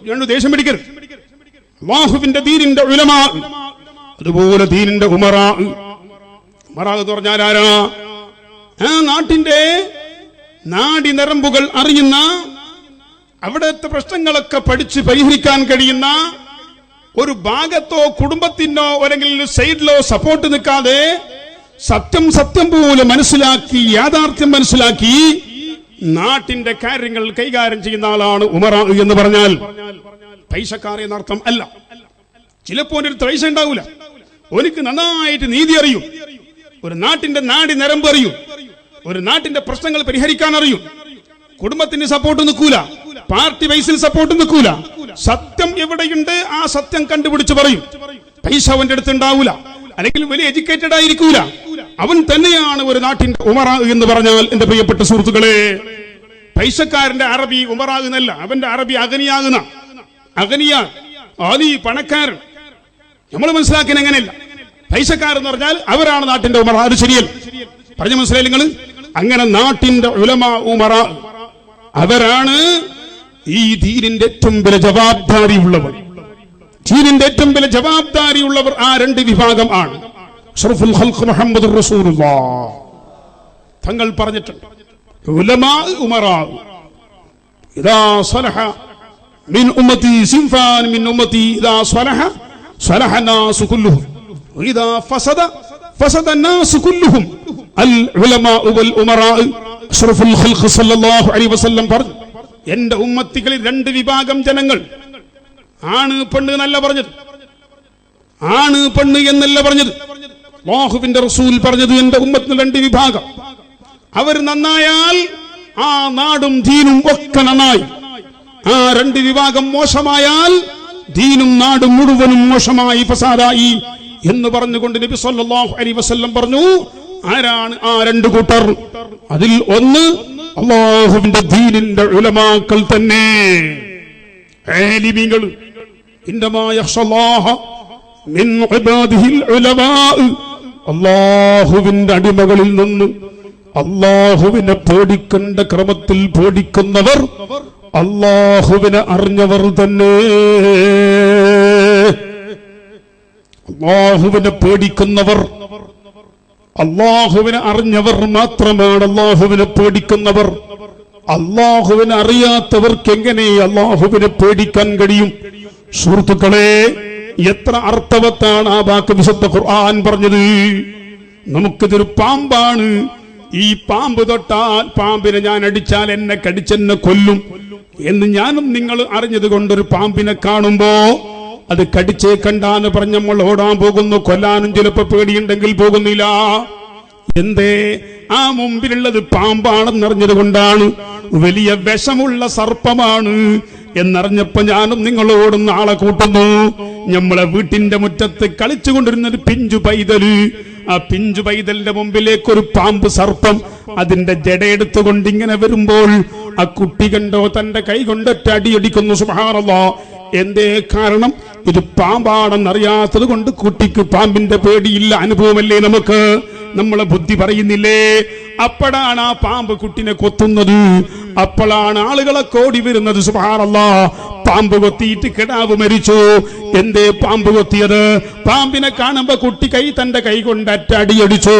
നിങ്ങൾ ദേഷ്യം പിടിക്കരുത്. അല്ലാഹുവിന്റെ ദീനിന്റെ ഉലമാ, അതുപോലെ ദീനിന്റെ ഉമറാ. ഉമറാ എന്ന് പറഞ്ഞാൽ ആരാ? ആ നാട്ടിന്റെ നാടി നരമ്പുകൾ അറിയുന്ന, അവിടുത്തെ പ്രശ്നങ്ങളൊക്കെ പഠിച്ച് പരിഹരിക്കാൻ കഴിയുന്ന, ഒരു ഭാഗത്തോ കുടുംബത്തിനോ അല്ലെങ്കിൽ സൈഡിലോ സപ്പോർട്ട് നിൽക്കാതെ സത്യം പോലെ മനസ്സിലാക്കി, യാഥാർത്ഥ്യം മനസ്സിലാക്കി നാട്ടിന്റെ കാര്യങ്ങൾ കൈകാര്യം ചെയ്യുന്ന ആളാണ് ഉമറാ എന്ന് പറഞ്ഞാൽ. പൈസക്കാർ എന്നർത്ഥം അല്ല. ചിലപ്പോൾ ഒരു പൈസ ഉണ്ടാവൂല, ഓനിക്ക് നന്നായിട്ട് നീതി അറിയും, ഒരു നാട്ടിന്റെ നാടി നരമ്പ് അറിയും, ഒരു നാട്ടിന്റെ പ്രശ്നങ്ങൾ പരിഹരിക്കാൻ അറിയും. കുടുംബത്തിന് സപ്പോർട്ട് നിൽക്കൂല, പാർട്ടി ബേസിൽ സപ്പോർട്ട് നിൽക്കൂല. സത്യം എവിടെയുണ്ട് ആ സത്യം കണ്ടുപിടിച്ച് പറയും. പൈസ അവന്റെ അടുത്ത് ഉണ്ടാവൂല, അല്ലെങ്കിൽ വലിയ എഡ്യൂക്കേറ്റഡ് ആയിരിക്കൂല. അവൻ തന്നെയാണ് ഒരു നാട്ടിന്റെ ഉമറാ എന്ന് പറഞ്ഞാൽ. എന്റെ പ്രിയപ്പെട്ട സുഹൃത്തുക്കളെ, പൈസക്കാരന്റെ അറബി ഉമറാ എന്നല്ല, അവന്റെ അറബി അഗനിയാകുന്ന, അഗനിയാ ആലി പണക്കാരൻ. നമ്മൾ മനസ്സിലാക്കാൻ എങ്ങനെയല്ല. പൈസക്കാരെന്ന് പറഞ്ഞാൽ അവരാണ് നാട്ടിന്റെ ഉമറാ. അത് ശരിയല്ല, പറഞ്ഞ മനസ്സിലായി നിങ്ങൾ? അങ്ങനെ നാട്ടിന്റെ ഉലമാ ഉമറാ അവരാണ് ഈ ദീനിന്റെ ഏറ്റവും വലിയ ജവാബ്ദാരിയുള്ളവർ. ദീനിന്റെ ഏറ്റവും വലിയ ജവാബ്ദാരിയുള്ളവർ ആ രണ്ട് വിഭാഗം ആണ്. അഷ്റഫുൽ ഖൽഖ് മുഹമ്മദുർ റസൂലുള്ളാഹ് തങ്ങൾ പറഞ്ഞിട്ടുണ്ട്, ഉലമാ ഉമറാ ഇദാ സ്വലഹ മിൻ ഉമ്മതി സിൻഫാൻ മിൻ ഉമ്മതി ഇദാ സ്വലഹ സ്വലഹ നാസു കുല്ലുഹും വഇദാ ഫസദ ഫസദ നാസു കുല്ലുഹും അൽ ഉലമാ വൽ ഉമറാ. അഷ്റഫുൽ ഖൽഖ് സല്ലല്ലാഹു അലൈഹി വസല്ലം പറഞ്ഞു, എന്റെ ഉമ്മത്തികളിൽ രണ്ട് വിഭാഗം ജനങ്ങൾ, ആണ് പെണ്ണ് എന്നല്ല പറഞ്ഞത്, ആണ് പെണ്ണ് എന്നല്ല പറഞ്ഞത്. അല്ലാഹുവിന്റെ റസൂൽ പറഞ്ഞത് എന്റെ ഉമ്മത്തിൽ രണ്ട് വിഭാഗം. അവർ നന്നായാൽ ആ നാടും ദീനും ഒക്കെ നന്നായി. ആ രണ്ട് വിഭാഗം മോശമായാൽ ദീനും നാടും മുഴുവനും മോശമായി, ഫസാദായി എന്ന് പറഞ്ഞുകൊണ്ട് നബി സല്ലല്ലാഹു അലൈഹി വസല്ലം പറഞ്ഞു, ആരാണ് ആ രണ്ട് കൂട്ടർ? അതിൽ ഒന്ന് അല്ലാഹുവിന്റെ ദീനിന്റെ ഉലമാക്കൾ തന്നെ, ആലിമീങ്ങൾ. ഇന്നമാ യഖ്ശല്ലാഹ മിൻ ഇബാദിഹിൽ ഉലമാ. അല്ലാഹുവിന്റെ അടിമകളിൽ നിന്ന് അല്ലാഹുവിനെ പേടിക്കേണ്ട ക്രമത്തിൽ പേടിക്കുന്നവർ അല്ലാഹുവിനെ അറിഞ്ഞവർ തന്നെ. അല്ലാഹുവിനെ പേടിക്കുന്നവർ, അല്ലാഹുവിനെ അറിഞ്ഞവർ മാത്രമാണ് അല്ലാഹുവിനെ പേടിക്കുന്നവർ. അല്ലാഹുവിനെ അറിയാത്തവർക്ക് എങ്ങനെ അല്ലാഹുവിനെ പേടിക്കാൻ കഴിയും? സുഹൃത്തുക്കളെ, എത്ര അർത്ഥവത്താണ് ആ വാക്ക് വിശുദ്ധ ഖുർആൻ പറഞ്ഞത്. നമുക്കിതൊരു പാമ്പാണ്, ഈ പാമ്പ് തൊട്ടാൽ, പാമ്പിനെ ഞാൻ അടിച്ചാൽ എന്നെ കടിച്ചെന്നെ കൊല്ലും എന്ന് ഞാനും നിങ്ങൾ അറിഞ്ഞത് കൊണ്ടൊരു പാമ്പിനെ കാണുമ്പോ അത് കടിച്ചേ കണ്ടാന്ന് പറഞ്ഞ് നമ്മൾ ഓടാൻ പോകുന്നു. കൊല്ലാനും ചിലപ്പോ പേടിയുണ്ടെങ്കിൽ പോകുന്നില്ല. എന്തേ? ആ മുമ്പിലുള്ളത് പാമ്പാണെന്നറിഞ്ഞത് കൊണ്ടാണ്. വലിയ വിഷമുള്ള സർപ്പമാണ് എന്നറിഞ്ഞപ്പോ ഞാനും നിങ്ങളോടും നാളെ കൂട്ടുന്നു. നമ്മളെ വീട്ടിന്റെ മുറ്റത്ത് കളിച്ചുകൊണ്ടിരുന്നൊരു പിഞ്ചു പൈതല്, ആ പിഞ്ചു പൈതലിന്റെ മുമ്പിലേക്ക് ഒരു പാമ്പ് സർപ്പം അതിന്റെ ജടയെടുത്തുകൊണ്ട് ഇങ്ങനെ വരുമ്പോൾ ആ കുട്ടി കണ്ടോ തന്റെ കൈ കൊണ്ടൊറ്റ അടിയടിക്കുന്നു. സുബ്ഹാനല്ലാഹ്. എന്തേ കാരണം? ഇത് പാമ്പാണെന്നറിയാത്തത് കൊണ്ട് കുട്ടിക്ക് പാമ്പിന്റെ പേടിയില്ല. അനുഭവമല്ലേ നമുക്ക്? നമ്മളെ ബുദ്ധി പറയുന്നില്ലേ? അപ്പോഴാണ് ആ പാമ്പ് കുട്ടിനെ കൊത്തുന്നത്. അപ്പോഴാണ് ആളുകളെ കോടി വരുന്നത്. സുബ്ഹാനല്ലാഹ്. പാമ്പ് കൊത്തിയിട്ട് കിടാവ് മരിച്ചു. എന്തേ പാമ്പ് കൊത്തിയത്? പാമ്പിനെ കാണുമ്പോ കുട്ടി തന്റെ കൈ കൊണ്ട് അറ്റ അടിയടിച്ചു.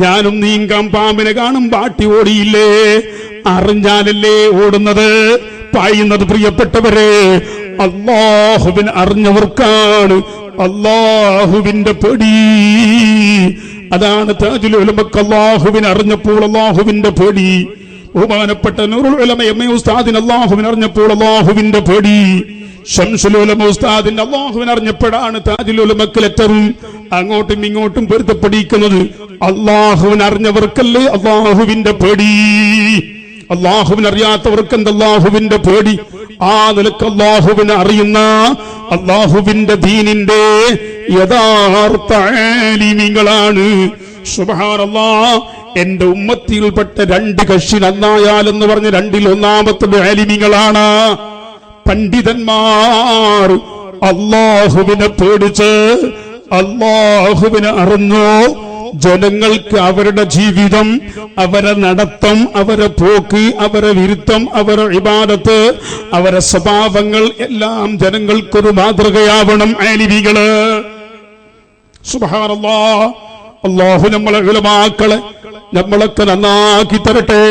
ഞാനും നീങ്കാം പാമ്പിനെ കാണുമ്പോ ആട്ടി ഓടിയില്ലേ? അറിഞ്ഞാലല്ലേ ഓടുന്നത്, പായുന്നത്. പ്രിയപ്പെട്ടവരെ, അല്ലാഹുവിനെ അറിഞ്ഞവർക്കാണ് അല്ലാഹുവിന്റെ പേടി. അതാണ് താജുൽ ഉലമക്ക് അല്ലാഹുവിനെ അറിഞ്ഞപ്പോൾ അല്ലാഹുവിന്റെ പേടി. ബഹുമാനപ്പെട്ട നൂറുൽ ഉലമ എം.എ. ഉസ്താദിന് അല്ലാഹുവിനെ അറിഞ്ഞപ്പോൾ അല്ലാഹുവിന്റെ പേടി. ശംസുൽ ഉലമ ഉസ്താദിന് അല്ലാഹുവിനെ അറിഞ്ഞപ്പോഴാണ് താജുൽ ഉലമക്ക് ലെറ്ററും അങ്ങോട്ടും ഇങ്ങോട്ടും പൊരുത്തപ്പെടിക്കുന്നത്. അല്ലാഹുവിനെ അറിഞ്ഞവർക്കല്ലേ അല്ലാഹുവിന്റെ പേടി. അല്ലാഹുവിനെ അറിയാത്തവർക്ക് എന്ത് അല്ലാഹുവിന്റെ പേടി? ആ നിലക്ക് അല്ലാഹുവിനെ അറിയുന്ന, അല്ലാഹുവിന്റെ ദീനിന്റെ യഥാർത്ഥ ആലിമീങ്ങളാണ്. സുബ്ഹാനല്ലാഹ്. എന്റെ ഉമ്മത്തിൽപ്പെട്ട രണ്ട് കക്ഷി നന്നായാലെന്ന് പറഞ്ഞ് രണ്ടിൽ ഒന്നാമത്തെ ആലിമീങ്ങളാണ് പണ്ഡിതന്മാർ. അല്ലാഹുവിനെ പേടിച്ച് അല്ലാഹുവിനെ അറിഞ്ഞു ജനങ്ങൾക്ക് അവരുടെ ജീവിതം, അവരെ നടത്തം, അവരെ പോക്ക്, അവരെ വിരുദ്ധം, അവരെ ഇബാദത്ത്, അവരെ സ്വഭാവങ്ങൾ എല്ലാം ജനങ്ങൾക്കൊരു മാതൃകയാവണം. ആലിമികള് സുബ്ഹാനല്ലാഹ്, അല്ലാഹു നമ്മളെ ഉലമാക്കളെ നമ്മളൊക്കെ നന്നാക്കി തരട്ടെ.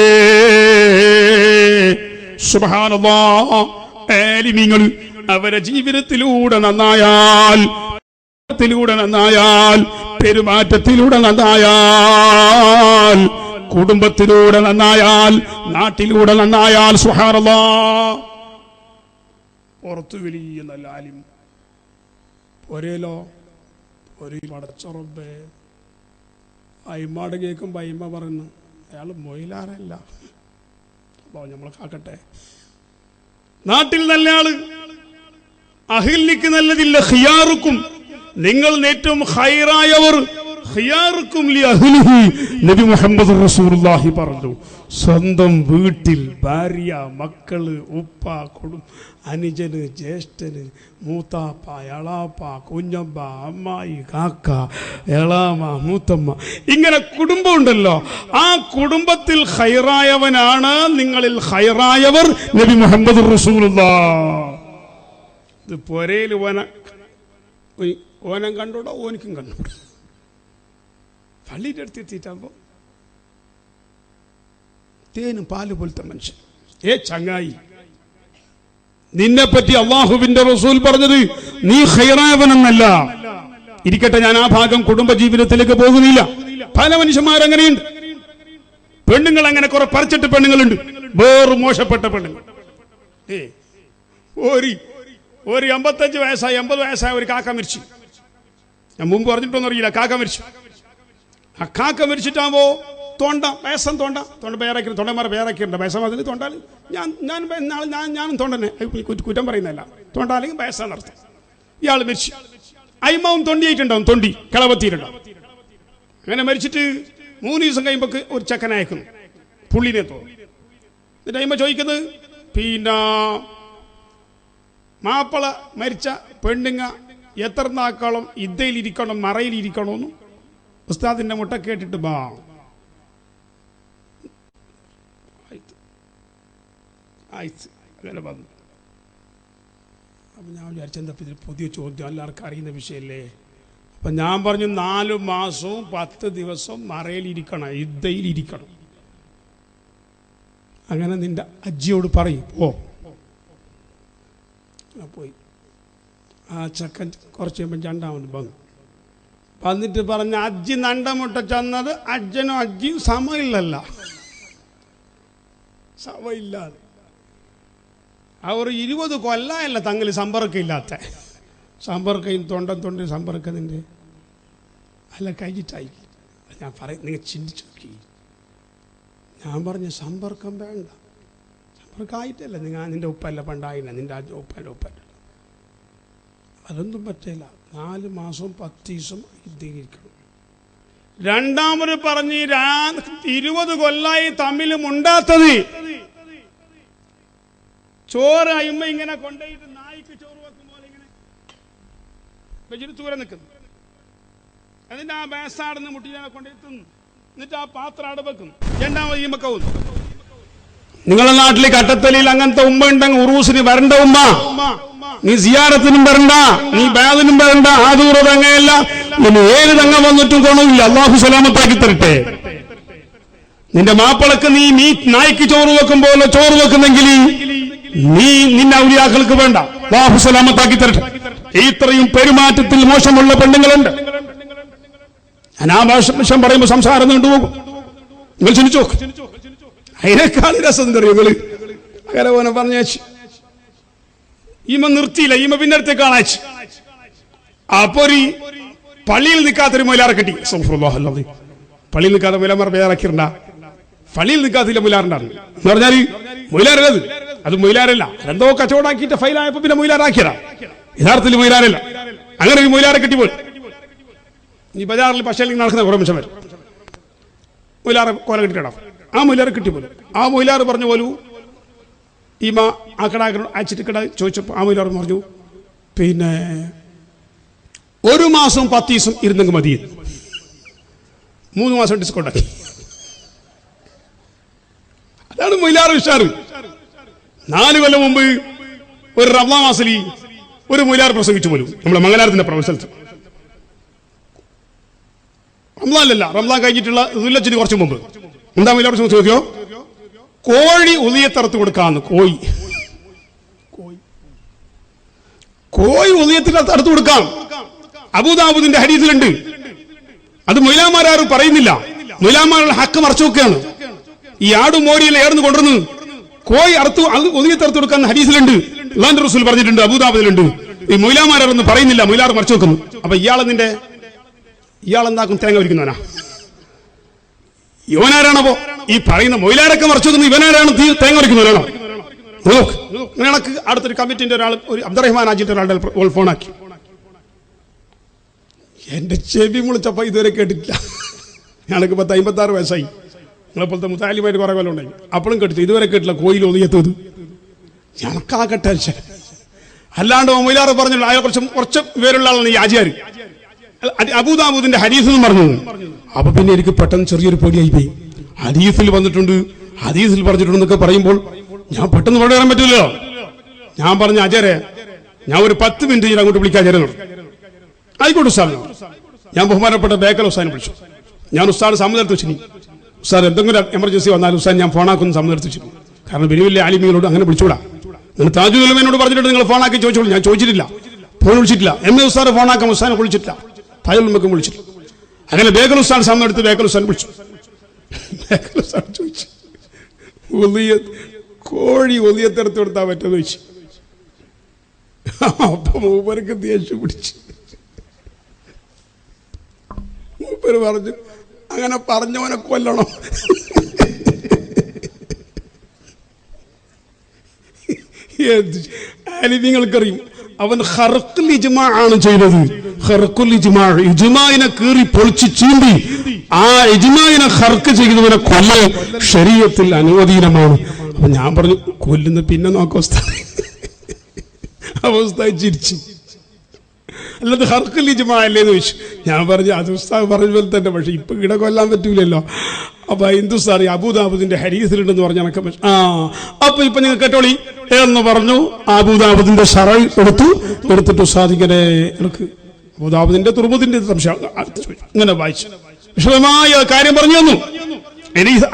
സുബ്ഹാനല്ലാഹ്, ആലിമീങ്ങൾ അവരെ ജീവിതത്തിലൂടെ നന്നായാൽ, പെരുമാറ്റത്തിലൂടെ നന്നായാൽ, കുടുംബത്തിലൂടെ നന്നായാൽ, നാട്ടിലൂടെ നന്നായാൽ, സുബ്ഹാനല്ലാഹ്. പുറത്തു വലിയ നല്ല ആലിം, ഒരേലോ ഒരു പടച്ചറബേ, അയിമാട് കേൾക്കുമ്പോൾ അയിമ പറയുന്നു അയാൾ മൊയിലാരല്ല. അപ്പോൾ നമ്മൾ കാക്കട്ടെ. നാട്ടിൽ നല്ല ആള്, അഹിലിക്ക് നല്ലതില്ല, ഖിയാറുക്കും നിങ്ങൾ ഏറ്റവും ഖൈറായവർ, ഖിയാറുക്കും ലി അഹ്ലിഹി, നബി മുഹമ്മദ് റസൂലുള്ളാഹി പറഞ്ഞു. സ്വന്തം വീട്ടിൽ ഭാര്യ, മക്കള്, ഉപ്പ, അനുജന്, ജ്യേഷ്ഠന്, മൂത്താപ്പ, എളാപ്പ, കുഞ്ഞമ്മ, അമ്മായി, കാക്ക, എളാമ, മൂത്തമ്മ, ഇങ്ങനെ കുടുംബം ഉണ്ടല്ലോ. ആ കുടുംബത്തിൽ ഖൈറായവനാണ് നിങ്ങളിൽ ഖൈറായവർ, നബി മുഹമ്മദ് റസൂലുള്ളാഹ്. ഇത് പൊരയിൽ ഓനം കണ്ടോടോ, ഓനിക്കും കണ്ടോടോ. പള്ളിയുടെ അടുത്തെത്തിയിട്ടാകുമ്പോ തേനും പാല് പോലത്തെ മനുഷ്യൻ. ചങ്ങായി, നിന്നെപ്പറ്റി അള്ളാഹുവിന്റെ റസൂൽ പറഞ്ഞത് നീ ഖൈറായവനെന്നല്ല. ഇരിക്കട്ടെ, ഞാൻ ആ ഭാഗം കുടുംബ ജീവിതത്തിലേക്ക് പോകുന്നില്ല. പല മനുഷ്യന്മാരങ്ങനെയുണ്ട്. പെണ്ണുങ്ങൾ അങ്ങനെ കുറെ പറിച്ചിട്ട് പെണ്ണുങ്ങളുണ്ട്, വേറെ മോശപ്പെട്ട പെണ്ണുങ്ങൾ. ഒരു 55 വയസ്സായി 80 വയസ്സായ ഒരു കാക്ക മരിച്ചു. ഞാൻ മുമ്പ് പറഞ്ഞിട്ടൊന്നും അറിയില്ല. കാക്ക മരിച്ചു. ആ കാക്ക മരിച്ചിട്ടാകുമ്പോ വേസം പേരാക്കി തൊണ്ടന്മാരെ പേരാക്കിയിട്ടുണ്ട്. വേസം അതിന് തൊണ്ടാൽ ഞാനും തൊണ്ടനെ കുറ്റം പറയുന്നതല്ല. തൊണ്ടാലെങ്കിൽ വേസാന്ന് അർത്ഥം. ഇയാൾ മരിച്ചു. അയിമാവും തൊണ്ടിയായിട്ടുണ്ടാവും, തൊണ്ടി കിളവത്തിയിട്ടുണ്ടാവും. അങ്ങനെ മരിച്ചിട്ട് 3 ദിവസം കഴിയുമ്പോൾ ഒരു ചക്കനയക്കുന്നു, പുള്ളിനെ തോന്നും. എന്നിട്ട് അയിമ ചോദിക്കുന്നത്, പിന്നെ മാപ്പിള മരിച്ച പെണ്ണുങ്ങ എത്ര നാക്കോളം ഇദ്ദയിലിരിക്കണം, മറയിലിരിക്കണമെന്നും ഉസ്താദിന്റെ മുട്ട കേട്ടിട്ട് അങ്ങനെ വന്നു. അപ്പം ഞാൻ വിചാരിച്ചെന്താ ഇതിൽ പുതിയ ചോദ്യം, എല്ലാവർക്കും അറിയുന്ന വിഷയമല്ലേ. അപ്പം ഞാൻ പറഞ്ഞു 4 മാസവും 10 ദിവസവും മറയിലിരിക്കണം, ഇദ്ദയിലിരിക്കണം. അങ്ങനെ നിന്റെ അജ്ജിയോട് പറയും. പോയി ആ ചക്കൻ കുറച്ച് കഴിയുമ്പോൾ രണ്ടാമത് വന്നിട്ട് പറഞ്ഞ അജ്ജി നണ്ടമുട്ട ചെന്നത് അജ്ജനും അജ്ജിയും സമയില്ലല്ല, സമയില്ലാതെ അവർ 20 കൊല്ലമല്ല തങ്ങളിൽ സമ്പർക്കമില്ലാത്ത. സമ്പർക്കം തൊണ്ടി സമ്പർക്കത്തിൻ്റെ അല്ല കഴിഞ്ഞിട്ടായി. ഞാൻ പറയും, നിങ്ങൾ ചിന്തിച്ചു നോക്കി. ഞാൻ പറഞ്ഞു സമ്പർക്കം വേണ്ട, സമ്പർക്കമായിട്ടല്ല. നിന്റെ ഉപ്പല്ല പണ്ടായില്ല, നിന്റെ ഉപ്പല്ല ഉപ്പല്ല, അതൊന്നും പറ്റില്ല. 4 മാസവും 10 ദിവസം ഇരിക്കണം. രണ്ടാമത് പറഞ്ഞ് 20 കൊല്ലായി തമ്മിൽ മുണ്ടാത്തത്. ചോറ് അയുമ്പ ഇങ്ങനെ കൊണ്ടുപോയിട്ട് നായിക്ക് ചോറ് വെക്കും പോലെ ഇങ്ങനെ വെച്ചിട്ട് ദൂരെ നിൽക്കുന്നു. എന്നിട്ട് ആ ബേസാടുന്ന് മുട്ടിനെ കൊണ്ടെത്തുന്നു. എന്നിട്ട് ആ പാത്രം അവിടെ വെക്കുന്നു. രണ്ടാമത് ഈ മക്കവുന്നു. നിങ്ങളുടെ നാട്ടിൽ കട്ടത്തലിയിൽ അങ്ങനത്തെ ഉമ്മ ഉണ്ടെങ്കിൽ ഉറൂസിന് വരണ്ട ഉമ്മ. നീ സിയാറത്തിനും വരണ്ട, നീ ബാദിനും വരണ്ട. ആ ദൂരത അങ്ങനെയല്ല. ഇനി ഏത് തങ്ങ വന്നിട്ടും ഗുണമില്ല. അള്ളാഹു സലാമത്താക്കി തരട്ടെ. നിന്റെ മാപ്പിളക്ക് നീ നായ്ക്ക് ചോറ് വെക്കും പോലെ ചോറ് വെക്കുന്നെങ്കിൽ നീ നിന്റെ ഔലിയാക്കൾക്ക് വേണ്ട. അല്ലാഹു സലാമത്താക്കി തരട്ടെ. ഇത്രയും പെരുമാറ്റത്തിൽ മോശമുള്ള പെണ്ണുങ്ങളുണ്ട്. ഞാൻ ആ ഭാഷം പറയുമ്പോൾ സംസാരം നീണ്ടുപോകും. നിങ്ങൾ ചിന്തിച്ചു നോക്ക്. അതിനേക്കാൾ രസം എന്താ അറിയോ? അങ്ങനെ പോലെ പറഞ്ഞേച്ച് ഈമ നിർത്തിയില്ല. ഈമ പിന്നെ അടുത്തേക്ക് കാണാച്ച്. അപ്പൊ ഒരു പള്ളിയിൽ നിൽക്കാത്തൊരു മൊയിലാറെ കിട്ടി. പള്ളിയിൽ നിൽക്കാത്ത മൊയിലാമാർ പേരാക്കിണ്ട. പള്ളിയിൽ നിൽക്കാത്തില്ല മൊയിലാറുണ്ടായിരുന്നു എന്ന് പറഞ്ഞാൽ മൊയിലാരത്. അത് മൊയിലാരല്ല. എന്തോ കച്ചവടാക്കിയിട്ട് ഫൈലായപ്പോ പിന്നെ മൊയിലാറാക്കിയതാ. യഥാർത്ഥത്തിൽ മൊയിലാരല്ല. അങ്ങനെ ഒരു മൊയിലാറെ കിട്ടിപ്പോയി. ഈ ബജാറിൽ പശയിൽ നടക്കുന്ന കുറെ മനുഷ്യന്മാർ മൊയിലാറെ കോല കിട്ടിയിടാം. ആ മൊയിലാറ് കിട്ടിപ്പോലും. ആ മൊയിലാറ് പറഞ്ഞു പോലും ഈമ ആ കടാക്ക അയച്ചിട്ട് കട ചോദിച്ചപ്പോൾ ആ മൊയിലാറ് പറഞ്ഞു, പിന്നെ 1 മാസം 10 ദിവസം ഇരുന്നെങ്കിൽ മതി. 3 മാസം ഡിസ്കൗണ്ട് ആക്കി. അതാണ് മൊയിലാർ ഉഷാറ്. 4 കൊല്ലം മുമ്പ് ഒരു റമദാൻ മാസത്തിൽ ഒരു മൊയിലാർ പ്രസംഗിച്ചു പോലും നമ്മളെ മംഗലാരത്തിന്റെ പ്രൊഫസൽസ്. റംസാനല്ല, റംസാൻ കഴിഞ്ഞിട്ടുള്ള ദുൽഹജ്ജിന് കുറച്ച് മുമ്പ് എന്താ മൊയിലാർ പ്രസംഗം ചോദിക്കോ? കോഴി ഉളിയത്തറുത്ത് കൊടുക്കാന്ന്. കോഴി ഉളിയത്തിൽ അറുത്ത് കൊടുക്കാം. അബൂദാബൂദിന്റെ ഹദീസിലുണ്ട്. അത് മൊയിലാമാരും പറയുന്നില്ല. മൊയിലാമാരുടെ ഹക്ക് മറച്ചു വെക്കുകയാണ്. ഈ ആടും മോരിയിൽ ഏർന്ന് കൊണ്ടുവന്ന് കോഴി ഉളിയത്തറുത്ത് കൊടുക്കാൻ ഹദീസിലുണ്ട്. അല്ലാഹുവിന്റെ റസൂൽ പറഞ്ഞിട്ടുണ്ട്, അബൂദാബൂദിലുണ്ട്. ഈ മൊയിലാമാരൊന്നും പറയുന്നില്ല, മൊയിലാർ മറച്ചു വെക്കുന്നു. അപ്പൊ ഇയാളെന്താക്കും? തേങ്ങ ഒരിക്കുന്നവനാ? ഇവനാരാണപ്പോ ഈ പറയുന്ന മൊയിലാരൊക്കെ മറച്ചു വെക്കുന്നു? ഇവനാരാണ് തേങ്ങ ഒരിക്കുന്നവരാണോ? നിനക്ക് അടുത്തൊരു കമ്മിറ്റിന്റെ ഒരാൾ, ഒരു അബ്ദുറഹ്മാൻ ആജിന്റെ ഒരാളുടെ ഫോണാക്കി. എന്റെ ചെവി മുളിച്ചപ്പോ ഇതുവരെ കേട്ടിട്ടില്ല. ഞങ്ങൾക്ക് 56 വയസ്സായി. നിങ്ങളെപ്പോലത്തെ മുത്താലിമായിട്ട് കുറെ കൊല്ലം ഉണ്ടായി. അപ്പോഴും കേട്ടില്ല, ഇതുവരെ കേട്ടില്ല. കോയിൽ ഒതുങ്ങിയെത്തത് ഞങ്ങൾക്കാകെ ടെൻഷൻ. അല്ലാണ്ട് മൊയിലാർ പറഞ്ഞുള്ള അയാൾ കുറച്ച് പേരുള്ള ആളാണ് ഈ ആജിയാർ. അബൂദാബൂദിന്റെ ഹദീസ് എന്ന് പറഞ്ഞു. അപ്പൊ പിന്നെ എനിക്ക് പെട്ടെന്ന് ചെറിയൊരു പേടിയായി പോയി. ഹദീസിൽ വന്നിട്ടുണ്ട്, ഹദീസിൽ പറഞ്ഞിട്ടുണ്ടെന്നൊക്കെ പറയുമ്പോൾ ഞാൻ പെട്ടെന്ന് ഇവിടെ വരാൻ പറ്റില്ലല്ലോ. ഞാൻ പറഞ്ഞു, അജരെ ഞാൻ ഒരു 10 മിനിറ്റ് ഞാൻ അങ്ങോട്ട് വിളിക്കാൻ ചേരുന്നു. ആയിക്കോട്ടെ ഉസ്താദ്. ഞാൻ ബഹുമാനപ്പെട്ട ബേക്കൽ ഉസ്താദിനെ വിളിച്ചു. ഞാൻ ഉസ്താദ് സമ്മതം വെച്ചു. ഉസ്താദ് എന്തെങ്കിലും എമർജൻസി വന്നാലും ഉസ്താദ് ഞാൻ ഫോണാക്കുന്നു സമ്മതം വെച്ചു. കാരണം വലിയ വലിയ ആലിമികളോട് അങ്ങനെ വിളിച്ചൂടാ. നിങ്ങൾ താജുൽ ഉലമയോട് പറഞ്ഞിട്ട് നിങ്ങൾ ഫോണാക്കി ചോദിച്ചോളൂ. ഞാൻ ചോദിച്ചിട്ടില്ല, ഫോൺ വിളിച്ചിട്ടില്ല. എം എ ഉസ്താദ് ഫോണാക്കാൻ ഉസ്താദിനെ വിളിച്ചിട്ടില്ല, താജുൽ ഉലമക്കും വിളിച്ചിട്ടില്ല. അങ്ങനെ ബേക്കൽ ഉസ്താദ് സമ്മതം എടുത്ത് ബേക്കൽ ഉസ്താദിനെ വിളിച്ചു. ബേക്കൽ ഉസ്താദ് ചോദിച്ചു, കോഴി ഒലിയത്തെടുത്ത് കൊടുത്താൽ പറ്റുമെന്ന് ചോദിച്ചു. അപ്പൊ മൂപ്പർക്ക് ദേഷ്യം പിടിച്ചു. മൂപ്പര് പറഞ്ഞു, അങ്ങനെ പറഞ്ഞവനെ കൊല്ലണം. നിങ്ങൾക്കറിയും, അവൻ ഖർഖുൽ ഇജ്മാ ആണ് ചെയ്തത്. ഖർഖുൽ ഇജ്മാ, ഇജ്മാഇനെ കീറി പൊളിച്ച് ചീന്തി ആ ഇജ്മാഇനെ ഖർക്ക് ചെയ്തവനെ കൊല്ലൽ ശരീഅത്തിൽ അനുവദനീയമാണ്. അപ്പൊ ഞാൻ പറഞ്ഞു, കൊല്ലുന്ന പിന്നെ നോക്കാം ഉസ്താദ്. അവസ്ഥ ചിരിച്ചു. അല്ലാതെ ഖർഖുൽ ഇജ്മാ അല്ലേന്ന് ചോദിച്ചു. ഞാൻ പറഞ്ഞു, അത് ഉസ്താദ് പറഞ്ഞ പോലെ തന്നെ, പക്ഷെ ഇപ്പൊ ഇവിടെ കൊല്ലാൻ പറ്റൂലല്ലോ. അപ്പൊ ഹിന്ദുസ്ഥാനി അബൂദാബൂദിന്റെ ഹദീസിലുണ്ടെന്ന് പറഞ്ഞ കണക്ക്. അപ്പൊ ഇപ്പൊ നിങ്ങൾ കേട്ടോളി എന്ന് പറഞ്ഞു. അബൂദാബൂദിന്റെ ശറഅ് എടുത്തിട്ട് ഉസ്താദ് ഇങ്ങനെ എനിക്ക് അബൂദാബൂദിന്റെ തുർമുദിന്റെ സംശയം ഇങ്ങനെ വായിച്ചു. വിശദമായ കാര്യം പറഞ്ഞു തന്നു.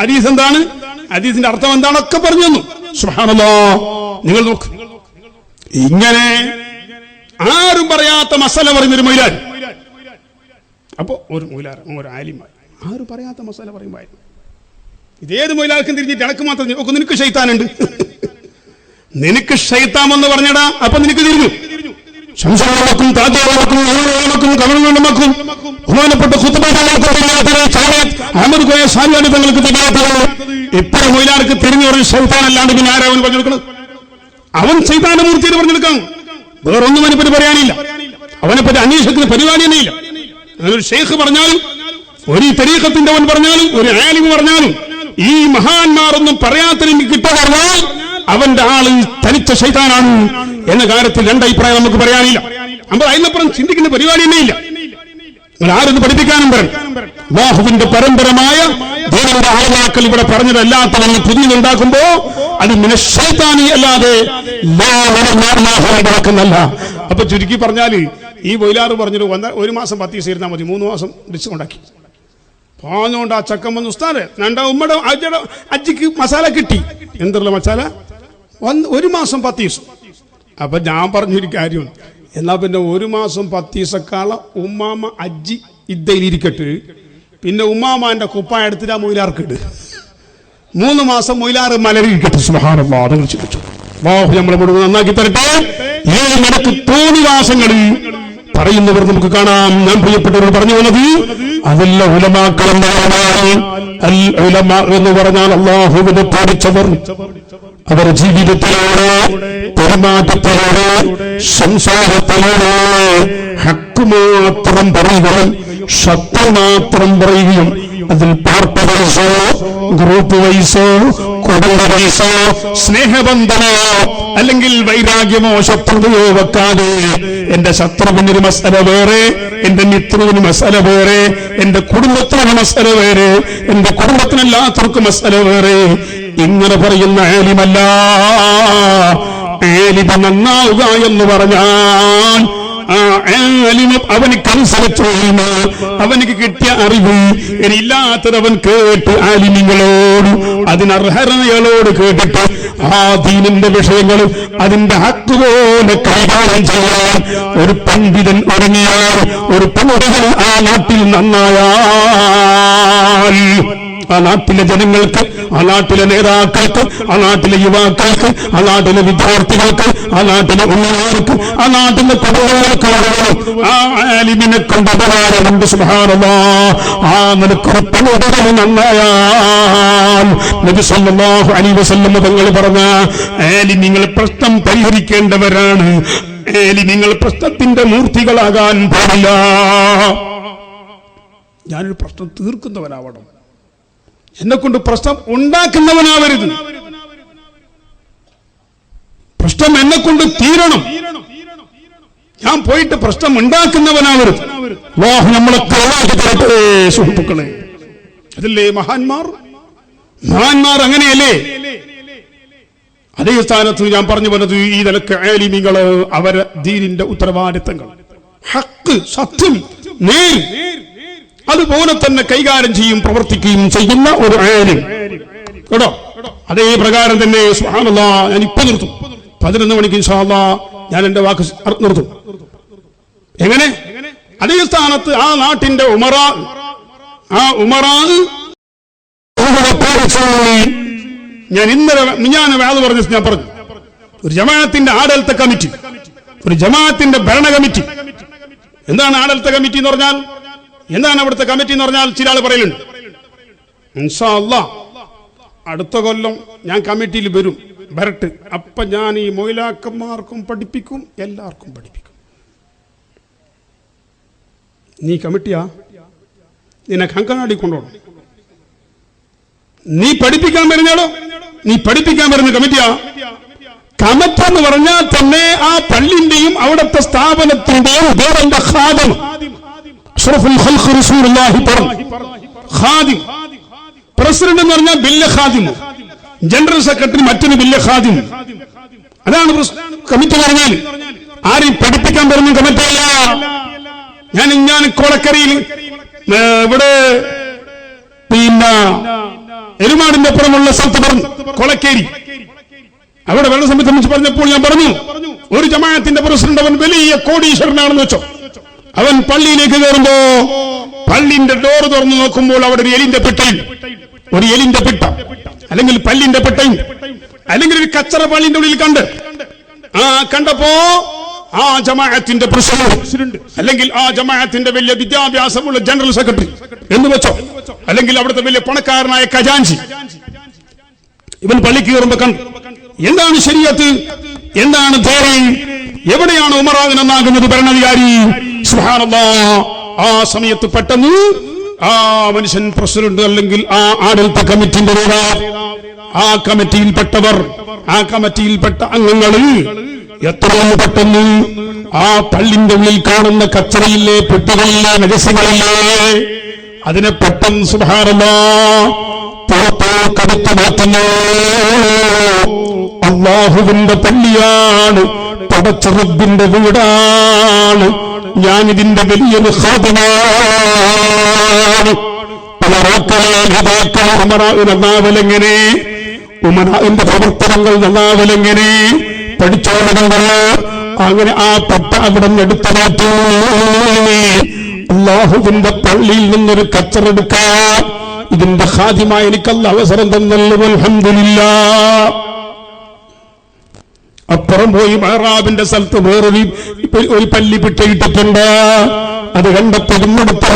ഹദീസ് എന്താണ്, ഹദീസിന്റെ അർത്ഥം എന്താണൊക്കെ പറഞ്ഞു തന്നു. സുബ്ഹാനല്ലാഹ്. നിങ്ങൾ നോക്ക്, ഇങ്ങനെ ആരും പറയാത്ത മസല പറയുന്നൊരു മൊയിലാർ. അപ്പൊ ഒരു മൊയിലാർ, ഒരു ആലിമായി ആരും പറയാത്ത മസല പറയുമായിരുന്നു. ഇതേത് മൊയിലാർക്കും തിരിഞ്ഞിട്ട് എനക്ക് മാത്രം നോക്കും, നിനക്ക് ശൈത്താനുണ്ട്, നിനക്ക് ശൈത്താമെന്ന് പറഞ്ഞടാ. അപ്പൊ നിനക്ക് തിരിഞ്ഞു. ശംസനക്കും താജാവക്കും കമലക്കും ബഹുമാനപ്പെട്ട അഹമ്മദ് കോയ സാരിയാണ് തങ്ങൾക്ക് തിരിയാത്തത്. ഇപ്പോഴും മൊയിലാർക്ക് തിരിഞ്ഞു പറഞ്ഞ ശൈത്താൻ അല്ലാണ്ട് പിന്നെ ആരാവൻ പറഞ്ഞെടുക്കണം? അവൻ ശൈത്താന്റെ മൂർത്തിയിൽ പറഞ്ഞെടുക്കാം. വേറൊന്നും അവനെപ്പറ്റി പറയാനില്ല, അവനെപ്പറ്റി അന്വേഷിക്കുന്ന പരിപാടി തന്നെ ഇല്ല. അങ്ങനൊരു ഷെയ്ഖ് പറഞ്ഞാലും, ഒരു തരീഖത്തിന്റെ അവൻ പറഞ്ഞാലും, ഒരു ആലിം പറഞ്ഞാലും, ഈ മഹാന്മാരൊന്നും പറയാത്തതിന് കിട്ടാൻ അവന്റെ ആള് തനിച്ച ശൈത്താനാണ് എന്ന കാര്യത്തിൽ രണ്ടഭിപ്രായം നമുക്ക് പറയാനില്ല. നമ്മൾ അതിനപ്പുറം ചിന്തിക്കുന്ന പരിപാടി തന്നെ ഇല്ല. നിങ്ങൾ ആരൊന്ന് പഠിപ്പിക്കാനും പറയും. അല്ലാഹുവിന്റെ പരമ്പരമായ ദീനിന്റെ ആളാക്കൾ ഇവിടെ പറഞ്ഞതല്ലാത്തവന് പുതിയതുണ്ടാക്കുമ്പോ അത് മിനശ്ശൈത്താനി അല്ലാതെ നടക്കുന്നല്ല. അപ്പൊ ചുരുക്കി പറഞ്ഞാല് ഈ മൊയിലാർ പറഞ്ഞൊരു 1 മാസം 10 ദിവസം ഇരുന്നാൽ മതി, 3 മാസം ഡിസ്കൗണ്ടാക്കി പാഞ്ഞോണ്ട് ആ ചക്കം വന്ന് ഉസ്താദ് രണ്ടാ ഉമ്മയുടെ അജ്ജിക്ക് മസാല കിട്ടി. എന്തുള്ള മസാല? 1 മാസം 10 ദിവസം. അപ്പൊ ഞാൻ പറഞ്ഞൊരു കാര്യം, എന്നാ പിന്നെ 1 മാസം 10 ദിവസക്കാള ഉമ്മാമ അജ്ജി ഇദ്ദയിലിരിക്കട്ട്, പിന്നെ ഉമ്മാമാന്റെ കുപ്പായ എടുത്തിട്ട് ആ മൊയിലാർക്കിട്ട് 3 മാസം മൊയിലാറ് മലരിക്കട്ടെ. സുബ്ഹാനല്ലാഹ്. നിങ്ങൾ ചിന്തിച്ചു, അല്ലാഹു നമ്മളെ മുഴുവൻ നന്നാക്കി തരട്ടെ. ഈ നിനക്ക് തോന്നിവാസങ്ങളിൽ പറയുന്നവർ നമുക്ക് കാണാം. ഞാൻ പ്രിയപ്പെട്ടവർ പറഞ്ഞു വന്നത് അതല്ല ഉലമാക്കൾ എന്ന് പറഞ്ഞാൽ അല്ലാഹുവിനെ പേടിച്ചവർ, അവരുടെ ജീവിതത്തിലൂടെ, പെരുമാറ്റത്തിലൂടെ, സംസാരത്തിലൂടെ ഹക്ക് മാത്രം പറയുകയും സത്യം മാത്രം പറയുകയും അതിൽ പാർട്ടി വൈസോ ഗ്രൂപ്പ് വൈസോ കുടുംബ വൈസോ സ്നേഹബന്ധമോ അല്ലെങ്കിൽ വൈരാഗ്യമോ ശത്രുതയോ വെക്കാതെ എന്റെ ശത്രുവിനൊരു മസല വേറെ, എന്റെ മിത്രവിന് മസല വേറെ, എന്റെ കുടുംബത്തിനൊരു മസല വേറെ, എന്റെ കുടുംബത്തിനെല്ലാത്തവർക്കും മസല വേറെ, ഇങ്ങനെ പറയുന്ന ആലിമല്ല. ആലിമ നന്നാവുക എന്ന് പറഞ്ഞാൽ അവനിക്കനുസരിച്ച് അവനിക്ക് കിട്ടിയ അറിവ് ഇനിയില്ലാത്തത് അവൻ കേട്ട് ആലിമിങ്ങളോട് അതിനർഹതകളോട് കേട്ടിട്ട് ആ ദീനിന്റെ വിഷയങ്ങൾ അതിന്റെ ഹക്ക് പോലെ കൈകാര്യം ചെയ്യാൻ ഒരു പണ്ഡിതൻ ഒരുങ്ങിയാൽ, ഒരു പണ്ഡിതൻ ആ നാട്ടിൽ നന്നായാൽ ആ നാട്ടിലെ ജനങ്ങൾക്ക്, ആ നാട്ടിലെ നേതാക്കൾക്ക്, ആ നാട്ടിലെ യുവാക്കൾക്ക്, ആ നാട്ടിലെ വിദ്യാർത്ഥികൾക്ക്, ആ നാട്ടിലെ ഉമ്മമാർക്ക്, ആ നാട്ടിലെ കുടുംബങ്ങൾക്ക് ആ ആലിമിനെ കൊണ്ട് ഉപകാരമുണ്ട്. സുബ്ഹാനല്ലാഹ്. ആ നിനക്കൊരു പണ്ഡിതൻ നന്നായാൽ നബി സല്ലല്ലാഹു അലൈഹി വസല്ലം തങ്ങൾ പറഞ്ഞ ആലിമിങ്ങൾ പ്രശ്നം പരിഹരിക്കേണ്ടവരാണ്. ആലിമിങ്ങൾ പ്രശ്നത്തിന്റെ മൂർത്തികളാകാൻ പാടില്ല. ഞാനൊരു പ്രശ്നം തീർക്കുന്നവനാവണം, എന്നെക്കൊണ്ട് പ്രശ്നം ഉണ്ടാക്കുന്നവനാവരുത്. പ്രശ്നം എന്നെക്കൊണ്ട് തീരണം, ഞാൻ പോയിട്ട് പ്രശ്നം ഉണ്ടാക്കുന്നവനാവരുത്. അല്ലാഹു നമ്മളൊക്കെ തരട്ടെ സുഹൃത്തുക്കളെ. അതല്ലേ മഹാന്മാർ അങ്ങനെയല്ലേ? അതേ സ്ഥാനത്ത് ഞാൻ പറഞ്ഞു വന്നത് ഈ നിലക്ക് ആലിമികള് അവരെ ദീനിന്റെ ഉത്തരവാദിത്തങ്ങൾ, ഹക്ക്, സത്യം, നേർ അതുപോലെ തന്നെ കൈകാര്യം ചെയ്യും, പ്രവർത്തിക്കുകയും ചെയ്യുന്ന ഒരു ആലിം കേട്ടോ. അതേ പ്രകാരം തന്നെ സുബ്ഹാനല്ലാഹ് ഞാൻ ഇപ്പൊ നിർത്തും. 11 മണിക്ക് ഇൻഷാ അല്ലാഹ് ഞാൻ എന്റെ വാക്ക് നിർത്തും. എങ്ങനെ? അതേ സ്ഥാനത്ത് ആ നാട്ടിന്റെ ഉമറാ ഞാൻ ഇന്നലെ വാദ പറഞ്ഞ ഞാൻ പറഞ്ഞു, ഒരു ജമാഅത്തിന്റെ ആഡളിത കമ്മിറ്റി, ഒരു ജമാഅത്തിന്റെ ഭരണ കമ്മിറ്റി. എന്താണ് ആഡളിത കമ്മിറ്റി എന്ന് പറഞ്ഞാൽ? എന്താണ് അവിടുത്തെ കമ്മിറ്റി എന്ന് പറഞ്ഞാൽ? ചില ആൾ പറയലുണ്ട്, ഇൻഷാ അല്ലാഹ് അടുത്ത കൊല്ലം ഞാൻ കമ്മിറ്റിയിൽ വരട്ടെ, അപ്പൊ ഞാൻ ഈ മൊയിലാക്കന്മാർക്കും പഠിപ്പിക്കും, എല്ലാവർക്കും പഠിപ്പിക്കും. നീ കമ്മിറ്റിയാ? നിന്നെ കങ്കനാടി കൊണ്ടുപോകണം. നീ പഠിപ്പിക്കാൻ വരുന്നാളോ? നീ പഠിപ്പിക്കാൻ വരുന്ന കമ്മിറ്റിയാ? കമ്മിറ്റി എന്ന് പറഞ്ഞാൽ തന്നെ ആ പള്ളിന്റെയും അവിടുത്തെ സ്ഥാപനത്തിന്റെയും ഖാദിം, അഷ്റഫുൽ ഖൽഖ് റസൂലുള്ളാഹി ഖാദിം. പ്രസിഡന്റ് എന്ന് പറഞ്ഞാൽ ബില്ല ഖാദിം, ജനറൽ സെക്രട്ടറി മറ്റൊരു ബില്ല ഖാദിം. അതാണ് കമ്മിറ്റി പറഞ്ഞാൽ. ആരെയും പഠിപ്പിക്കാൻ വരുന്ന കമ്മിറ്റിയല്ല. ഞാൻ കോളക്കരയിൽ ഇവിടെ പിന്നെ എരുമാടിന്റെ അപ്പുറമുള്ള സ്ഥലത്ത് പറഞ്ഞു, കൊളക്കേരി, അവിടെ വെള്ളം സംബന്ധിച്ച് പറഞ്ഞപ്പോൾ ഞാൻ പറഞ്ഞു, ഒരു ജമാഅത്തിന്റെ പ്രസിഡന്റ് അവൻ വലിയ കോടീശ്വരനാണെന്ന് വെച്ചോ, അവൻ പള്ളിയിലേക്ക് കയറുമ്പോ പള്ളിന്റെ ഡോറ് തുറന്നു നോക്കുമ്പോൾ അവിടെ ഒരു എലിന്റെ പിട്ട അല്ലെങ്കിൽ പല്ലിന്റെ പിട്ടയും അല്ലെങ്കിൽ ഒരു കച്ചറ പള്ളിന്റെ ഉള്ളിൽ കണ്ടപ്പോ ആ ജമാഅത്തിന്റെ പ്രസിഡന്റ് അല്ലെങ്കിൽ ആ ജമാഅത്തിന്റെ വലിയ വിദ്യാഭ്യാസമുള്ള ജനറൽ സെക്രട്ടറി എന്ന് വെച്ചോ, അല്ലെങ്കിൽ അവിടുത്തെ വലിയ പണക്കാരനായ ഖജാൻജി ഇവൻ പള്ളിക്ക് കയറുമ്പോ എന്താണ് ശരീഅത്ത്, എന്താണ് ധൈര്യം, എവിടെയാണ് ഉമറാവിനെന്നാകുന്നത് ഭരണാധികാരി? സുബ്ഹാനല്ലാഹ്. ആ സമയത്ത് പെട്ടെന്ന് ആ മനുഷ്യൻ പ്രസിഡന്റ് അല്ലെങ്കിൽ ആ ആഡളിത കമ്മിറ്റിന്റെ ആ കമ്മിറ്റിയിൽപ്പെട്ടവർ, ആ കമ്മിറ്റിയിൽപ്പെട്ട അംഗങ്ങൾ എത്രയും പെട്ടെന്ന് ആ പള്ളിന്റെ ഉള്ളിൽ കാണുന്ന കച്ചറയില്ലേ, പെട്ടികളില്ലേ, നജസുകളില്ലേ, അതിനെ പെട്ടെന്ന് സുബ്ഹാനല്ലാഹ് പുറത്തേക്കെടുത്തു മാറ്റുന്നു. അല്ലാഹുവിന്റെ പള്ളിയാണ്, പടച്ച റബ്ബിന്റെ വീടാണ്, ഞാനിതിന്റെ വലിയൊരു ഖാദിമാണ്. നന്നാവലെങ്ങനെ, ഉമറാഇന്റെ പ്രവർത്തനങ്ങൾ നന്നാവലെങ്ങനെ പഠിച്ചോളങ്ങൾ. അങ്ങനെ ആ പട്ട അവിടെ എടുത്തു മാറ്റൂ. അല്ലാഹുവിന്റെ പള്ളിയിൽ നിന്നൊരു കച്ചറെടുക്കാൻ ഇതിന്റെ ഖാദിമായി എനിക്കല്ല അവസരം തന്നല്ലോ, അൽഹംദുലില്ലാഹ്. അപ്പുറം പോയി മെഹ്റാബിന്റെ സ്ഥലത്ത് വേറൊരു പല്ലി പിട്ടയിട്ടിട്ടുണ്ട്. അത് കണ്ടപ്പോൾ ഇന്നെടുത്ത്